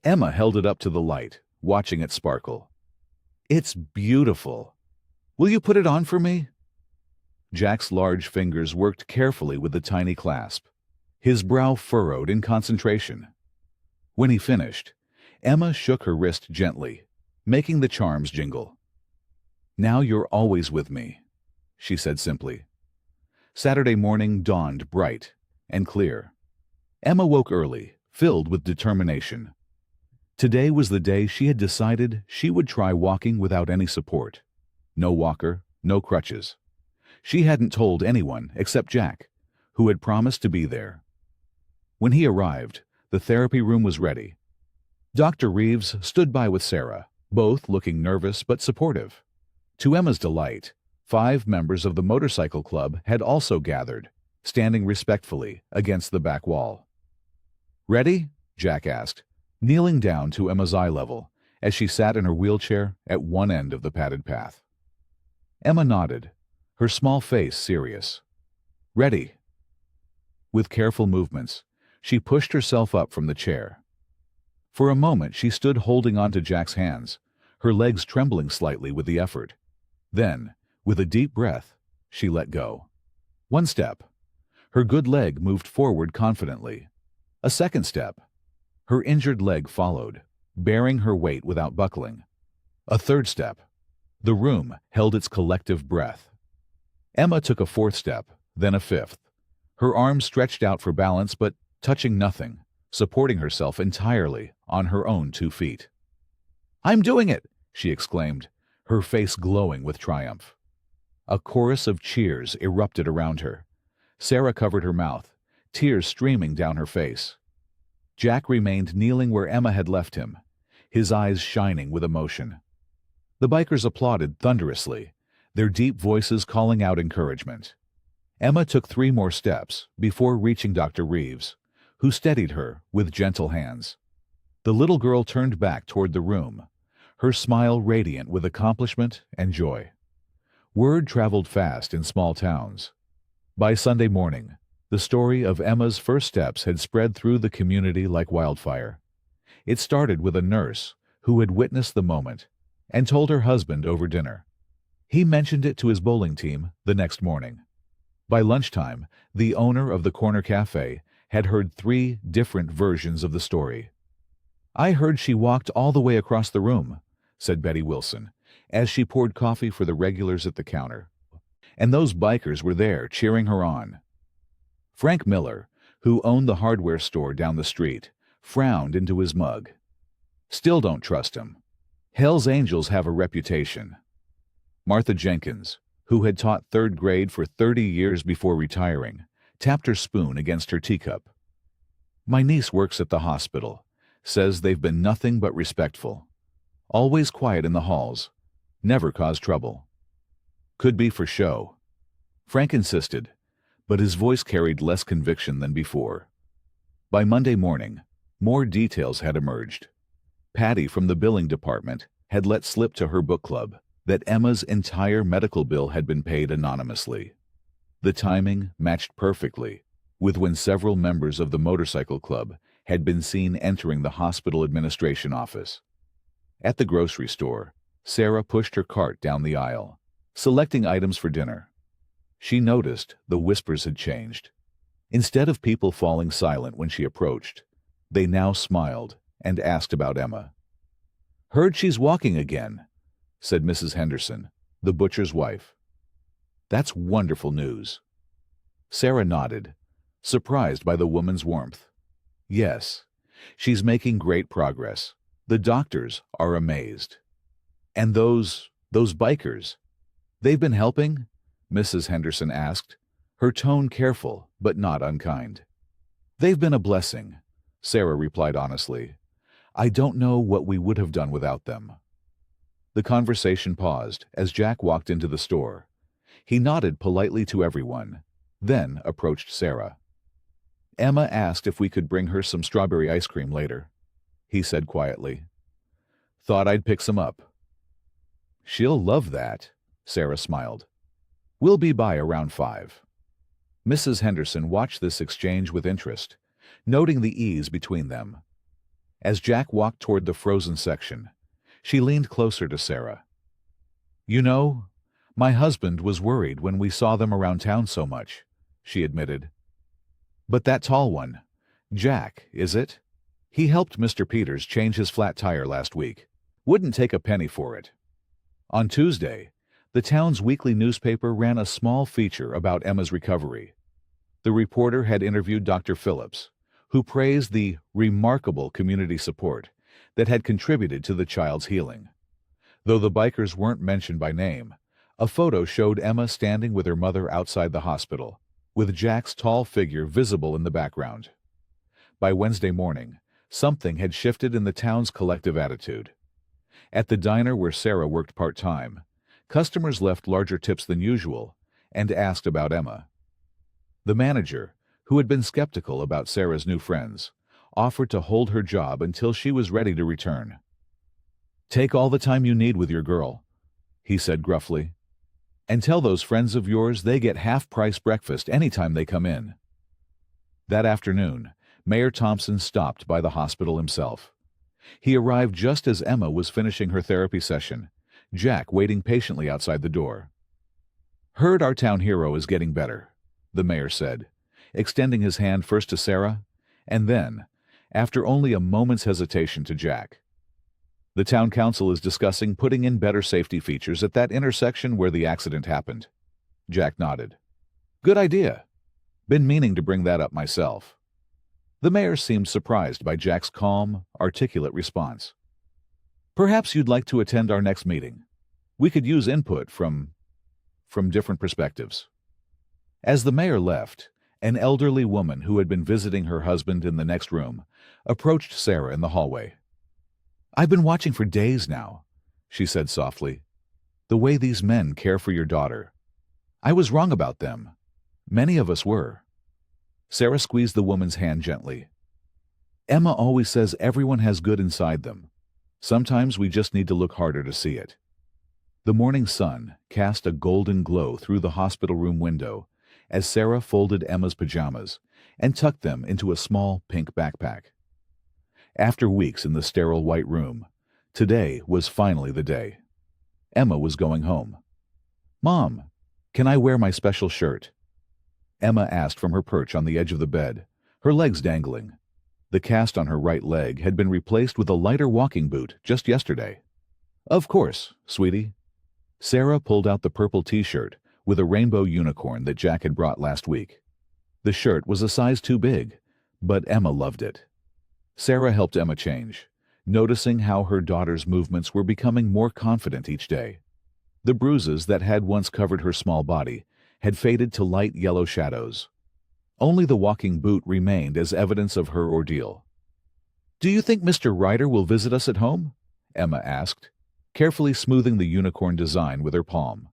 Emma held it up to the light, watching it sparkle. "It's beautiful. Will you put it on for me?" Jack's large fingers worked carefully with the tiny clasp, his brow furrowed in concentration. When he finished, Emma shook her wrist gently, making the charms jingle. "Now you're always with me," she said simply. Saturday morning dawned bright and clear. Emma woke early, filled with determination. Today was the day she had decided she would try walking without any support. No walker, no crutches. She hadn't told anyone except Jack, who had promised to be there. When he arrived, the therapy room was ready. Dr. Reeves stood by with Sarah, both looking nervous but supportive. To Emma's delight, 5 members of the motorcycle club had also gathered, standing respectfully against the back wall. "Ready?" Jack asked, kneeling down to Emma's eye level as she sat in her wheelchair at one end of the padded path. Emma nodded, her small face serious. "Ready." With careful movements, she pushed herself up from the chair. For a moment she stood holding onto Jack's hands, her legs trembling slightly with the effort. Then, with a deep breath, she let go. One step. Her good leg moved forward confidently. A second step. Her injured leg followed, bearing her weight without buckling. A third step. The room held its collective breath. Emma took a fourth step, then a fifth. Her arms stretched out for balance but touching nothing, supporting herself entirely on her own 2 feet. "I'm doing it!" she exclaimed, her face glowing with triumph. A chorus of cheers erupted around her. Sarah covered her mouth, tears streaming down her face. Jack remained kneeling where Emma had left him, his eyes shining with emotion. The bikers applauded thunderously, their deep voices calling out encouragement. Emma took 3 more steps before reaching Dr. Reeves, who steadied her with gentle hands. The little girl turned back toward the room, her smile radiant with accomplishment and joy. Word traveled fast in small towns. By Sunday morning, the story of Emma's first steps had spread through the community like wildfire. It started with a nurse who had witnessed the moment and told her husband over dinner. He mentioned it to his bowling team the next morning. By lunchtime, the owner of the corner cafe had heard 3 different versions of the story. "I heard she walked all the way across the room," said Betty Wilson, as she poured coffee for the regulars at the counter. "And those bikers were there cheering her on." Frank Miller, who owned the hardware store down the street, frowned into his mug. "Still don't trust him. Hell's Angels have a reputation." Martha Jenkins, who had taught 3rd grade for 30 years before retiring, tapped her spoon against her teacup. "My niece works at the hospital, says they've been nothing but respectful. Always quiet in the halls, never cause trouble." "Could be for show," Frank insisted, but his voice carried less conviction than before. By Monday morning, more details had emerged. Patty from the billing department had let slip to her book club that Emma's entire medical bill had been paid anonymously. The timing matched perfectly with when several members of the motorcycle club had been seen entering the hospital administration office. At the grocery store, Sarah pushed her cart down the aisle, selecting items for dinner. She noticed the whispers had changed. Instead of people falling silent when she approached, they now smiled and asked about Emma. "Heard she's walking again," said Mrs. Henderson, the butcher's wife. "That's wonderful news." Sarah nodded, surprised by the woman's warmth. "Yes, she's making great progress. The doctors are amazed." "And those bikers, they've been helping?" Mrs. Henderson asked, her tone careful but not unkind. They've been a blessing, Sarah replied honestly. I don't know what we would have done without them. The conversation paused as Jack walked into the store. He nodded politely to everyone, then approached Sarah. Emma asked if we could bring her some strawberry ice cream later, he said quietly. Thought I'd pick some up. She'll love that, Sarah smiled. We'll be by around 5. Mrs. Henderson watched this exchange with interest, noting the ease between them. As Jack walked toward the frozen section, she leaned closer to Sarah. You know, my husband was worried when we saw them around town so much, she admitted. But that tall one, Jack, is it? He helped Mr. Peters change his flat tire last week. Wouldn't take a penny for it. On Tuesday, the town's weekly newspaper ran a small feature about Emma's recovery. The reporter had interviewed Dr. Phillips, who praised the remarkable community support that had contributed to the child's healing. Though the bikers weren't mentioned by name, a photo showed Emma standing with her mother outside the hospital, with Jack's tall figure visible in the background. By Wednesday morning, something had shifted in the town's collective attitude. At the diner where Sarah worked part-time, customers left larger tips than usual and asked about Emma. The manager, who had been skeptical about Sarah's new friends, offered to hold her job until she was ready to return. Take all the time you need with your girl, he said gruffly, and tell those friends of yours they get half-price breakfast anytime they come in. That afternoon, Mayor Thompson stopped by the hospital himself. He arrived just as Emma was finishing her therapy session, Jack waiting patiently outside the door. Heard our town hero is getting better, the mayor said, extending his hand first to Sarah, and then, after only a moment's hesitation, to Jack. The town council is discussing putting in better safety features at that intersection where the accident happened. Jack nodded. Good idea. Been meaning to bring that up myself. The mayor seemed surprised by Jack's calm, articulate response. Perhaps you'd like to attend our next meeting. We could use input from different perspectives. As the mayor left, an elderly woman who had been visiting her husband in the next room approached Sarah in the hallway. I've been watching for days now, she said softly. The way these men care for your daughter. I was wrong about them. Many of us were. Sarah squeezed the woman's hand gently. Emma always says everyone has good inside them. Sometimes we just need to look harder to see it. The morning sun cast a golden glow through the hospital room window as Sarah folded Emma's pajamas and tucked them into a small pink backpack. After weeks in the sterile white room, today was finally the day. Emma was going home. Mom, can I wear my special shirt? Emma asked from her perch on the edge of the bed, her legs dangling. The cast on her right leg had been replaced with a lighter walking boot just yesterday. Of course, sweetie. Sarah pulled out the purple t-shirt with a rainbow unicorn that Jack had brought last week. The shirt was a size too big, but Emma loved it. Sarah helped Emma change, noticing how her daughter's movements were becoming more confident each day. The bruises that had once covered her small body had faded to light yellow shadows. Only the walking boot remained as evidence of her ordeal. Do you think Mr. Ryder will visit us at home? Emma asked, carefully smoothing the unicorn design with her palm.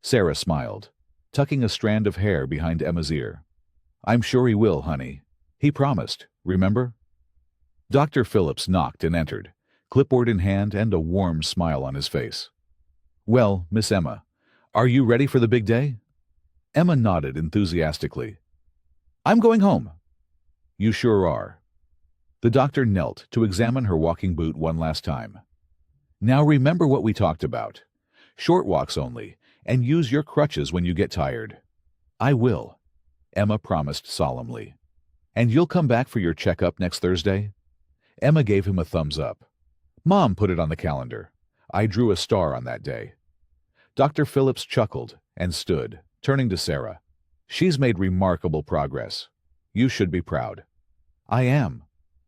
Sarah smiled, tucking a strand of hair behind Emma's ear. I'm sure he will, honey. He promised, remember? Dr. Phillips knocked and entered, clipboard in hand and a warm smile on his face. Well, Miss Emma, are you ready for the big day? Emma nodded enthusiastically. I'm going home. You sure are. The doctor knelt to examine her walking boot one last time. Now remember what we talked about. Short walks only, and use your crutches when you get tired. I will, Emma promised solemnly. And you'll come back for your checkup next Thursday? Emma gave him a thumbs up. Mom put it on the calendar. I drew a star on that day. Dr. Phillips chuckled and stood, turning to Sarah. She's made remarkable progress. You should be proud. I am,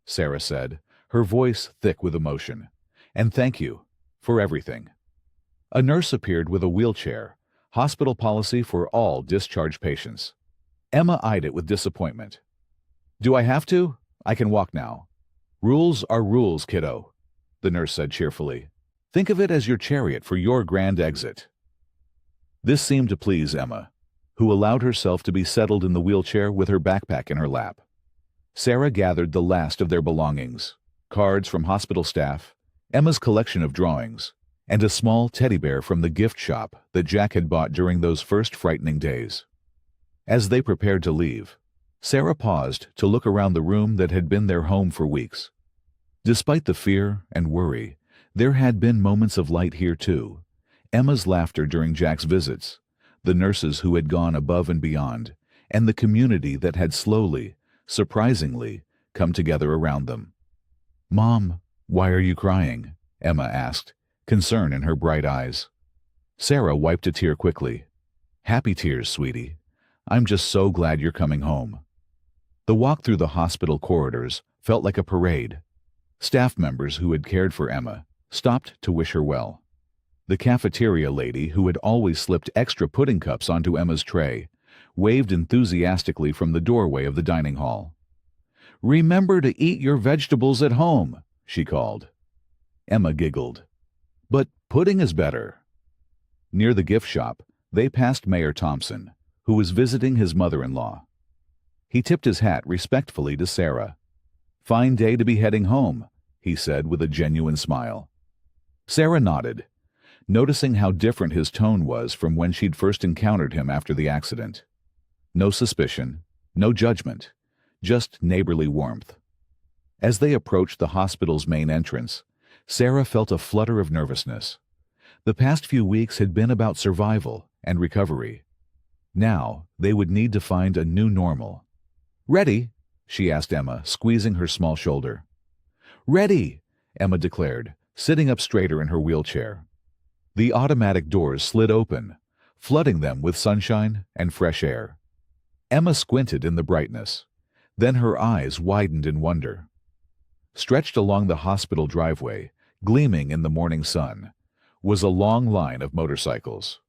Sarah said, her voice thick with emotion. And thank you for everything. A nurse appeared with a wheelchair, hospital policy for all discharged patients. Emma eyed it with disappointment. Do I have to? I can walk now. Rules are rules, kiddo, the nurse said cheerfully. Think of it as your chariot for your grand exit. This seemed to please Emma, who allowed herself to be settled in the wheelchair with her backpack in her lap. Sarah gathered the last of their belongings, cards from hospital staff, Emma's collection of drawings, and a small teddy bear from the gift shop that Jack had bought during those first frightening days. As they prepared to leave, Sarah paused to look around the room that had been their home for weeks. Despite the fear and worry, there had been moments of light here too. Emma's laughter during Jack's visits, the nurses who had gone above and beyond, and the community that had slowly, surprisingly, come together around them. "Mom, why are you crying?" Emma asked, concern in her bright eyes. Sarah wiped a tear quickly. "Happy tears, sweetie. I'm just so glad you're coming home." The walk through the hospital corridors felt like a parade. Staff members who had cared for Emma stopped to wish her well. The cafeteria lady, who had always slipped extra pudding cups onto Emma's tray, waved enthusiastically from the doorway of the dining hall. "Remember to eat your vegetables at home," she called. Emma giggled. "But pudding is better." Near the gift shop, they passed Mayor Thompson, who was visiting his mother-in-law. He tipped his hat respectfully to Sarah. "Fine day to be heading home," he said with a genuine smile. Sarah nodded, noticing how different his tone was from when she'd first encountered him after the accident. No suspicion, no judgment, just neighborly warmth. As they approached the hospital's main entrance, Sarah felt a flutter of nervousness. The past few weeks had been about survival and recovery. Now, they would need to find a new normal. "Ready?" she asked Emma, squeezing her small shoulder. "Ready," Emma declared, sitting up straighter in her wheelchair. The automatic doors slid open, flooding them with sunshine and fresh air. Emma squinted in the brightness. Then her eyes widened in wonder. Stretched along the hospital driveway, gleaming in the morning sun, was a long line of motorcycles.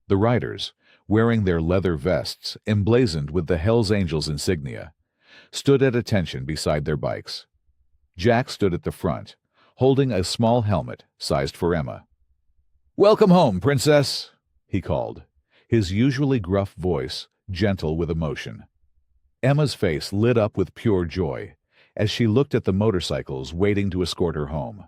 The riders, wearing their leather vests emblazoned with the Hells Angels insignia, stood at attention beside their bikes. Jack stood at the front, holding a small helmet sized for Emma. "Welcome home, Princess," he called, his usually gruff voice gentle with emotion. Emma's face lit up with pure joy as she looked at the motorcycles waiting to escort her home.